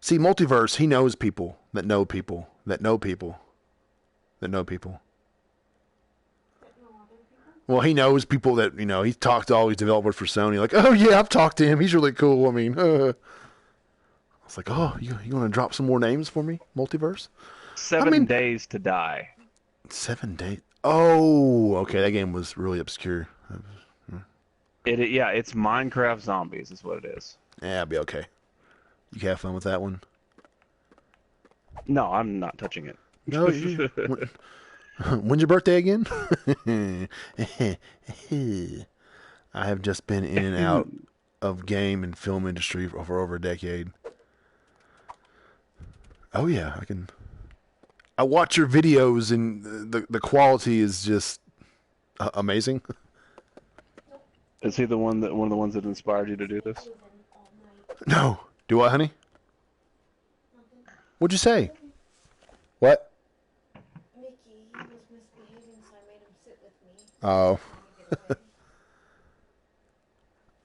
See, Multiverse, he knows people that know people that know people that know people. Well, he knows people that, he's talked to all these developers for Sony. Like, oh, yeah, I've talked to him. He's really cool. I mean, I was like, oh, you want to drop some more names for me, Multiverse? 7 days to die. 7 days? Oh, okay. That game was really obscure. Yeah, it's Minecraft zombies is what it is. Yeah, I'll be okay. You can have fun with that one. No, I'm not touching it. No, when's your birthday again? I have just been in and out of game and film industry for over a decade. Oh yeah, I watch your videos and the quality is just amazing. Is he one of the ones that inspired you to do this? No. Do what, honey? What'd you say? What? Mickey, he was misbehaving, so I made him sit with me. Oh.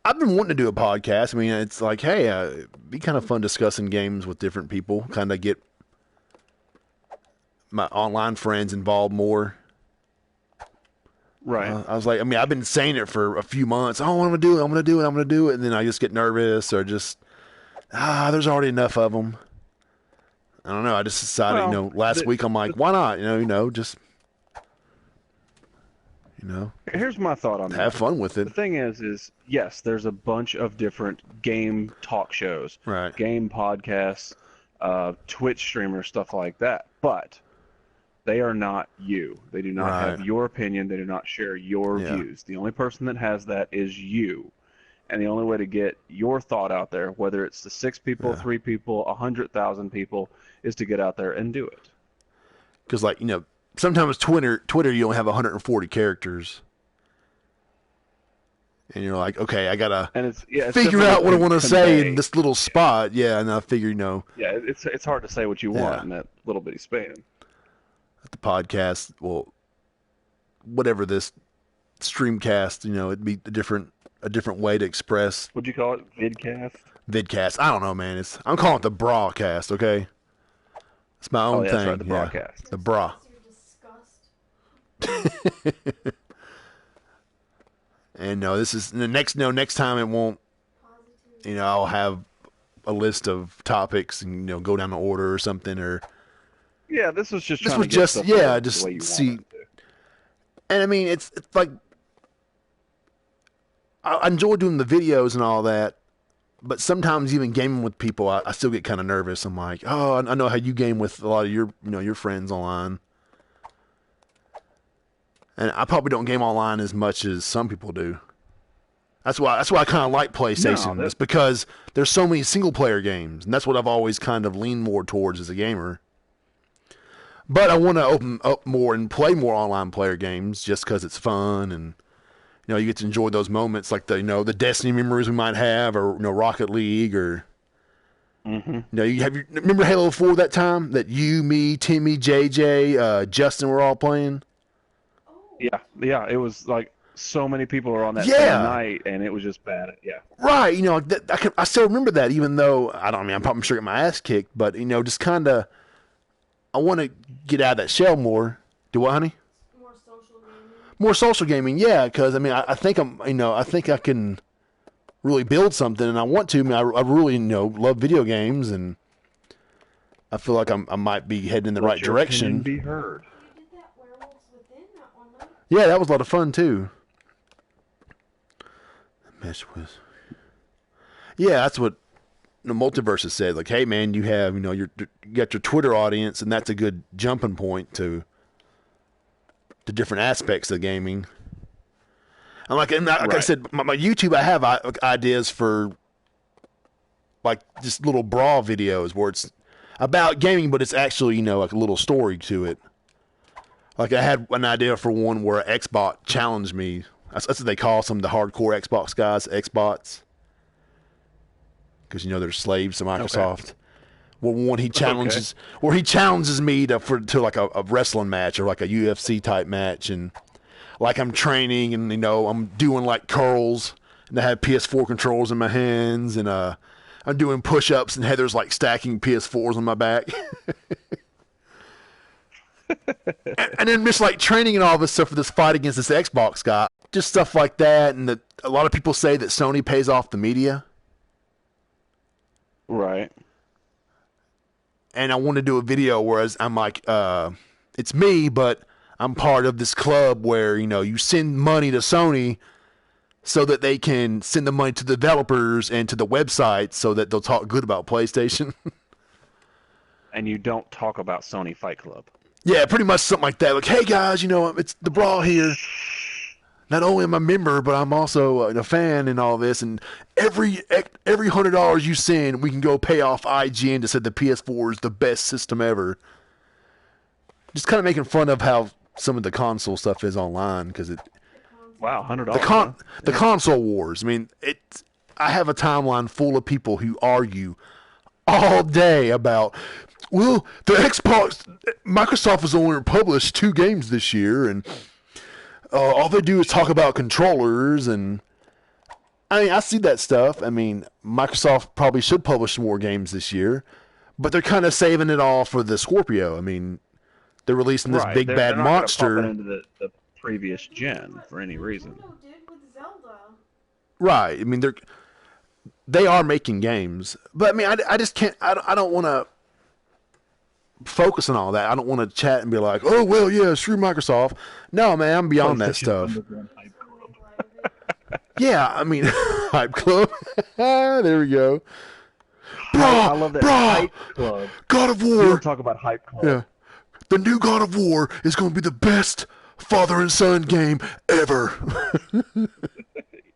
I've been wanting to do a podcast. I mean, it's like, hey, it'd be kind of fun discussing games with different people. Kind of get my online friends involved more. Right. I was like, I've been saying it for a few months. Oh, I'm going to do it. I'm going to do it. I'm going to do it. And then I just get nervous or just, there's already enough of them. I don't know. I just decided, last week I'm like, why not? Just, Here's my thought on that. have fun with The it. thing is yes, there's a bunch of different game talk shows, Right. game podcasts, Twitch streamers, stuff like that. But they are not you. They do not have Right. your opinion. They do not share your Yeah. views. The only person that has that is you. And the only way to get your thought out there, whether it's to 6 people, 3 people, 100,000 people, is to get out there and do it. Because, sometimes Twitter, you don't have 140 characters. And you're like, okay, I got to And it's figure difficult out what I want to say convey. in this little spot. Yeah, and I figure, Yeah, it's hard to say what you want in that little bitty span. the podcast, well, whatever this streamcast, it'd be a different way to express Would you call it vidcast? vidcast. I don't know, man. I'm calling it the BRAHcast, okay? It's my own Oh, yeah, thing. that's right, the BRAHcast. The Brah. Your disgust. And next time it won't, I'll have a list of topics and, go down the order or something or. Yeah, this was just This trying was to get just, stuff yeah, the just way you see- want it to. And I mean, it's like, I enjoy doing the videos and all that, but sometimes even gaming with people, I still get kind of nervous. I'm like, oh, I know how you game with a lot of your friends online. And I probably don't game online as much as some people do. That's why I kind of like PlayStation. It's because there's so many single player games, and that's what I've always kind of leaned more towards as a gamer. But I want to open up more and play more online player games just because it's fun, and you get to enjoy those moments like the Destiny memories we might have, or Rocket League, or you remember Halo 4 that time that you, me, Timmy, JJ, Justin were all playing. Yeah, it was like so many people were on that same night, and it was just bad. Yeah, right. I still remember that, even though I'm probably sure get my ass kicked, but just kind of, I want to get out of that shell more. Do what, honey? More social gaming. More social gaming, yeah. Because I think I think I can really build something, and I want to. I really love video games, and I feel like I might be heading in the right direction. Be heard. Yeah, that was a lot of fun too. Mesh with. Yeah, that's what the Multiverse said. Like, hey man, you have you got your Twitter audience, and that's a good jumping point to different aspects of gaming. And like I said, my YouTube, I have ideas for like just little Brah videos where it's about gaming, but it's actually like a little story to it. Like, I had an idea for one where an Xbot challenged me. That's what they call some of the hardcore Xbox guys, Xbots. Because, they're slaves to Microsoft. Okay. Well, one he challenges, where he challenges me to like a wrestling match or like a UFC type match. And like I'm training and, I'm doing like curls. And I have PS4 controls in my hands. And I'm doing push-ups and Heather's like stacking PS4s on my back. and then just like training and all this stuff for this fight against this Xbox guy, just stuff like that. And a lot of people say that Sony pays off the media, right? And I want to do a video whereas I'm like, it's me, but I'm part of this club where you send money to Sony so that they can send the money to the developers and to the website so that they'll talk good about PlayStation. And you don't talk about Sony Fight Club. Yeah, pretty much something like that. Like, hey guys, it's the Brah here. Not only am I a member, but I'm also a fan and all this. And every $100 you send, we can go pay off IGN to say the PS4 is the best system ever. Just kind of making fun of how some of the console stuff is online because it. Wow, $100. The console wars. I mean, I have a timeline full of people who argue all day about. Well, the Microsoft has only published 2 games this year, and all they do is talk about controllers. And I see that stuff. Microsoft probably should publish more games this year, but they're kind of saving it all for the Scorpio. They're releasing this big bad monster. They're not into the previous gen for any reason. Nintendo did with Zelda. Right. They are making games, but I just can't. I don't want to focus on all that. I don't want to chat and be like, oh well, yeah, screw Microsoft. No, man, I'm beyond that stuff. Yeah, Hype Club. There we go. I love that. Hype Club. God of War. You don't talk about Hype Club. Yeah, the new God of War is going to be the best father and son game ever.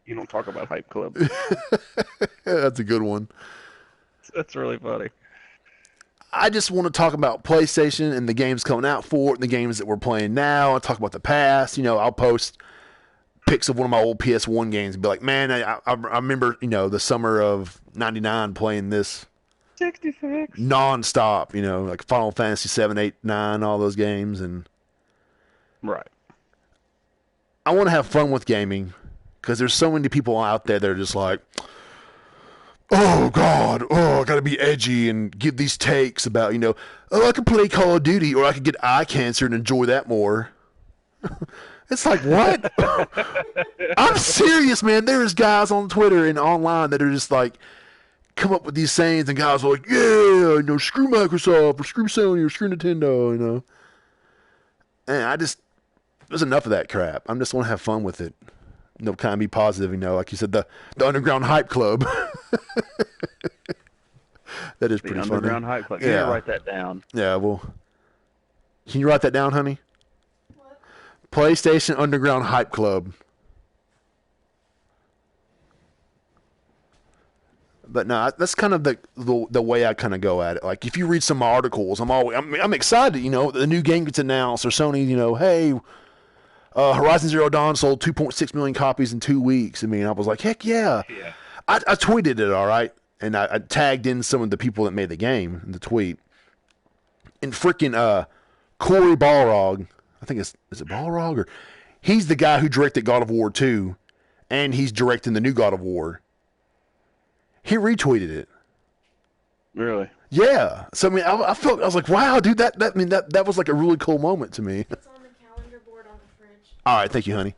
You don't talk about Hype Club. That's a good one. That's really funny. I just want to talk about PlayStation and the games coming out for it and the games that we're playing now. I talk about the past. I'll post pics of one of my old PS1 games and be like, man, I remember, the summer of 99 playing this 66 nonstop, like Final Fantasy 7, 8, 9, all those games. And right. I want to have fun with gaming because there's so many people out there that are just like, oh God, I gotta be edgy and give these takes about, I could play Call of Duty or I could get eye cancer and enjoy that more. It's like, what? I'm serious, man. There's guys on Twitter and online that are just like, come up with these sayings and guys are like, yeah, screw Microsoft or screw Sony or screw Nintendo, And there's enough of that crap. I just want to have fun with it. kind of be positive, like you said, the underground hype club. That is pretty funny. The underground hype club. Yeah, write that down. Yeah, well, can you write that down, honey? What? PlayStation Underground Hype Club. But no, that's kind of the way I kind of go at it. Like if you read some articles, I'm excited. The new game gets announced, or Sony, hey, Horizon Zero Dawn sold 2.6 million copies in 2 weeks. I was like, heck yeah. I tweeted it, all right, and I tagged in some of the people that made the game in the tweet. And freaking Corey Balrog, I think is it Balrog, or he's the guy who directed God of War 2, and he's directing the new God of War. He retweeted it. Really? Yeah. So I was like, wow, dude, that was like a really cool moment to me. It's on the calendar board on the fridge. All right, thank you, honey.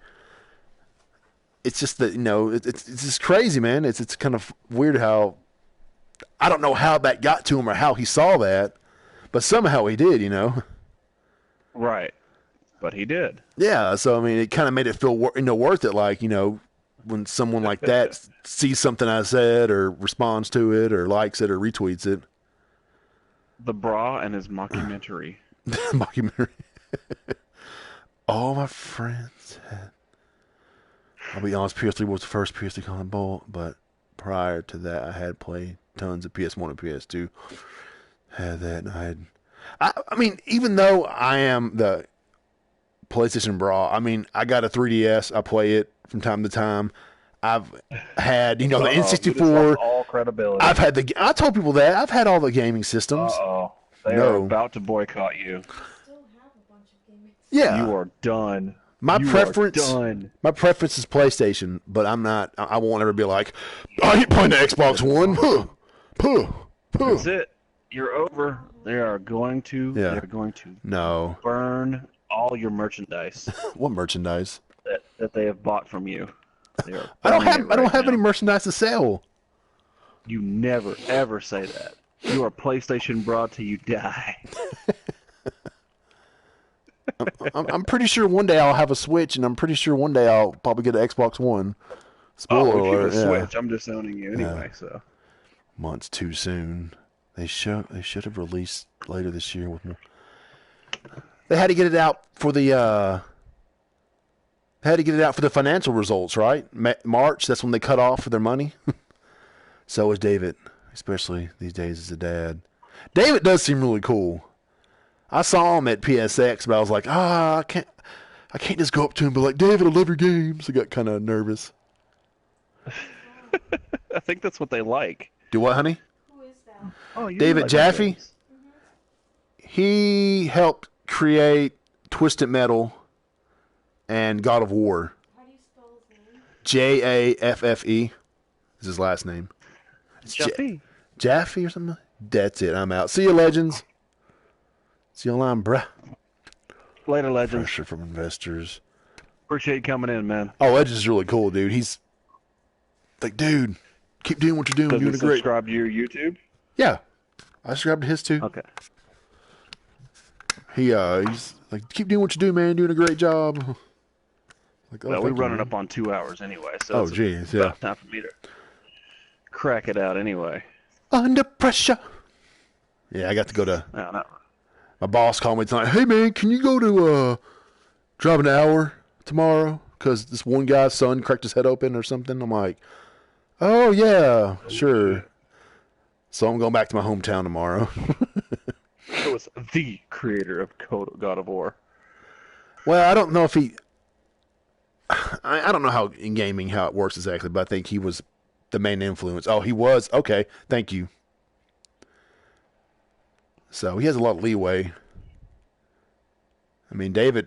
It's just that it's just crazy, man. It's kind of weird how I don't know how that got to him or how he saw that, but somehow he did, Right. But he did. Yeah. So it kind of made it feel worth it, like when someone like that sees something I said or responds to it or likes it or retweets it. The Brah and his mockumentary. Mockumentary. All my friends had. I'll be honest, PS3 was the first PS3 console I bought, but prior to that, I had played tons of PS1 and PS2. Had that, and even though I am the PlayStation Brah, I got a 3DS. I play it from time to time. I've had, the N64. All credibility. I told people that I've had all the gaming systems. They are about to boycott you. Still have a bunch of gaming. Yeah, you are done. My preference is PlayStation, but I'm not. I won't ever be like, I ain't playing the Xbox One. That's it. You're over. They are going to. Yeah. They're going to. No. Burn all your merchandise. What merchandise? That they have bought from you. I don't have any merchandise to sell. You never ever say that. You are PlayStation Brah till you die. I'm pretty sure one day I'll have a Switch, and I'm pretty sure one day I'll probably get an Xbox One. Spoiler alert! Switch. I'm just owning you anyway. So months too soon. They should have released later this year with more. They had to get it out for the. Had to get it out for the financial results, right? March, that's when they cut off for their money. So is David, especially these days as a dad. David does seem really cool. I saw him at PSX, but I was like, I can't just go up to him and be like, David, I love your games. I got kind of nervous. I think that's what they like. Do what, honey? Who is that? Oh, David like Jaffe. Mm-hmm. He helped create Twisted Metal and God of War. How do you spell his name? Jaffe is his last name. Jaffe. Jaffe or something? That's it. I'm out. See you, legends. See you online, bruh. Later, legends. Pressure from investors. Appreciate you coming in, man. Oh, Legends is really cool, dude. He's like, dude, keep doing what you're doing. You're doing great. Subscribe to your YouTube? Yeah. I subscribed to his too. Okay. He's like, keep doing what you do, man. Doing a great job. Like, well, we're running up on 2 hours anyway, so geez, yeah. About time for me to crack it out anyway. Under pressure. Yeah, I got to go to. No, not. My boss called me tonight. Hey, man, can you go to drive an hour tomorrow? Because this one guy's son cracked his head open or something. I'm like, oh yeah, sure. So I'm going back to my hometown tomorrow. It was the creator of God of War. Well, I don't know if he. I don't know how in gaming how it works exactly, but I think he was the main influence. Oh, he was? Okay, thank you. So he has a lot of leeway. I mean, David,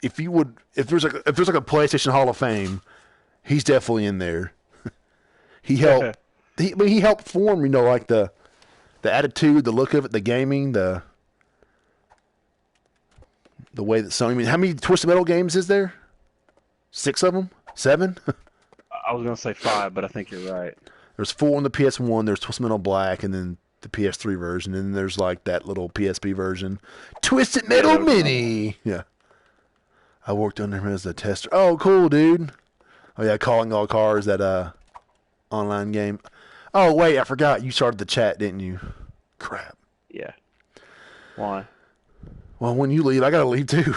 if there's like a PlayStation Hall of Fame, he's definitely in there. He helped. he helped form, like the attitude, the look of it, the gaming, the way that Sony. I mean, how many Twisted Metal games is there? 6 of them? 7? I was gonna say 5, but I think you're right. There's 4 on the PS1. There's Twisted Metal Black, and then the PS3 version, and then there's like that little PSP version, Twisted Metal Mini. Yeah, I worked under him as a tester. Oh, cool, dude. Oh yeah, calling all cars, that online game. Oh wait, I forgot you started the chat, didn't you? Crap. Yeah. Why? Well, when you leave, I gotta leave too.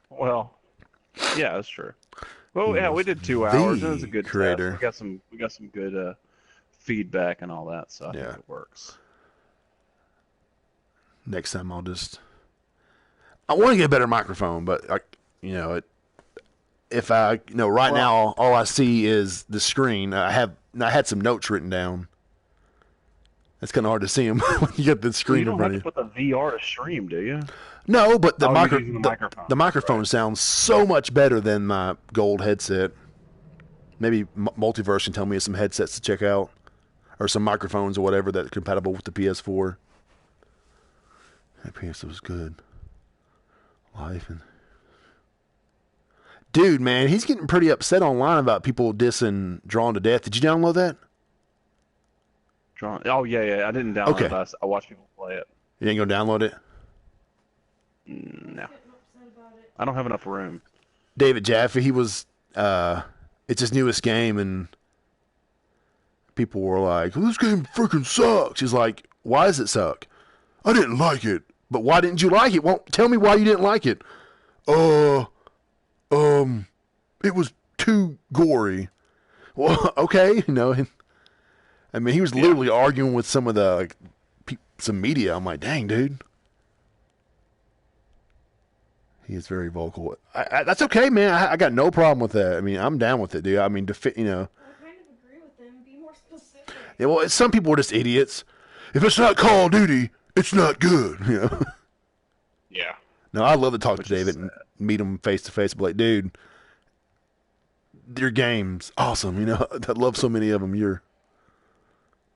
Well, yeah, that's true. Well, yeah, we did 2 hours. It was a good creator. Test. We got some good feedback and all that, so I think it works. Next time I want to get a better microphone, but if I now all I see is the screen. I had some notes written down. It's kind of hard to see them when you get the screen in front of you. You don't have to put the VR to stream, do you? No, but the microphone. The microphone sounds so much better than my gold headset. Maybe Multiverse can tell me some headsets to check out, or some microphones or whatever that's compatible with the PS4. That PS was good. Life and dude, man, he's getting pretty upset online about people dissing Drawn to Death. Did you download that? Oh yeah. I didn't download it. I watched people play it. You ain't gonna download it? No. I don't have enough room. David Jaffe, he was it's his newest game, and people were like, well, this game freaking sucks. He's like, why does it suck? I didn't like it. But why didn't you like it? Well, tell me why you didn't like it. It was too gory. Well, okay, I mean, he was literally arguing with some of the some media. I'm like, dang, dude. He is very vocal. That's okay, man. I got no problem with that. I mean, I'm down with it, dude. I mean, I kind of agree with him. Be more specific. Yeah, well, some people are just idiots. If it's not Call of Duty, it's not good. Yeah. No, I love to talk to David and meet him face to face. Be like, dude, your game's awesome. I love so many of them. You're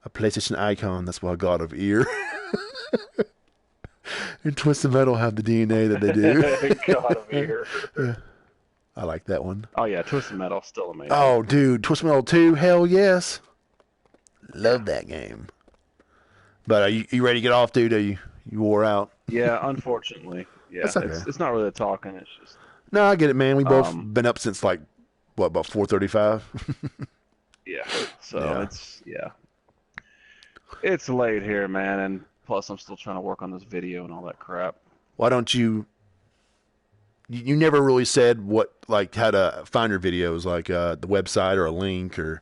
a PlayStation icon. That's why God of Ear. And Twisted Metal have the DNA that they do. God of Ear. Yeah. I like that one. Oh yeah, Twisted Metal's still amazing. Oh, dude, Twisted Metal 2, hell yes. Love that game. But are you ready to get off, dude? Are you wore out? Yeah, unfortunately. Yeah, That's okay. It's not really talking. It's just. No, I get it, man. We both been up since about 4:35. Yeah. So it's late here, man, and plus I'm still trying to work on this video and all that crap. Why don't you? You never really said how to find your videos, like the website or a link or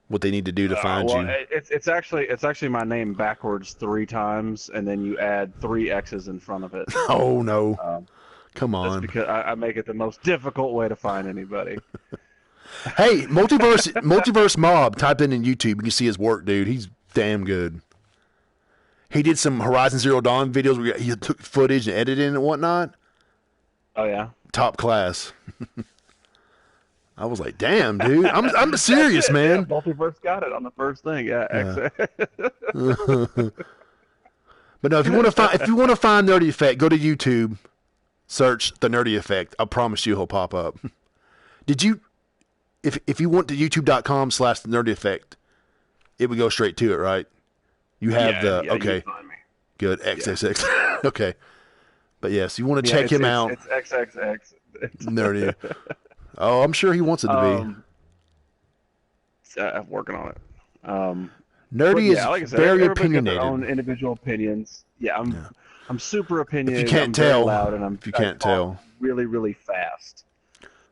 what they need to do to find you. It's actually my name backwards 3 times, and then you add 3 X's in front of it. Oh no! Come on. That's because I make it the most difficult way to find anybody. Hey, Multiverse Mob. Type in YouTube. You can see his work, dude. He's damn good. He did some Horizon Zero Dawn videos where he took footage and edited and whatnot. Oh yeah. Top class. I was like, damn, dude. I'm serious, man. Yeah, Multiverse got it on the first thing. Yeah. But no, if you want to find Nerdy Effect, go to YouTube, search the Nerdy Effect. I promise you he'll pop up. Did you if you went to youtube.com/Nerdy Effect, it would go straight to it, right? You have okay. Good. XXX. Yeah. Okay. But yes, you want to check him out. It's XXX. Nerdy. Oh, I'm sure he wants it to be. I'm working on it. Nerdy is like I said, very opinionated. opinionated. Their own individual opinions. Yeah, I'm super opinionated. If you can't tell, loud, and if you can't tell, really, really fast.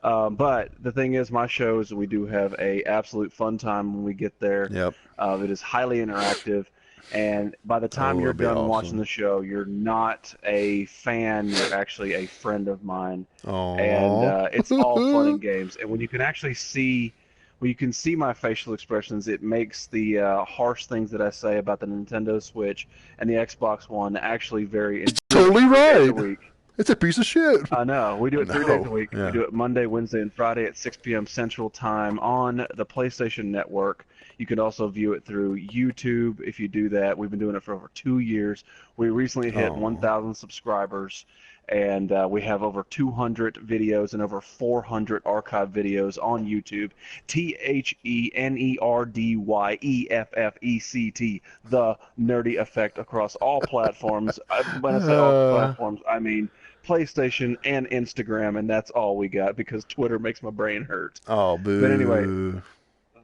But the thing is, my shows, we do have a absolute fun time when we get there. Yep. It is highly interactive. And by the time you're done watching the show, you're not a fan. You're actually a friend of mine. Aww. And it's all fun and games. And when you can actually see, my facial expressions, it makes the harsh things that I say about the Nintendo Switch and the Xbox One actually very. It's totally right. It's a piece of shit. I know. We do it 3 days a week. Yeah. We do it Monday, Wednesday, and Friday at 6 p.m. Central Time on the PlayStation Network. You can also view it through YouTube if you do that. We've been doing it for over 2 years. We recently hit 1,000 subscribers, and we have over 200 videos and over 400 archive videos on YouTube. TheNerdYEffect, the Nerdy Effect, across all platforms. When I say all platforms, I mean PlayStation and Instagram, and that's all we got because Twitter makes my brain hurt. Oh, boo. But anyway,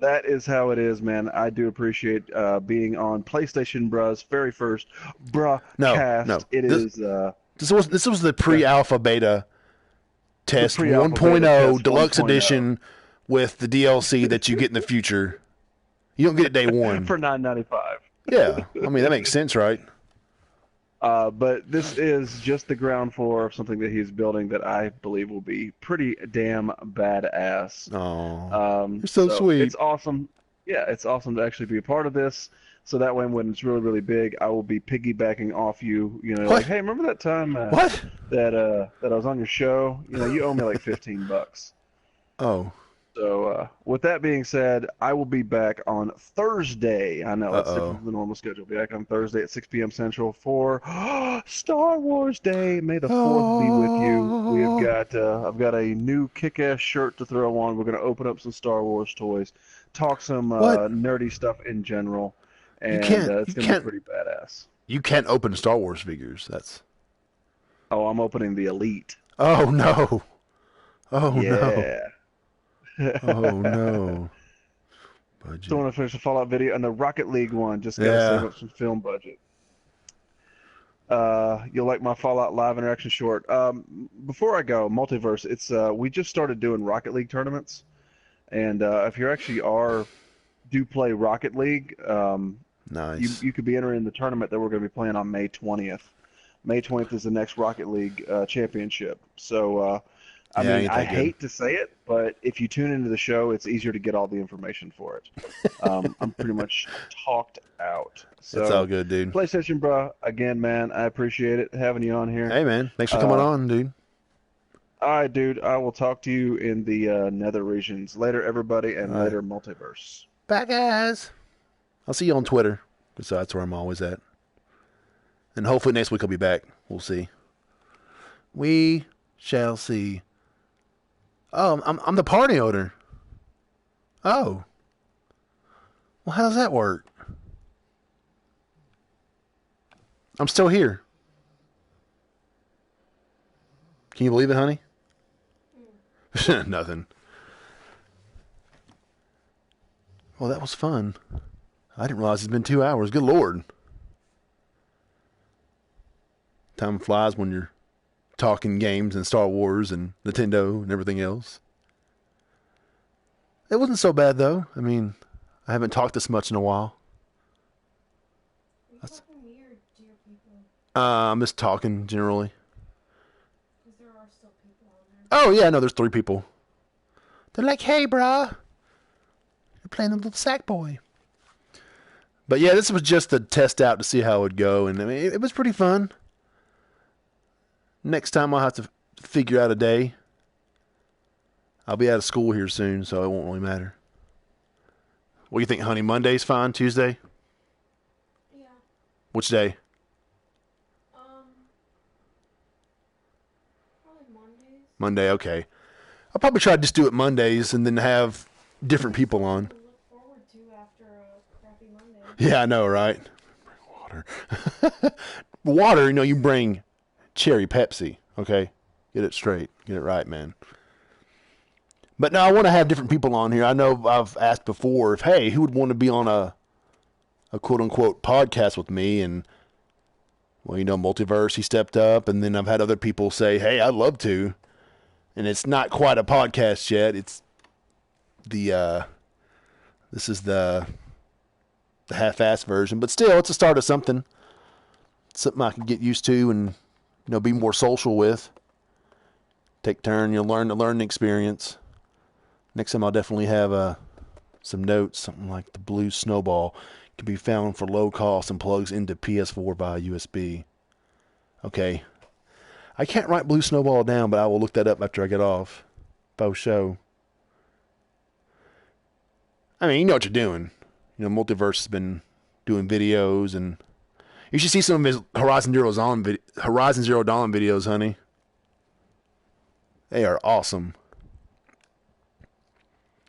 that is how it is, man. I do appreciate being on PlayStation Brah's very first BRAHcast. No. This was the pre-alpha beta test, the pre-alpha 1.0 test deluxe 1.0. edition with the DLC that you get in the future. You don't get it day one. For $9.95. Yeah. I mean, that makes sense, right? But this is just the ground floor of something that he's building that I believe will be pretty damn badass. Oh, you're so sweet. It's awesome. Yeah, it's awesome to actually be a part of this. So that way, when it's really, really big, I will be piggybacking off you. You know, like, hey, remember that time that I was on your show? You know, you owe me like $15. Oh. So with that being said, I will be back on Thursday. I know that's different from the normal schedule. I'll be back on Thursday at 6 p.m. Central for Star Wars Day. May the 4th be with you. We have got I've got a new kick-ass shirt to throw on. We're going to open up some Star Wars toys, talk some nerdy stuff in general, and it's going to be pretty badass. You can't open Star Wars figures. Oh, I'm opening the Elite. Oh no! Oh yeah. no! Oh no! Still want to finish the Fallout video and the Rocket League one. Just gotta save up some film budget. You'll like my Fallout Live interaction short. Before I go, Multiverse. It's we just started doing Rocket League tournaments, and if you actually do play Rocket League, nice. You could be entering the tournament that we're going to be playing on May 20th. May 20th is the next Rocket League championship. So. I hate to say it, but if you tune into the show, it's easier to get all the information for it. I'm pretty much talked out. So, it's all good, dude. PlayStation Brah, again, man, I appreciate it having you on here. Hey, man, thanks for coming on, dude. All right, dude, I will talk to you in the nether regions. Later, everybody, and later, Multiverse. Bye, guys. I'll see you on Twitter, because that's where I'm always at. And hopefully next week I'll be back. We'll see. We shall see. Oh, I'm the party owner. Oh. Well, how does that work? I'm still here. Can you believe it, honey? Nothing. Well, that was fun. I didn't realize it's been 2 hours. Good Lord. Time flies when you're talking games and Star Wars and Nintendo and everything else. It wasn't so bad, though. I mean, I haven't talked this much in a while. Are you talking to me or to your people? I'm just talking generally. Because there are still people on there. Oh, yeah, no, there's 3 people. They're like, hey, brah. You're playing the little sack boy. But yeah, this was just a test out to see how it would go. And I mean, it was pretty fun. Next time I'll have to figure out a day. I'll be out of school here soon, so it won't really matter. What do you think, honey? Monday's fine? Tuesday? Yeah. Which day? Probably Mondays. Monday, okay. I'll probably try to just do it Mondays and then have different people on. To look forward to after a crappy Monday. Yeah, I know, right? Bring water. Water, you bring cherry Pepsi, okay? Get it straight. Get it right, man. But no, I want to have different people on here. I know I've asked before if, hey, who would want to be on a quote-unquote podcast with me? And, well, Multiverse, he stepped up. And then I've had other people say, hey, I'd love to. And it's not quite a podcast yet. It's this is the half-assed version. But still, it's a start of something. Something I can get used to and, be more social with. Take turn, learn the learning experience. Next time I'll definitely have some notes, something like the blue snowball can be found for low cost and plugs into PS4 by USB. Okay. I can't write blue snowball down, but I will look that up after I get off. Faux show. I mean, you know what you're doing. Multiverse has been doing videos, and you should see some of his Horizon Zero Dawn videos, honey. They are awesome.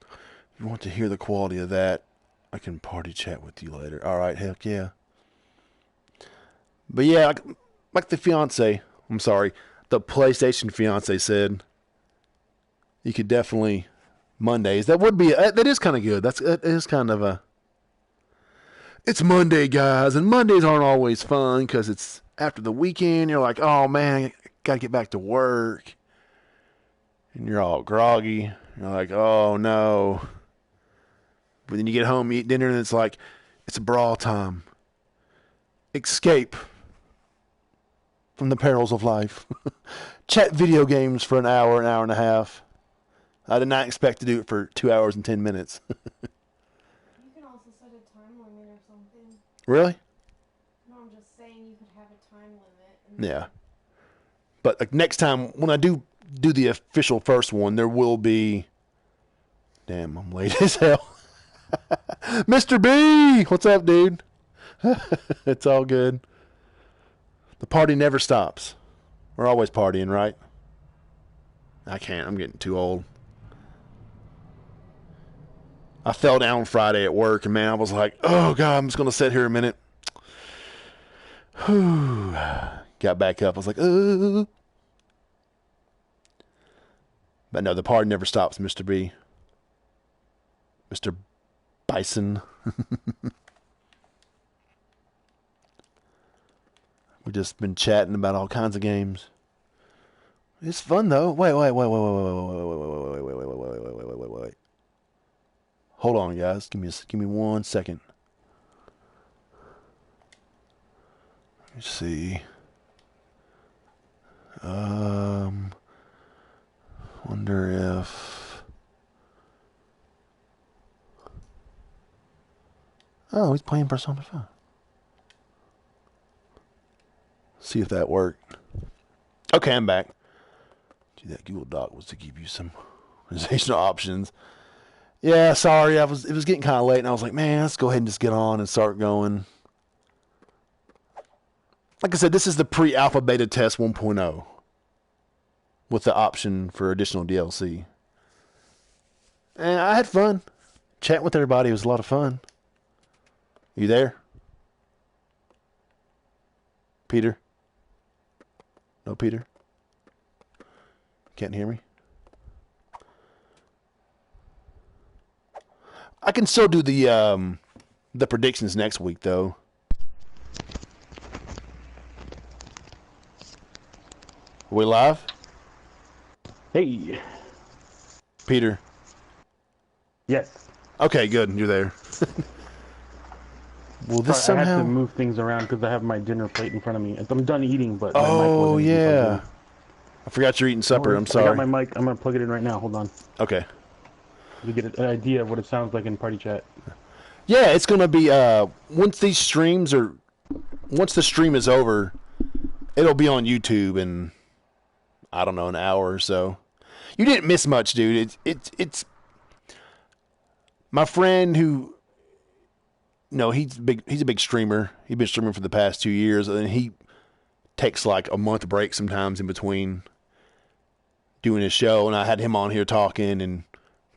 If you want to hear the quality of that, I can party chat with you later. All right, heck yeah. But yeah, like the fiance, the PlayStation fiance said you could definitely Mondays. That is kind of good. That is kind of a. It's Monday, guys, and Mondays aren't always fun because it's after the weekend. You're like, oh man, I gotta get back to work, and you're all groggy. You're like, oh no. But then you get home, eat dinner, and it's like, it's brawl time. Escape from the perils of life. Chat video games for an hour and a half. I did not expect to do it for 2 hours and 10 minutes. You can also set a time limit or something. Really? No, I'm just saying you could have a time limit. Yeah. But like next time, when I do the official first one, there will be... Damn, I'm late as hell. Mr. B! What's up, dude? It's all good. The party never stops. We're always partying, right? I can't. I'm getting too old. I fell down Friday at work, and man, I was like, oh, God, I'm just going to sit here a minute. Whew. Got back up. I was like, oh. But no, the party never stops, Mr. B. Mr. Bison. We've just been chatting about all kinds of games. It's fun though. Wait. Hold on, guys. Give me 1 second. Let me see. Wonder if. Oh, he's playing Persona 5. See if that worked. Okay, I'm back. Gee, that Google Doc was to give you some organizational options. Yeah, sorry, it was getting kind of late, and I was like, man, let's go ahead and just get on and start going. Like I said, this is the pre-alpha beta test 1.0 with the option for additional DLC. And I had fun. Chatting with everybody was a lot of fun. You there? Peter? No, Peter? Can't hear me? I can still do the predictions next week, though. Are we live? Hey. Peter? Yes. Okay, good. You're there. Will this Sorry, somehow... I had to move things around because I have my dinner plate in front of me. I'm done eating, but my mic wasn't yeah. I forgot you're eating supper. I'm sorry. I got my mic. I'm going to plug it in right now. Hold on. Okay. You get an idea of what it sounds like in party chat. Yeah, it's going to be... once the stream is over, it'll be on YouTube in, I don't know, an hour or so. You didn't miss much, dude. It's my friend who... No, he's a big streamer. He's been streaming for the past 2 years, and he takes like a month break sometimes in between doing his show, and I had him on here talking and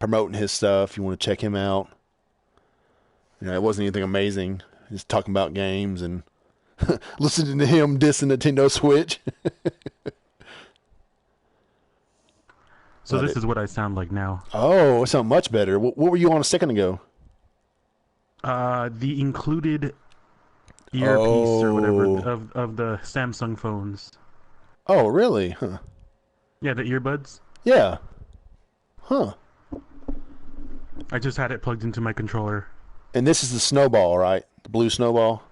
promoting his stuff. If you want to check him out. You know, it wasn't anything amazing. Just talking about games and listening to him dissing Nintendo Switch. So this is what I sound like now. Oh, it sounds much better. What were you on a second ago? The included earpiece or whatever of the Samsung phones. Oh, really? Huh. Yeah, the earbuds. Yeah. Huh. I just had it plugged into my controller. And this is the Snowball, right? The blue Snowball?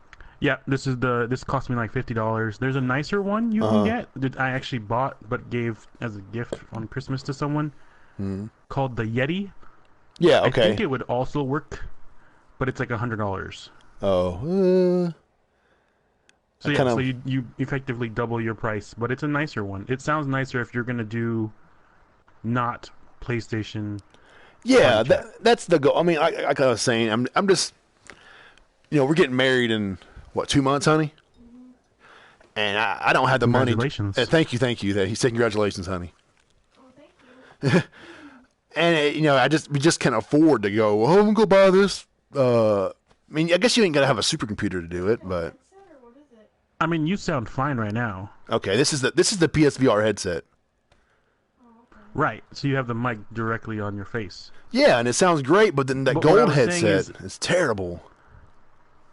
Yeah, this cost me like $50. There's a nicer one you can get that I actually bought but gave as a gift on Christmas to someone called the Yeti. Yeah, okay. I think it would also work, but it's like $100. Oh. So yeah, so you effectively double your price, but it's a nicer one. It sounds nicer if you're gonna do not PlayStation. Yeah, that's the goal. I mean, like I was saying, I'm just, we're getting married in what, 2 months, honey? And I don't have the money. Congratulations. Thank you. He said congratulations, honey. Oh, thank you. And we just can't afford to go. Oh, I'm gonna go buy this. I mean, I guess you ain't gotta have a supercomputer to do it, but. I mean, you sound fine right now. Okay, this is the PSVR headset. Right. So you have the mic directly on your face. Yeah, and it sounds great, but then that gold headset is terrible.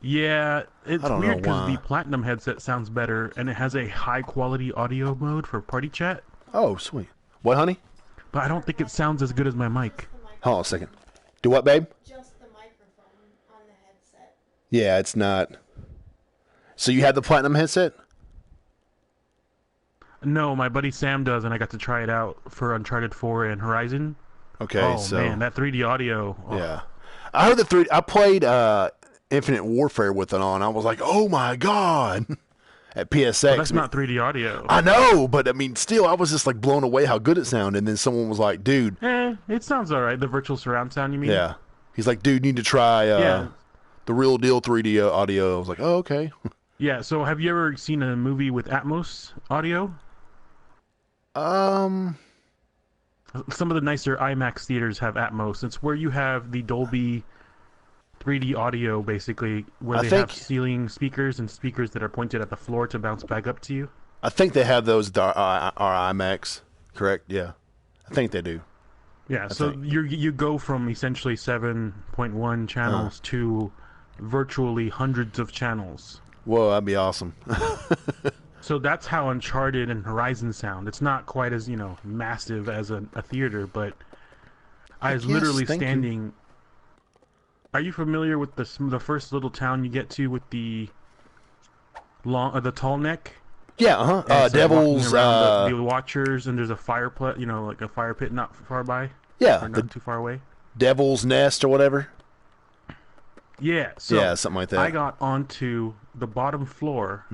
Yeah, it's weird because why. the platinum headset sounds better, and it has a high-quality audio mode for party chat. Oh, sweet. What, honey? But I don't think it sounds as good as my mic. Hold on a second. Do what, babe? Just the microphone on the headset. Yeah, it's not. So you have the platinum headset? No, my buddy Sam does, and I got to try it out for Uncharted 4 and Horizon. Okay, oh, so... man, that 3D audio. Oh. Yeah. I heard the 3D... I played Infinite Warfare with it on. I was like, oh my god! At PSX. Well, that's not 3D audio. I know, but I mean, still, I was just like blown away how good it sounded. And then someone was like, dude... it sounds alright. The virtual surround sound, you mean? Yeah. He's like, dude, you need to try the real deal 3D audio. I was like, oh, okay. Yeah, so have you ever seen a movie with Atmos audio? Some of the nicer IMAX theaters have Atmos. It's where you have the Dolby 3D audio, basically, where they have ceiling speakers and speakers that are pointed at the floor to bounce back up to you. I think they have those our IMAX, correct? Yeah. I think they do. Yeah, so you go from essentially 7.1 channels to virtually hundreds of channels. Whoa, that'd be awesome. So that's how Uncharted and Horizon sound. It's not quite as, massive as a theater, but I was literally standing... Are you familiar with the first little town you get to with the tall neck? Yeah, Devil's... the Watchers, and there's a fire pit, like a fire pit not far by? Yeah. Or not too far away? Devil's Nest or whatever? Yeah, so yeah, something like that. I got onto the bottom floor...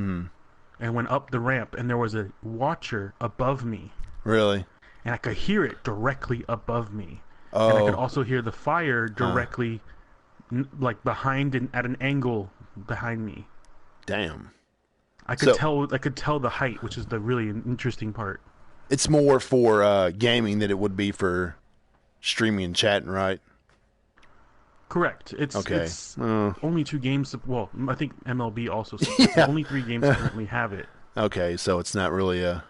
and went up the ramp, and there was a Watcher above me. Really? And I could hear it directly above me. Oh. And I could also hear the fire directly, like behind and at an angle behind me. Damn. I could tell the height, which is the really interesting part. It's more for gaming than it would be for streaming and chatting, right? Correct. It's only 2 games. Well, I think MLB also. Only 3 games currently have it. Okay, so it's not really a...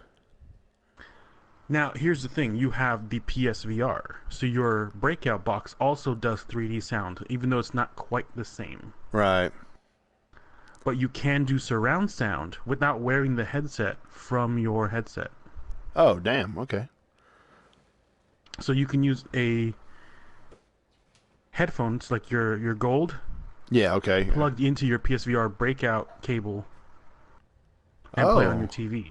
Now, here's the thing. You have the PSVR. So your breakout box also does 3D sound, even though it's not quite the same. Right. But you can do surround sound without wearing the headset from your headset. Oh, damn. Okay. So you can use a... headphones, like your gold, plugged into your PSVR breakout cable and play on your TV.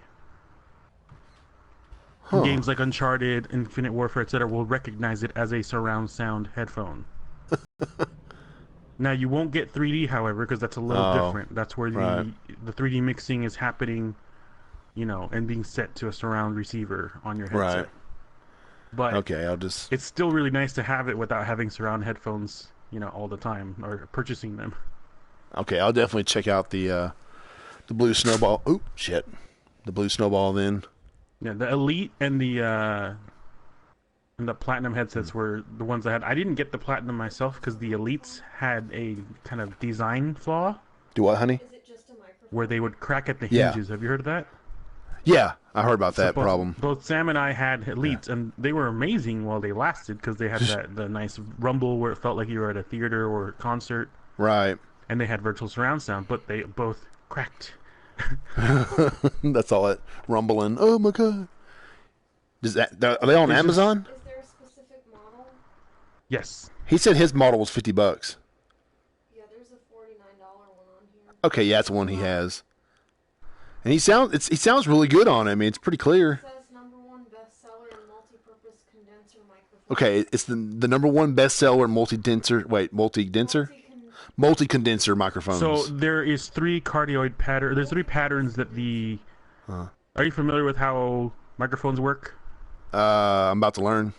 Games like Uncharted, Infinite Warfare, etc. will recognize it as a surround sound headphone. Now, you won't get 3D, however, because that's a little different. That's where the 3D mixing is happening, and being set to a surround receiver on your headset. Right. But it's still really nice to have it without having surround headphones, all the time, or purchasing them. Okay, I'll definitely check out the Blue Snowball. Oh, shit. The Blue Snowball then. Yeah, the Elite and the Platinum headsets were the ones I had. I didn't get the Platinum myself because the Elites had a kind of design flaw. Do what, honey? Is it just a microphone? Where they would crack at the hinges. Have you heard of that? Yeah, I heard about that problem. Both Sam and I had Elites, and they were amazing while they lasted because they had the nice rumble where it felt like you were at a theater or a concert. Right. And they had virtual surround sound, but they both cracked. That's all that rumbling. Oh my god! Are they on Amazon? Is there a specific model? Yes. He said his model was $50. Yeah, there's a $49 one on here. Okay, yeah, that's the one he has. And he sounds really good on it. I mean, it's pretty clear. It says #1 bestseller in multi-purpose condenser microphone. Okay, it's the #1 bestseller multi-condenser microphones. So there is 3 cardioid patterns. There's 3 patterns that the... Are you familiar with how microphones work? I'm about to learn.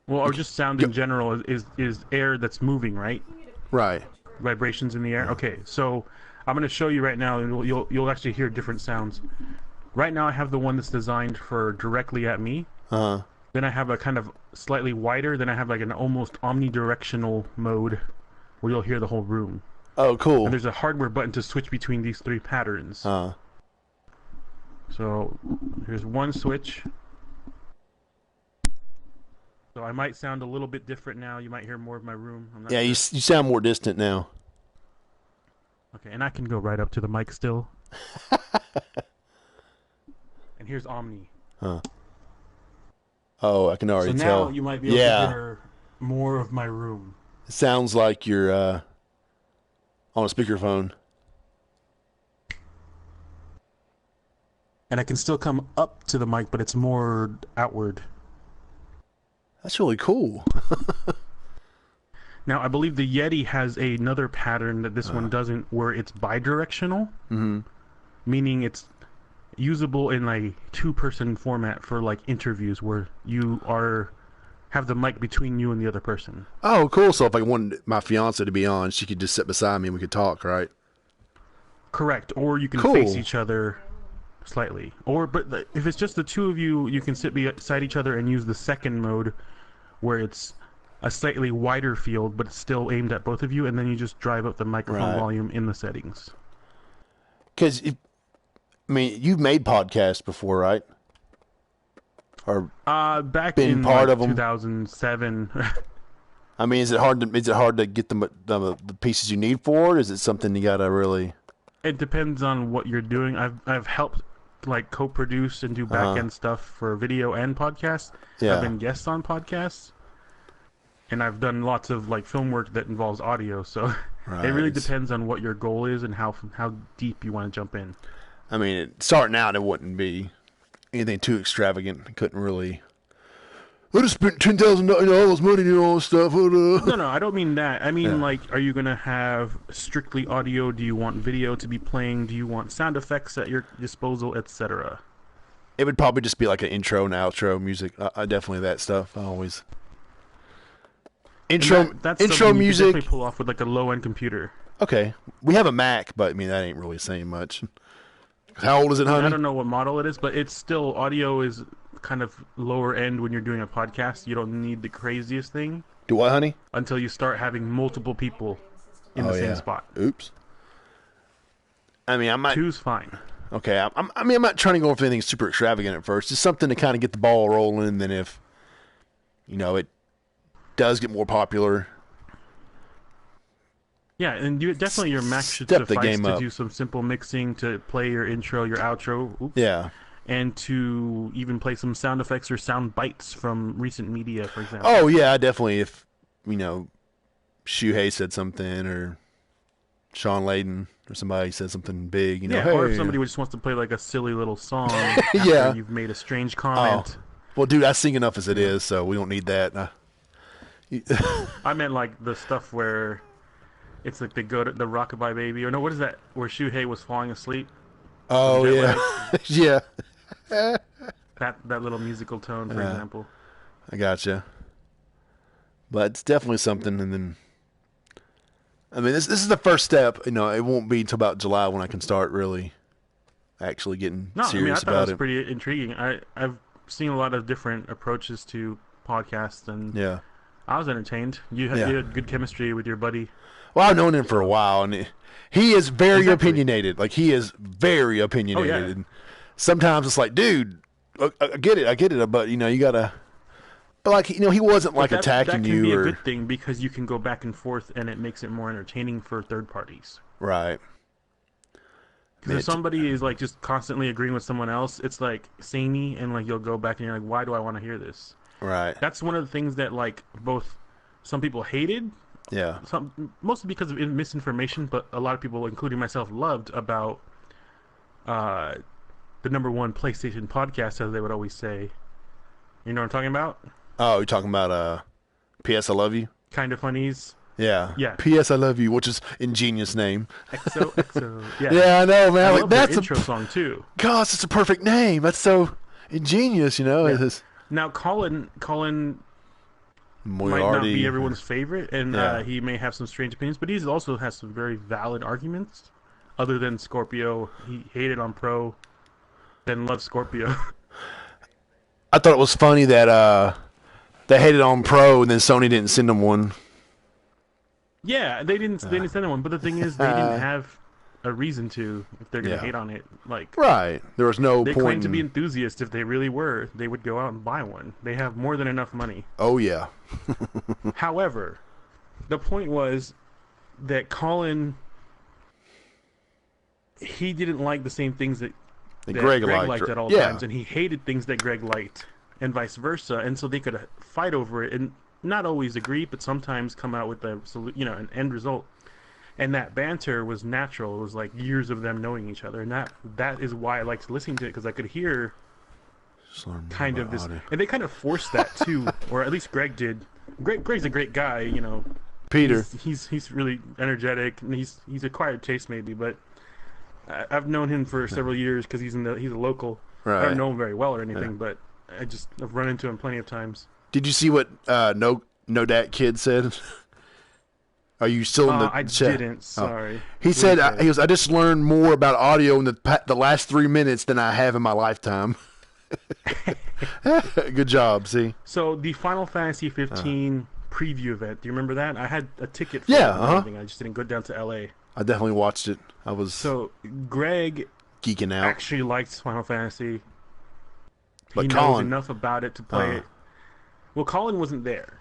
Well, or just sound in general is air that's moving, right? Right. Vibrations in the air. Okay, so I'm going to show you right now, and you'll actually hear different sounds. Right now, I have the one that's designed for directly at me. Then I have a kind of slightly wider. Then I have like an almost omnidirectional mode, where you'll hear the whole room. Oh, cool. And there's a hardware button to switch between these 3 patterns. So here's one switch. So I might sound a little bit different now. You might hear more of my room. I'm not sure. You sound more distant now. Okay, and I can go right up to the mic still. And here's Omni. Oh, I can already tell. So now you might be able to hear more of my room. It sounds like you're on a speakerphone. And I can still come up to the mic, but it's more outward. That's really cool. Now, I believe the Yeti has another pattern that this one doesn't, where it's bidirectional. Mm-hmm. Meaning it's usable in a 2-person format for like interviews where you have the mic between you and the other person. Oh, cool. So if I wanted my fiance to be on, she could just sit beside me and we could talk, right? Correct. Or you can face each other slightly. But if it's just the 2 of you, you can sit beside each other and use the second mode where it's a slightly wider field, but it's still aimed at both of you, and then you just drive up the microphone volume in the settings. Because, you've made podcasts before, right? Or back in part of 2007. Is it hard to get the pieces you need for it? Is it something you gotta really? It depends on what you're doing. I've helped like co-produce and do back-end stuff for video and podcasts. Yeah. I've been guests on podcasts. And I've done lots of like film work that involves audio, so it really depends on what your goal is and how deep you want to jump in. Starting out, it wouldn't be anything too extravagant. I couldn't really. I just spent $10,000 money on all this stuff. No, I don't mean that. I mean, like, are you gonna have strictly audio? Do you want video to be playing? Do you want sound effects at your disposal, etc.? It would probably just be like an intro and outro music. I definitely that stuff. I always. Intro music. You definitely pull off with like a low-end computer. Okay, we have a Mac, but that ain't really saying much. How old is it, honey? I don't know what model it is, but it's still audio is kind of lower end when you're doing a podcast. You don't need the craziest thing. Do what, honey? Until you start having multiple people in the same spot. Oops. I might. 2's fine. Okay, I'm not trying to go for anything super extravagant at first. Just something to kind of get the ball rolling. And then if, it does get more popular. Yeah, and your Mac should suffice to do some simple mixing, to play your intro, your outro. Oops. Yeah. And to even play some sound effects or sound bites from recent media, for example. Oh, yeah, definitely. If, Shuhei said something, or Sean Layden, or somebody said something big, hey, or if somebody just wants to play like a silly little song after you've made a strange comment. Oh. Well, dude, I sing enough as it is, so we don't need that. I meant like the stuff where it's like they go to the Rockabye Baby, or no, what is that? Where Shuhei was falling asleep. Oh yeah, yeah. That little musical tone, for example. I gotcha. But it's definitely something, and then this is the first step. It won't be until about July when I can start really actually getting serious I thought about it was pretty intriguing. I've seen a lot of different approaches to podcasts, and I was entertained. You had good chemistry with your buddy. Well, I've known him for a while, and he is very opinionated. Like, he is very opinionated. Oh, yeah. And sometimes it's like, dude, I get it, but you gotta. But like, he wasn't like attacking you. That can be a good thing because you can go back and forth, and it makes it more entertaining for third parties. Right. Because if somebody is like just constantly agreeing with someone else, it's like samey, and like you'll go back and you're like, why do I want to hear this? Right. That's one of the things that like some people hated. Yeah. Mostly because of misinformation, but a lot of people, including myself, loved about the #1 PlayStation podcast, as they would always say. You know what I'm talking about? Oh, you're talking about PS I Love You? Kind of Funnies. Yeah. PS I Love You, which is ingenious name. XOXO. Yeah. Yeah, I know, man. I love their intro song too. Gosh, it's a perfect name. That's so ingenious, Yeah. Now, Colin Moriarty might not be everyone's favorite, and he may have some strange opinions, but he also has some very valid arguments. Other than Scorpio, he hated on Pro, then loved Scorpio. I thought it was funny that they hated on Pro, and then Sony didn't send them one. Yeah, they didn't send anyone, but the thing is, they didn't have a reason to if they're gonna hate on it. Like, right, there was no they point. claim to be enthusiasts. If they really were, they would go out and buy one. They have more than enough money. Oh yeah. However, the point was that Colin, he didn't like the same things that Greg liked at all times, and he hated things that Greg liked, and vice versa. And so they could fight over it and not always agree, but sometimes come out with an end result. And that banter was natural. It was like years of them knowing each other, and that is why I liked listening to it, because I could hear kind of this, and they kind of forced that too, or at least Greg did. Greg's a great guy, you know. Peter, he's really energetic, and he's acquired taste maybe, but I've known him for several years because he's a local. Right. I don't know him very well or anything, but I've run into him plenty of times. Did you see what No Dat Kid said? Are you still in the chat? I didn't. Sorry. He said, I just learned more about audio in the last 3 minutes than I have in my lifetime. Good job, see? So the Final Fantasy 15 preview event, do you remember that? I had a ticket for it. I just didn't go down to LA. I definitely watched it. So Greg geeking out. Actually likes Final Fantasy. But he Colin knows enough about it to play it. Well, Colin wasn't there.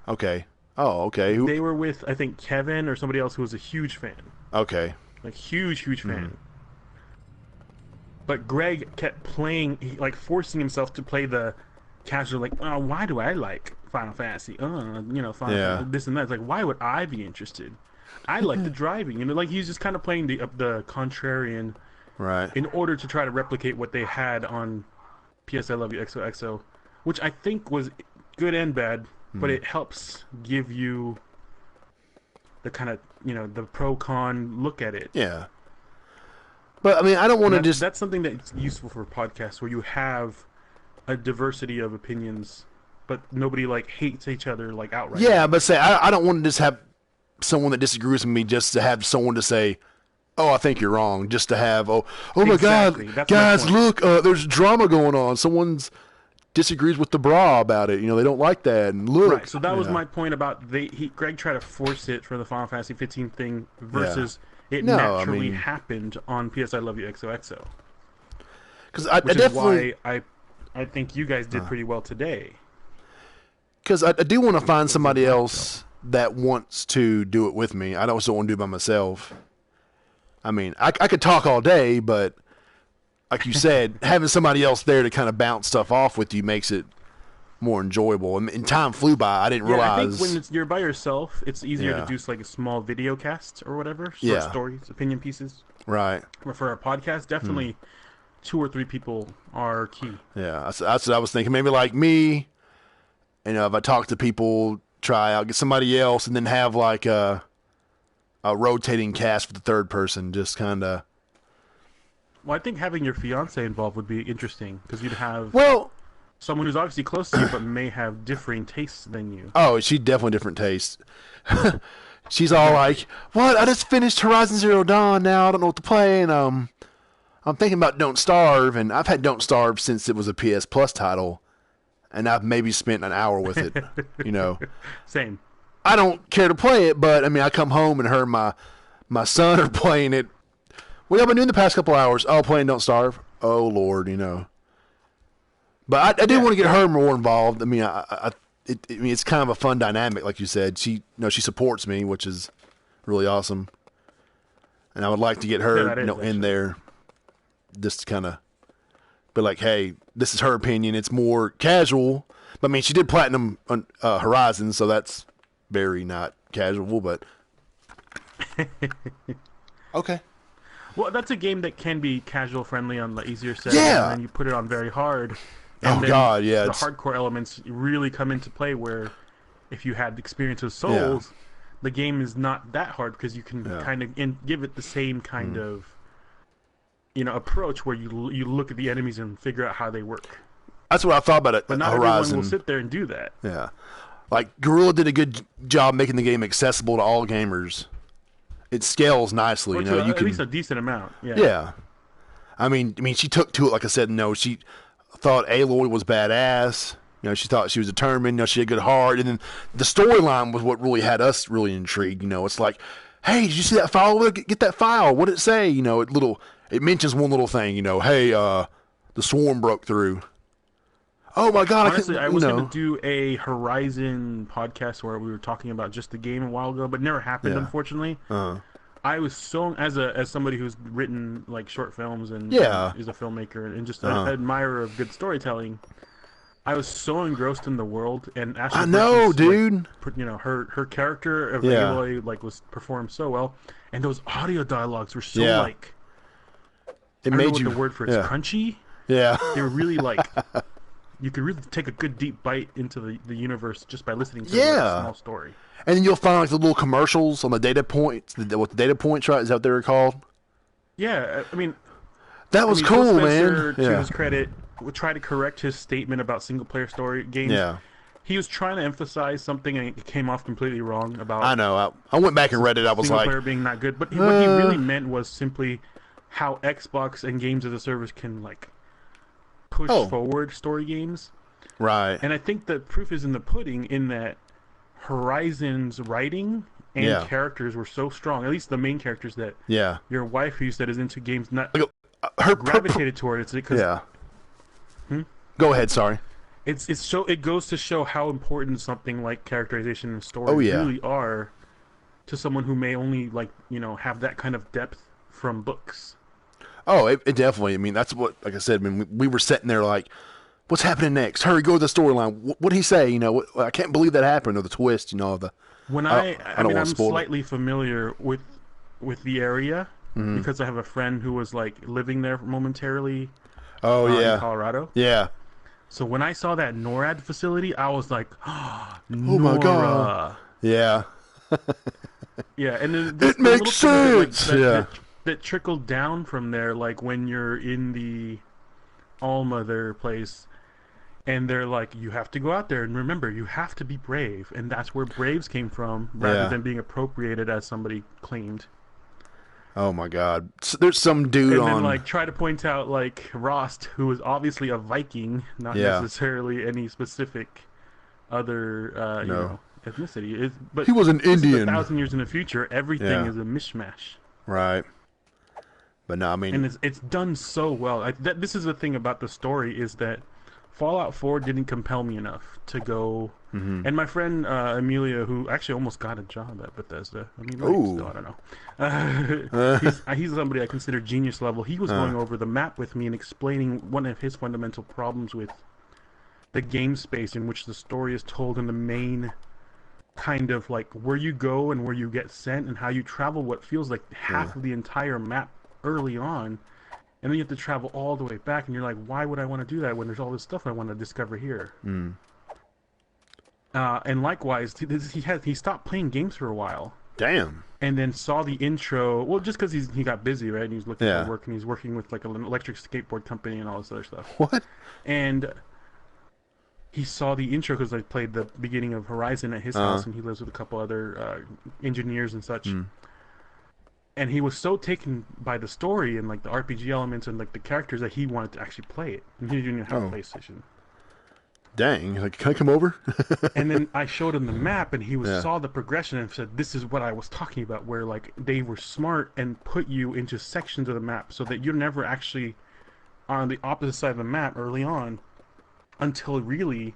Okay. Oh, okay. They were with, I think, Kevin or somebody else who was a huge fan. Okay. Like, huge fan. But Greg kept playing, forcing himself to play the casual, why do I like Final Fantasy? Final Fantasy, this and that. It's like, why would I be interested? I like the driving. He's just kind of playing the contrarian. Right. In order to try to replicate what they had on PS I Love You XOXO, which I think was good and bad, but it helps give you the kind of, the pro-con look at it. Yeah. But, I mean, I don't want to just... That's something that's useful for podcasts, where you have a diversity of opinions, but nobody, hates each other, outright. Yeah, but I don't want to just have someone that disagrees with me just to have someone to say, oh, I think you're wrong, just to have, my God, that's guys, look, there's drama going on. Someone's disagrees with the Brah about it. They don't like that. And look. Right, so that was my point about Greg tried to force it for the Final Fantasy 15 thing versus it naturally happened on PS I Love You XOXO. Because I definitely... is why I think you guys did pretty well today. Because I do want to find somebody else that wants to do it with me. I don't want to do it by myself. I mean, I could talk all day, but like you said, having somebody else there to kind of bounce stuff off with you makes it more enjoyable. And time flew by. I didn't realize. I think when you're by yourself, it's easier to do a small video cast or whatever. Short stories, opinion pieces. Right. But for a podcast, definitely 2 or 3 people are key. Yeah, that's what I was thinking. Maybe like me, if I talk to people, try out, get somebody else, and then have a rotating cast for the third person, just kind of. Well, I think having your fiance involved would be interesting, because you'd have someone who's obviously close to you but may have differing tastes than you. Oh, she's definitely different taste. She's all like, "What? I just finished Horizon Zero Dawn. Now I don't know what to play, and I'm thinking about Don't Starve, and I've had Don't Starve since it was a PS Plus title, and I've maybe spent an hour with it. Same. I don't care to play it, but I mean, I come home and her and my son are playing it. What have I been doing the past couple hours? Oh, playing Don't Starve. Oh Lord, But I do want to get her more involved. I mean, it's kind of a fun dynamic, like you said. She supports me, which is really awesome. And I would like to get her, in there, just to kind of be like, hey, this is her opinion. It's more casual. But I mean, she did platinum on Horizon, so that's very not casual, but okay. Well, that's a game that can be casual friendly on the easier setting, and then you put it on very hard. And the hardcore elements really come into play, where if you had experience with Souls, the game is not that hard, because you can kind of give it the same kind of approach, where you look at the enemies and figure out how they work. That's what I thought about it. But not Horizon. everyone will sit there and do that. Yeah. Like, Guerrilla did a good job making the game accessible to all gamers. It scales nicely. Or you at least a decent amount. Yeah. Yeah. I mean, she took to it, like I said, she thought Aloy was badass. You know, she thought she was determined. You know, she had a good heart. And then the storyline was what really had us really intrigued. You know, it's like, hey, did you see that file? Get that file. What did it say? You know, it mentions one little thing. You know, hey, the swarm broke through. Oh my God! Honestly, I was going to do a Horizon podcast where we were talking about just the game a while ago, but never happened, unfortunately. I was so as somebody who's written like short films and is a filmmaker and just an admirer of good storytelling. I was so engrossed in the world, and Ashley I know, dude. Like, you know, her character of Aloy like was performed so well, and those audio dialogues were so like. It I made don't know you what the word for it's crunchy. Yeah, they were really like. You could really take a good deep bite into the universe just by listening to a small story. And then you'll find like the little commercials on the data points. What the data points, right? Is that what they were called? Yeah, I mean, that was cool, Phil man. Spencer, to his credit, would try to correct his statement about single player story games. Yeah. He was trying to emphasize something, and it came off completely wrong about. I know. I went back and read it. I was like, single player being not good, but what he really meant was simply how Xbox and games as a service can like push forward story games. Right. And I think the proof is in the pudding in that Horizon's writing and characters were so strong, at least the main characters, that your wife, who you said is into games, not gravitated toward it. Because, Go ahead, sorry. It goes to show how important something like characterization and story really are to someone who may only have that kind of depth from books. Oh, it definitely. I mean, that's what, like I said, I mean, we were sitting there like, what's happening next? Hurry, go to the storyline. What did he say? You know, I can't believe that happened, or the twist. You know, I'm slightly familiar with the area because I have a friend who was like living there momentarily. In Colorado. Yeah. So when I saw that NORAD facility, I was like, oh my God. Yeah. Yeah, and it makes sense. That trickled down from there, like when you're in the Allmother place. And they're like, you have to go out there, and remember, you have to be brave. And that's where Braves came from, rather than being appropriated as somebody claimed. Oh, my God. So there's some dude and then, like, try to point out, like, Rost, who was obviously a Viking, not necessarily any specific other, ethnicity. But he was an Indian. 1,000 years in the future, everything is a mishmash. Right. But no, I mean... And it's done so well. This is the thing about the story, is that Fallout 4 didn't compel me enough to go. And my friend Amelia, who actually almost got a job at Bethesda. I mean, still, I don't know. He's somebody I consider genius level. He was going over the map with me and explaining one of his fundamental problems with the game space in which the story is told in the main kind of like where you go and where you get sent and how you travel what feels like half of the entire map early on. And then you have to travel all the way back, and you're like, why would I want to do that when there's all this stuff I want to discover here? And likewise, he stopped playing games for a while. Damn. And then saw the intro, well, just because he got busy, right? And he's looking for work, and he's working with like an electric skateboard company and all this other stuff. What? And he saw the intro because I played the beginning of Horizon at his house, and he lives with a couple other engineers and such. And he was so taken by the story and like the RPG elements and like the characters that he wanted to actually play it. And he didn't even have a PlayStation. Dang! Like, can I come over? And then I showed him the map, and he saw the progression and said, "This is what I was talking about." Where like they were smart and put you into sections of the map so that you're never actually on the opposite side of the map early on until really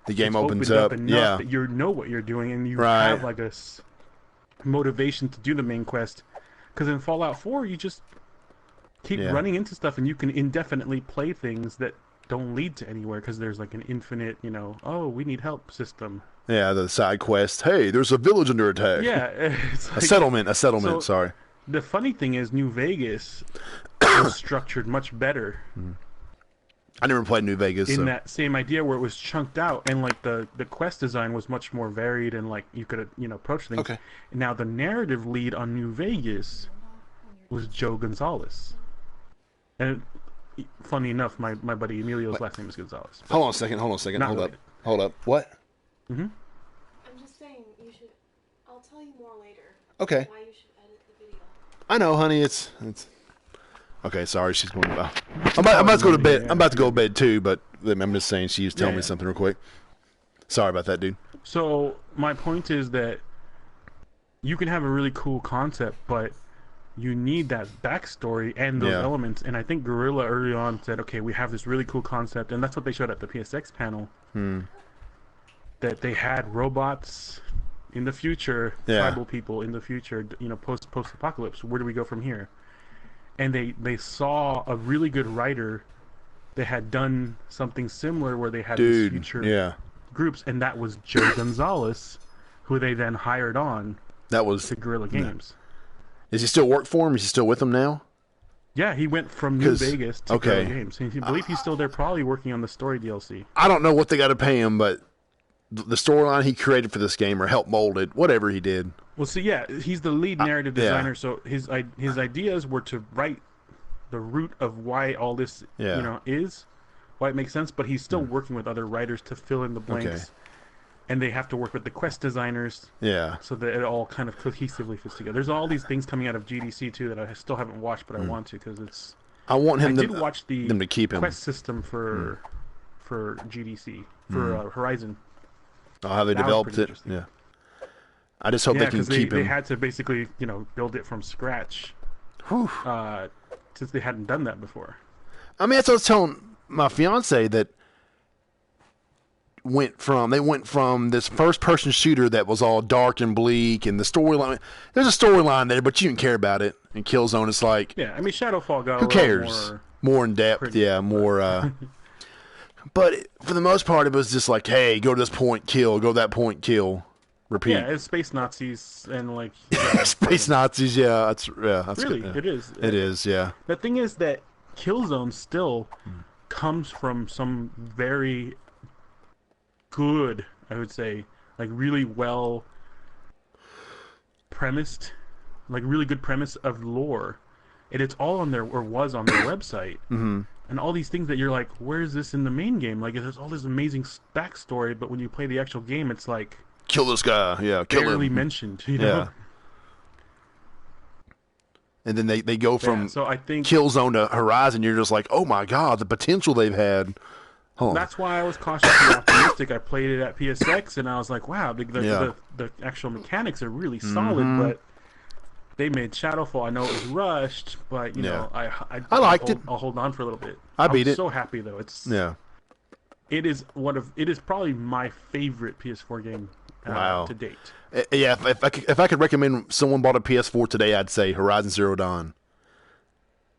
the game opens up enough that you know what you're doing and you have like a motivation to do the main quest. Because in Fallout 4, you just keep running into stuff, and you can indefinitely play things that don't lead to anywhere because there's like an infinite, we need help system. Yeah, the side quest. Hey, there's a village under attack. Yeah, it's like, a settlement. So, sorry. The funny thing is, New Vegas was structured much better. I never played New Vegas. In that same idea where it was chunked out, and like the quest design was much more varied, and like you could approach things. Okay. Now the narrative lead on New Vegas was Joe Gonzalez, and funny enough, my buddy Emilio's last name is Gonzalez. Hold on a second. Hold up. What? I'm just saying you should. I'll tell you more later. Okay. Why you should edit the video. I know, honey. It's. Okay, sorry. She's going about. I'm about to go to bed. I'm about to go to bed too, but I'm just saying she was telling me something real quick. Sorry about that, dude. So my point is that you can have a really cool concept, but you need that backstory and those elements. And I think Guerrilla early on said, okay, we have this really cool concept, and that's what they showed at the PSX panel. That they had robots in the future, tribal people in the future, post-apocalypse. Where do we go from here? And they saw a really good writer that had done something similar where they had these future groups, and that was Joe Gonzalez, who they then hired on. That was to Guerrilla Games. Does he still work for him? Is he still with them now? Yeah, he went from New Vegas to Guerrilla Games. I believe he's still there, probably working on the story DLC. I don't know what they got to pay him, but the storyline he created for this game or helped mold it, whatever he did. Well, see, he's the lead narrative designer, so his ideas were to write the root of why all this is, why it makes sense, but he's still working with other writers to fill in the blanks. And they have to work with the quest designers, so that it all kind of cohesively fits together. There's all these things coming out of GDC too that I still haven't watched, but I want to because it's. I want him. I did watch the them to keep him. Quest system for GDC for Horizon. Oh, how they developed it? Yeah. I just hope they can keep him. They had to basically, build it from scratch, since they hadn't done that before. I mean, that's what I was telling my fiance that. They went from this first-person shooter that was all dark and bleak, and the storyline. There's a storyline there, but you didn't care about it. And Killzone, it's like, Shadowfall got who cares? More in depth, more. But for the most part, it was just like, hey, go to this point, kill. Go to that point, kill. Repeat. Yeah, it's space Nazis and like space Nazis. Yeah, that's really good. It is. It is. Yeah. The thing is that Killzone still comes from some very good, I would say, like really well premised, like really good premise of lore, and it's all on their or was on their website, and all these things that you're like, where is this in the main game? Like, there's all this amazing backstory, but when you play the actual game, it's like kill this guy, kill barely him. Mentioned, you know. And then they go from so I think Killzone to Horizon. You're just like, oh my god, the potential they've had. That's why I was cautiously optimistic. I played it at PSX, and I was like, wow, the actual mechanics are really solid, but they made Shadowfall. I know it was rushed, but, I liked it. I'll hold on for a little bit. I beat it. I'm so happy, though. It is probably my favorite PS4 game to date. Yeah, if I could recommend someone bought a PS4 today, I'd say Horizon Zero Dawn.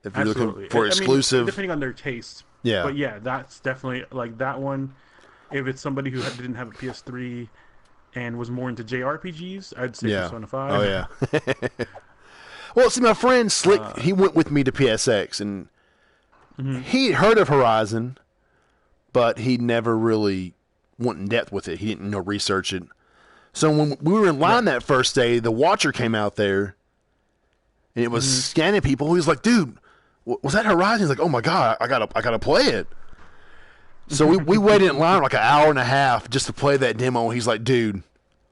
If you're looking for exclusive... depending on their tastes. Yeah. But yeah, that's definitely, like, that one, if it's somebody who didn't have a PS3 and was more into JRPGs, I'd say Persona 5. Oh, yeah. Well, see, my friend Slick, he went with me to PSX, and he heard of Horizon, but he never really went in depth with it. He didn't research it. So when we were in line that first day, the Watcher came out there, and it was scanning people. He was like, dude, was that Horizon? He's like, oh my god, I gotta play it. So we waited in line like an hour and a half just to play that demo. He's like, dude,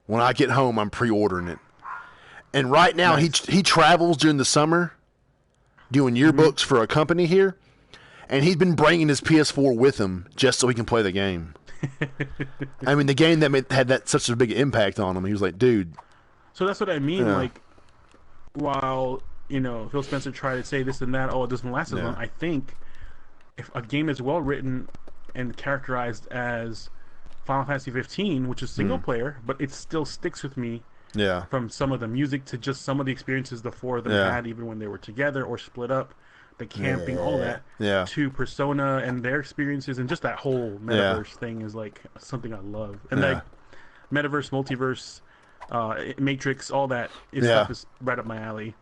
when I get home, I'm pre-ordering it. And right now he travels during the summer, doing yearbooks for a company here, and he's been bringing his PS4 with him just so he can play the game. I mean, the game that had such a big impact on him. He was like, dude. So that's what I mean. Like, while Phil Spencer tried to say this and that, it doesn't last as long. I think if a game is well written and characterized as Final Fantasy 15, which is single player, but it still sticks with me. Yeah. From some of the music to just some of the experiences the four of them had, even when they were together or split up, the camping, all that. Yeah. To Persona and their experiences, and just that whole metaverse thing is like something I love. And like metaverse, multiverse, Matrix, all that stuff is right up my alley.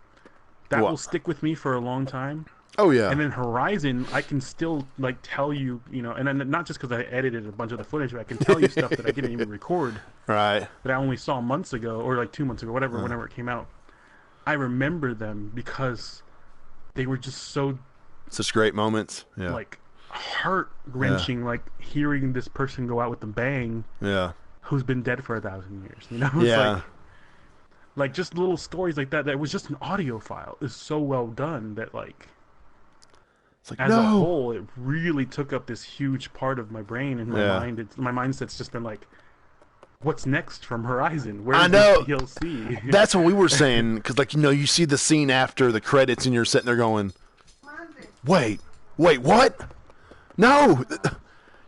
That will stick with me for a long time. Oh yeah. And then Horizon, I can still like tell you, and then not just because I edited a bunch of the footage, but I can tell you stuff that I didn't even record. Right. That I only saw months ago, or like 2 months ago, whatever, whenever it came out. I remember them because they were just so such great moments. Yeah. Like heart wrenching, like hearing this person go out with a bang. Yeah. Who's been dead for 1,000 years? It's like just little stories like that. That was just an audio file. Is so well done that like. It's like, as a whole, it really took up this huge part of my brain and my mind. My mindset's just been like, what's next from Horizon? Where's the DLC? That's what we were saying, because, like, you see the scene after the credits, and you're sitting there going, wait, what? No!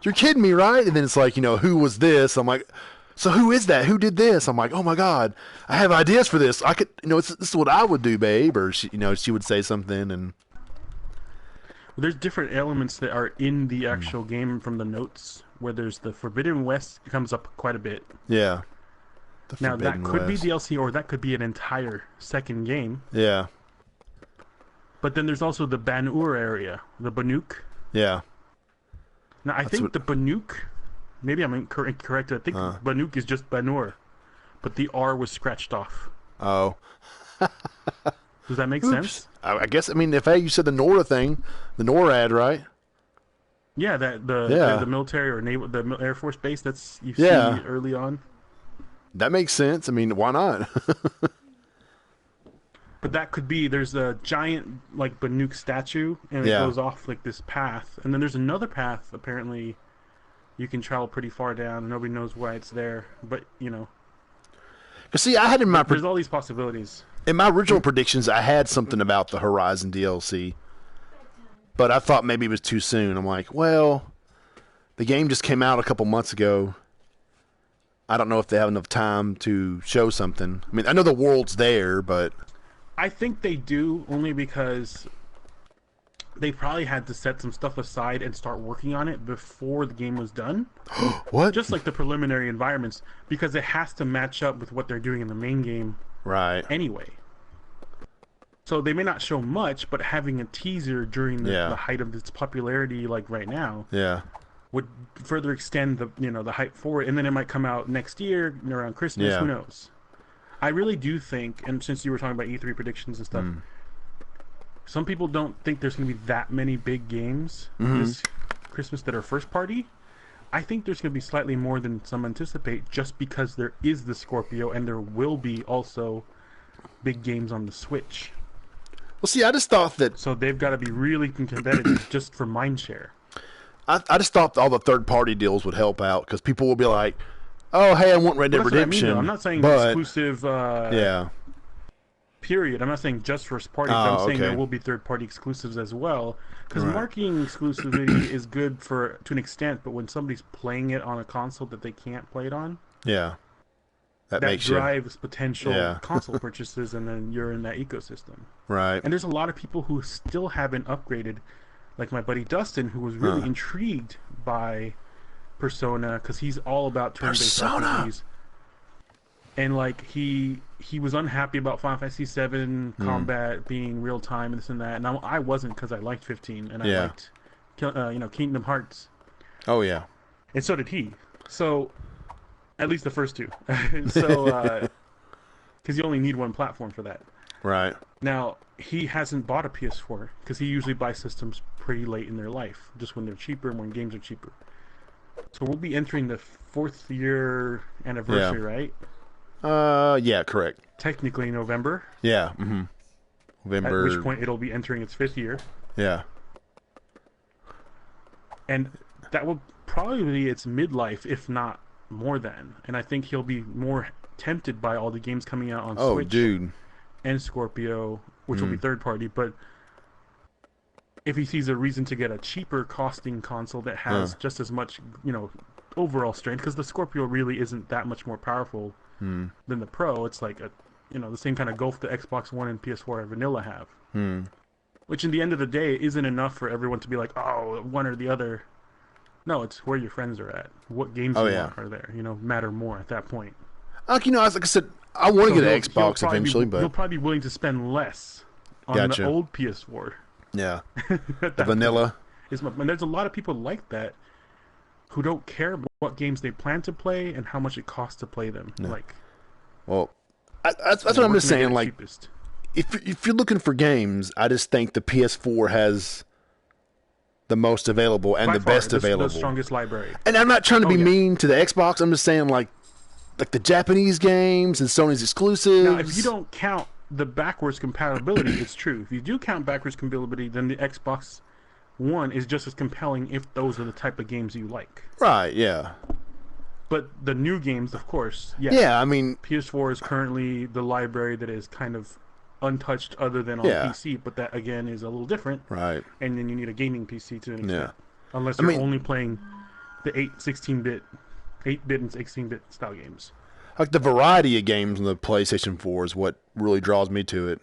You're kidding me, right? And then it's like, who was this? I'm like, so who is that? Who did this? I'm like, oh my God, I have ideas for this. I could, this is what I would do, babe. Or she would say something, and there's different elements that are in the actual game from the notes. Where there's the Forbidden West comes up quite a bit. Yeah. Now that could be DLC, or that could be an entire second game. Yeah. But then there's also the Ban-Ur area, the Banuk. Yeah. Now I think the Banuk, maybe I'm incorrect. I think Banuk is just Ban-Ur, but the R was scratched off. Oh. Does that make sense? I guess. I mean, if you said the Nora thing, the NORAD, right? Yeah, the military or naval, the Air Force base you see early on. That makes sense. I mean, why not? But that could be, there's a giant like Banuk statue, and it goes off like this path, and then there's another path. Apparently, you can travel pretty far down, and nobody knows why it's there. But see, I had there's all these possibilities. In my original predictions, I had something about the Horizon DLC. But I thought maybe it was too soon. I'm like, well, the game just came out a couple months ago. I don't know if they have enough time to show something. I mean, I know the world's there, but I think they do, only because they probably had to set some stuff aside and start working on it before the game was done. What? Just like the preliminary environments, because it has to match up with what they're doing in the main game. Right. Anyway. So they may not show much, but having a teaser during the height of its popularity, like right now, would further extend the hype for it, and then it might come out next year around Christmas. Who knows? I really do think, and since you were talking about E3 predictions and stuff, some people don't think there's going to be that many big games this Christmas that are first party. I think there's going to be slightly more than some anticipate, just because there is the Scorpio, and there will be also big games on the Switch. Well, see, I just thought that... So they've got to be really competitive just for mindshare. I just thought all the third-party deals would help out, because people will be like, oh, hey, I want Red Dead Redemption. I'm not saying exclusive period. I'm not saying just first party, but I'm saying there will be third-party exclusives as well. Because marketing exclusivity is good to an extent, but when somebody's playing it on a console that they can't play it on... Yeah. That drives potential console purchases, and then you're in that ecosystem. Right. And there's a lot of people who still haven't upgraded, like my buddy Dustin, who was really intrigued by Persona, because he's all about turn-based RPGs. And like he was unhappy about Final Fantasy VII combat being real time and this and that, and I wasn't, because I liked 15 and I liked Kingdom Hearts. Oh yeah. And so did he. So. At least the first two. So, because you only need one platform for that. Right. Now, he hasn't bought a PS4, because he usually buys systems pretty late in their life, just when they're cheaper and when games are cheaper. So we'll be entering the 4th year anniversary, right? Yeah, correct. Technically November. Yeah. November. At which point it'll be entering its 5th year. Yeah. And that will probably be its midlife, if not more than. And I think he'll be more tempted by all the games coming out on Switch and Scorpio, which will be third party. But if he sees a reason to get a cheaper costing console that has just as much overall strength, because the Scorpio really isn't that much more powerful than the Pro. It's like the same kind of gulf the Xbox One and PS4 vanilla have, which in the end of the day isn't enough for everyone to be like, oh, one or the other. No, it's where your friends are at. What games you want are there. Matter more at that point. Like I said, I want to get an Xbox eventually, but you'll probably be willing to spend less on the old PS4. Yeah, the vanilla. And there's a lot of people like that who don't care about what games they plan to play and how much it costs to play them. No. Like, well, that's what I'm just saying. Like, if you're looking for games, I just think the PS4 has the most available and the best available. The strongest library. And I'm not trying to be mean to the Xbox. I'm just saying, like the Japanese games and Sony's exclusives. Now, if you don't count the backwards compatibility, it's true. If you do count backwards compatibility, then the Xbox 1 is just as compelling if those are the type of games you like. Right, yeah. But the new games, of course, yes. Yeah, I mean... PS4 is currently the library that is kind of untouched other than on PC, but that, again, is a little different. Right. And then you need a gaming PC to an extent. Yeah. Unless you're only playing the 8-bit and 16-bit style games. Like, the variety of games on the PlayStation 4 is what really draws me to it.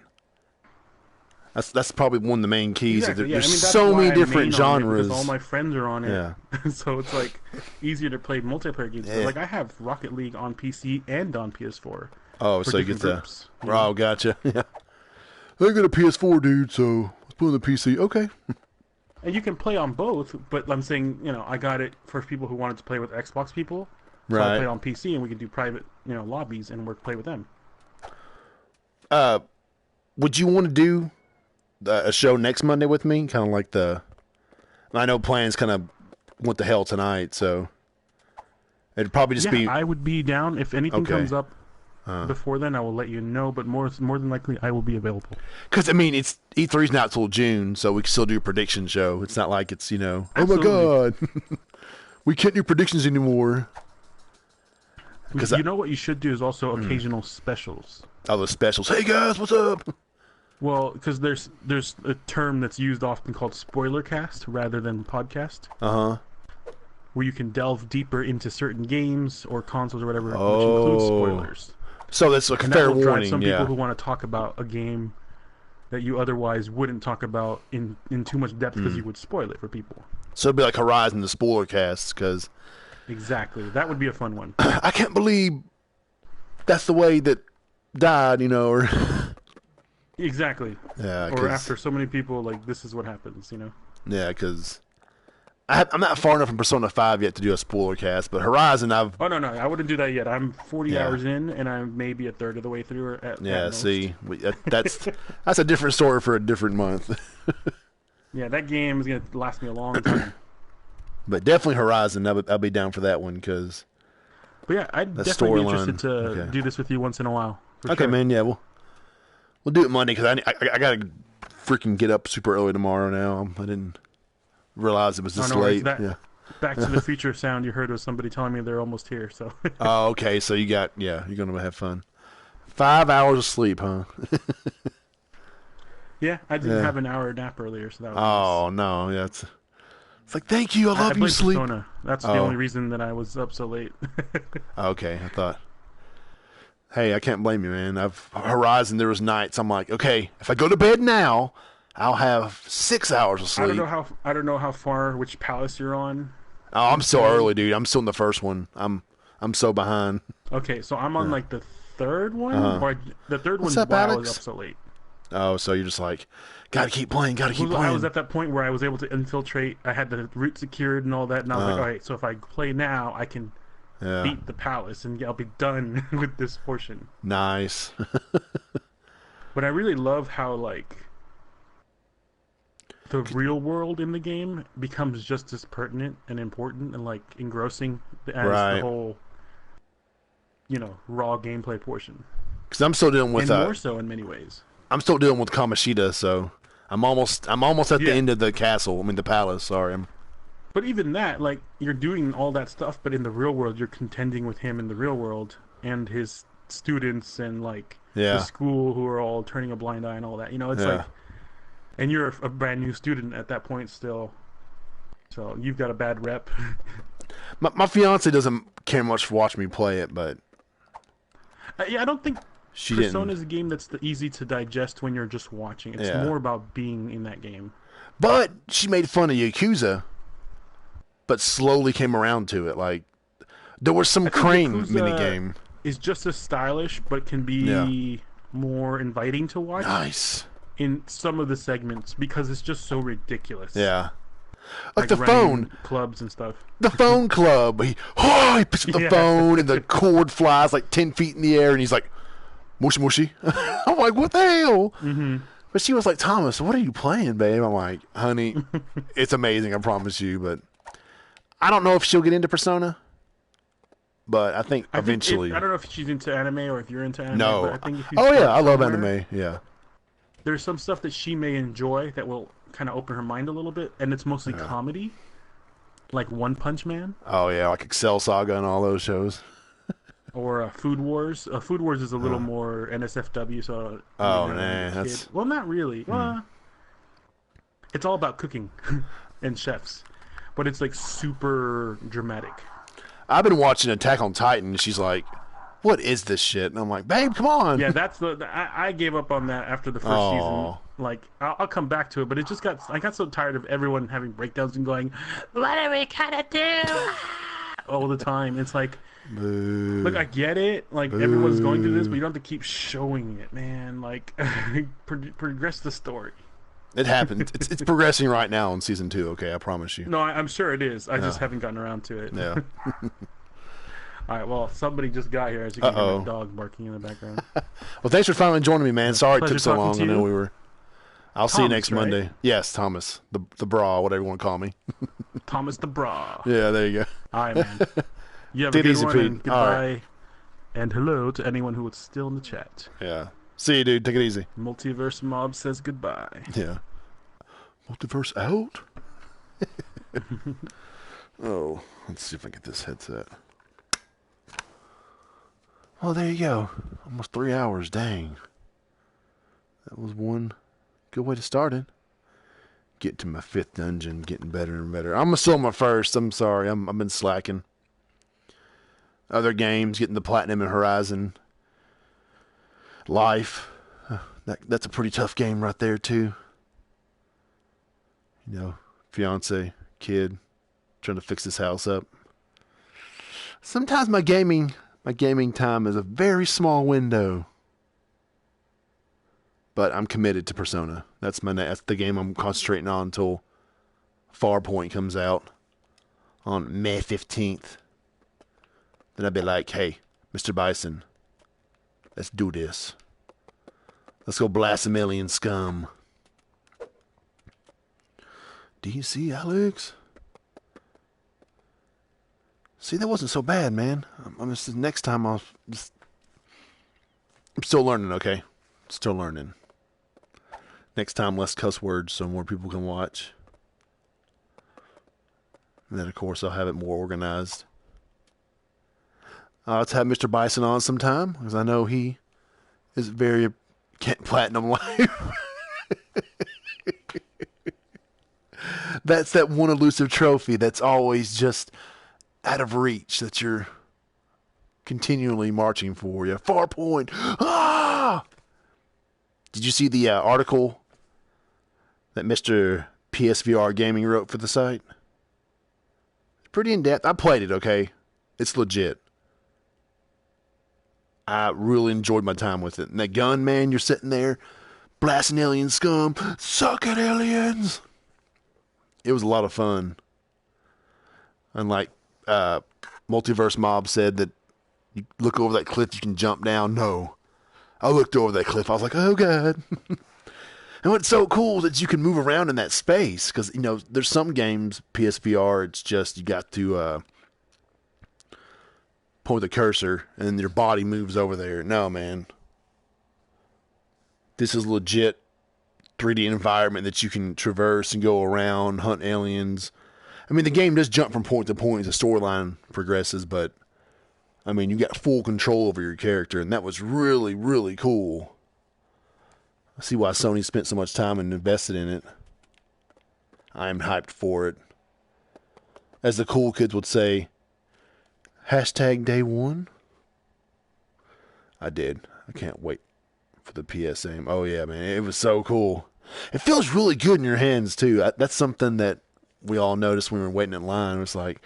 That's probably one of the main keys. Exactly, There's so many different genres. Because all my friends are on it. Yeah. So it's like easier to play multiplayer games. Yeah. Like I have Rocket League on PC and on PS4. Oh, so you get groups, oh, gotcha. Yeah. I got a PS4, dude, so let's put on the PC. Okay. And you can play on both, but I'm saying, I got it for people who wanted to play with Xbox people. So I play on PC and we can do private, lobbies and play with them. Would you want to do a show next Monday with me? Kind of like I know plans kind of went to hell tonight, so it'd probably just be... I would be down. If anything comes up before then, I will let you know, but more than likely, I will be available. Because, it's E3's not till June, so we can still do a prediction show. It's not like it's, oh Absolutely. my God, we can't do predictions anymore. You know what you should do is also occasional specials. Oh, the specials. Hey, guys, what's up? Well, because there's a term that's used often called spoiler cast rather than podcast. Uh-huh. Where you can delve deeper into certain games or consoles or whatever, which includes spoilers. So that's like a fair warning, drive some people who want to talk about a game that you otherwise wouldn't talk about in too much depth because you would spoil it for people. So it'd be like Horizon, the spoiler cast, because... Exactly. That would be a fun one. I can't believe that's the way that died, or... Exactly. Yeah. Or after so many people, this is what happens, Yeah, because I'm not far enough in Persona 5 yet to do a spoiler cast, but Horizon, I've... Oh, no, I wouldn't do that yet. I'm 40 hours in, and I'm maybe a third of the way through. Or at most. See, that's a different story for a different month. Yeah, that game is going to last me a long time. But definitely Horizon, I'll be down for that one, because... But yeah, I'd definitely be interested to do this with you once in a while. Okay, sure. Man, yeah, we'll do it Monday, because I got to freaking get up super early tomorrow now. I didn't realize it was this late. Back to the Future sound you heard was somebody telling me they're almost here. So. Oh, okay. So you're going to have fun. 5 hours of sleep, huh? Yeah, I didn't have an hour nap earlier, so that was nice. No, yeah, it's like, thank you, I love you, sleep. Persona. That's the only reason that I was up so late. Okay, I thought... Hey, I can't blame you, man. Horizon, there was nights I'm like, okay, if I go to bed now, I'll have 6 hours of sleep. I don't know how far, which palace you're on. Oh, I'm so early, dude. I'm still in the first one. I'm so behind. Okay, so I'm on the third one, or the third one up, while Alex? I was up so late. Oh, so you're just like, gotta keep playing. I was at that point where I was able to infiltrate. I had the route secured and all that, and I was like, all right, so if I play now, I can beat the palace, and I'll be done with this portion. Nice. But I really love how, the real world in the game becomes just as pertinent and important and, engrossing as the whole, raw gameplay portion. Because I'm still dealing with... And more so in many ways. I'm still dealing with Kamoshida, so I'm almost at the end of the castle. I mean, the palace, sorry. But even that, you're doing all that stuff, but in the real world, you're contending with him in the real world and his students and, the school who are all turning a blind eye and all that. It's and you're a brand new student at that point still, so you've got a bad rep. My fiance doesn't care much for watching me play it, but... I don't think Persona is a game that's easy to digest when you're just watching. It's more about being in that game. But she made fun of Yakuza, but slowly came around to it. There was some crane minigame. Is just as stylish, but can be more inviting to watch. Nice. In some of the segments, because it's just so ridiculous. Yeah. Like the phone clubs and stuff. The phone club. He picks up the phone and the cord flies 10 feet in the air and he's like, mushy mushy. I'm like, what the hell? Mm-hmm. But she was like, Thomas, what are you playing, babe? I'm like, honey, it's amazing, I promise you. But I don't know if she'll get into Persona. But I think eventually. I don't know if she's into anime or if you're into anime. No. But I think if I love anime. Yeah. There's some stuff that she may enjoy that will kind of open her mind a little bit, and it's mostly comedy, like One Punch Man. Oh yeah, like Excel Saga and all those shows. Or Food Wars. Food Wars is a little more NSFW, so that's well, not really. It's all about cooking and chefs, but it's like super dramatic. I've been watching Attack on Titan, and she's like, "What is this shit?" And I'm like, "Babe, come on." Yeah, that's I gave up on that after the first season. Like, I'll come back to it, but I got so tired of everyone having breakdowns and going, "What are we gonna do?" all the time. It's like, boo. Look, I get it. Like, everyone's going through this, but you don't have to keep showing it, man. Like, progress the story. It happened. It's progressing right now in season 2. Okay, I promise you. No, I'm sure it is. I just haven't gotten around to it. Yeah. All right. Well, somebody just got here. As you can hear my dog barking in the background. Well, thanks for finally joining me, man. Sorry it took so long. I know we were. I'll see you next right? Monday. Yes, Thomas, the Brah, whatever you want to call me. Thomas the Brah. Yeah, there you go. All right, man. You have a good one. And goodbye. Right. And hello to anyone who was still in the chat. Yeah. See you, dude. Take it easy. Multiverse Mob says goodbye. Yeah. Multiverse out? Oh, let's see if I get this headset. Oh, there you go. Almost 3 hours. Dang. That was one good way to start it. Get to my 5th dungeon, getting better and better. I'm still on my 1st. I'm sorry. I've been slacking. Other games, getting the Platinum in Horizon. Life. That's a pretty tough game right there, too. You know, fiance, kid, trying to fix this house up. Sometimes my gaming time is a very small window. But I'm committed to Persona. That's the game I'm concentrating on until Farpoint comes out on May 15th. Then I'd be like, hey, Mr. Bison, let's do this. Let's go blast some alien scum. Do you see, Alex? See, that wasn't so bad, man. Next time I'm still learning, okay? Still learning. Next time, less cuss words so more people can watch. And then, of course, I'll have it more organized. Let's have Mr. Bison on sometime, because I know he is very platinum life. That's that one elusive trophy that's always just out of reach that you're continually marching for. Yeah, Farpoint. Ah! Did you see the article that Mr. PSVR Gaming wrote for the site? It's pretty in-depth. I played it, okay? It's legit. I really enjoyed my time with it. And that gun, man, you're sitting there blasting alien scum. Suck it, aliens! It was a lot of fun. Unlike Multiverse Mob said that you look over that cliff, you can jump down. No. I looked over that cliff. I was like, oh, God. And what's so cool is that you can move around in that space. Because, you know, there's some games, PSVR, it's just you got to point the cursor and then your body moves over there. No, man. This is legit 3D environment that you can traverse and go around, hunt aliens. I mean, the game does jump from point to point as the storyline progresses, but I mean, you got full control over your character, and that was really, really cool. I see why Sony spent so much time and invested in it. I am hyped for it. As the cool kids would say, hashtag day one. I did. I can't wait for the PS aim. Oh, yeah, man. It was so cool. It feels really good in your hands, too. That's something that we all noticed when we were waiting in line. It was like,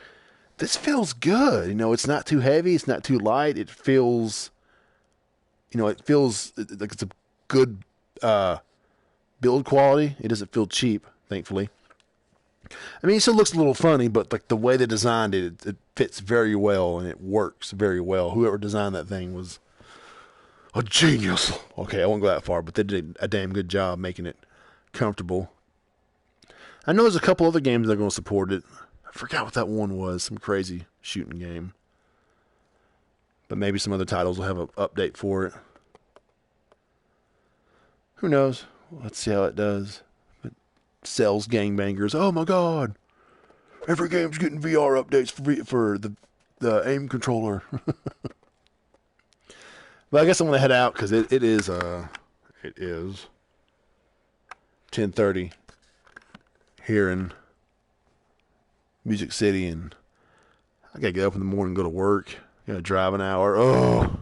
this feels good. You know, it's not too heavy. It's not too light. It feels, you know, it feels like it's a good build quality. It doesn't feel cheap, thankfully. I mean, it still looks a little funny, but like the way they designed it, it fits very well and it works very well. Whoever designed that thing was a genius. Okay, I won't go that far, but they did a damn good job making it comfortable. I know there's a couple other games that are going to support it. I forgot what that one was. Some crazy shooting game. But maybe some other titles will have an update for it. Who knows? Let's see how it does. But sales gangbangers. Oh my God. Every game's getting VR updates for the aim controller. But I guess I'm going to head out because it is 10:30 here in Music City, and I got to get up in the morning and go to work. Got to drive an hour. Oh,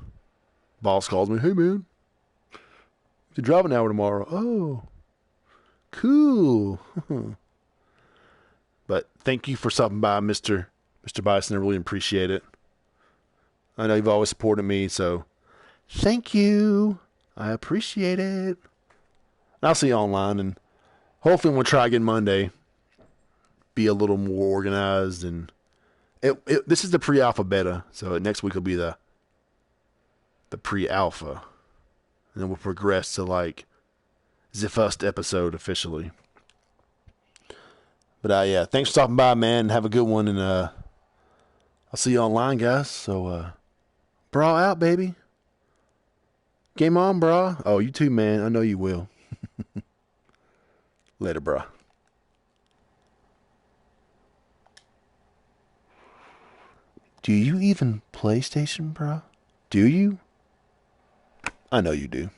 boss calls me. Hey, man, to drive an hour tomorrow. Oh, cool. But thank you for stopping by, Mr. Bison. I really appreciate it. I know you've always supported me, so thank you. I appreciate it. I'll see you online, and hopefully we'll try again Monday. Be a little more organized, and this is the pre-alpha beta, so next week will be the pre-alpha, and then we'll progress to like the first episode officially. But yeah, thanks for stopping by, man. Have a good one, and I'll see you online, guys. So, Brah out, baby. Game on, Brah. Oh, you too, man. I know you will. Later, Brah. Do you even PlayStation, Brah? Do you? I know you do.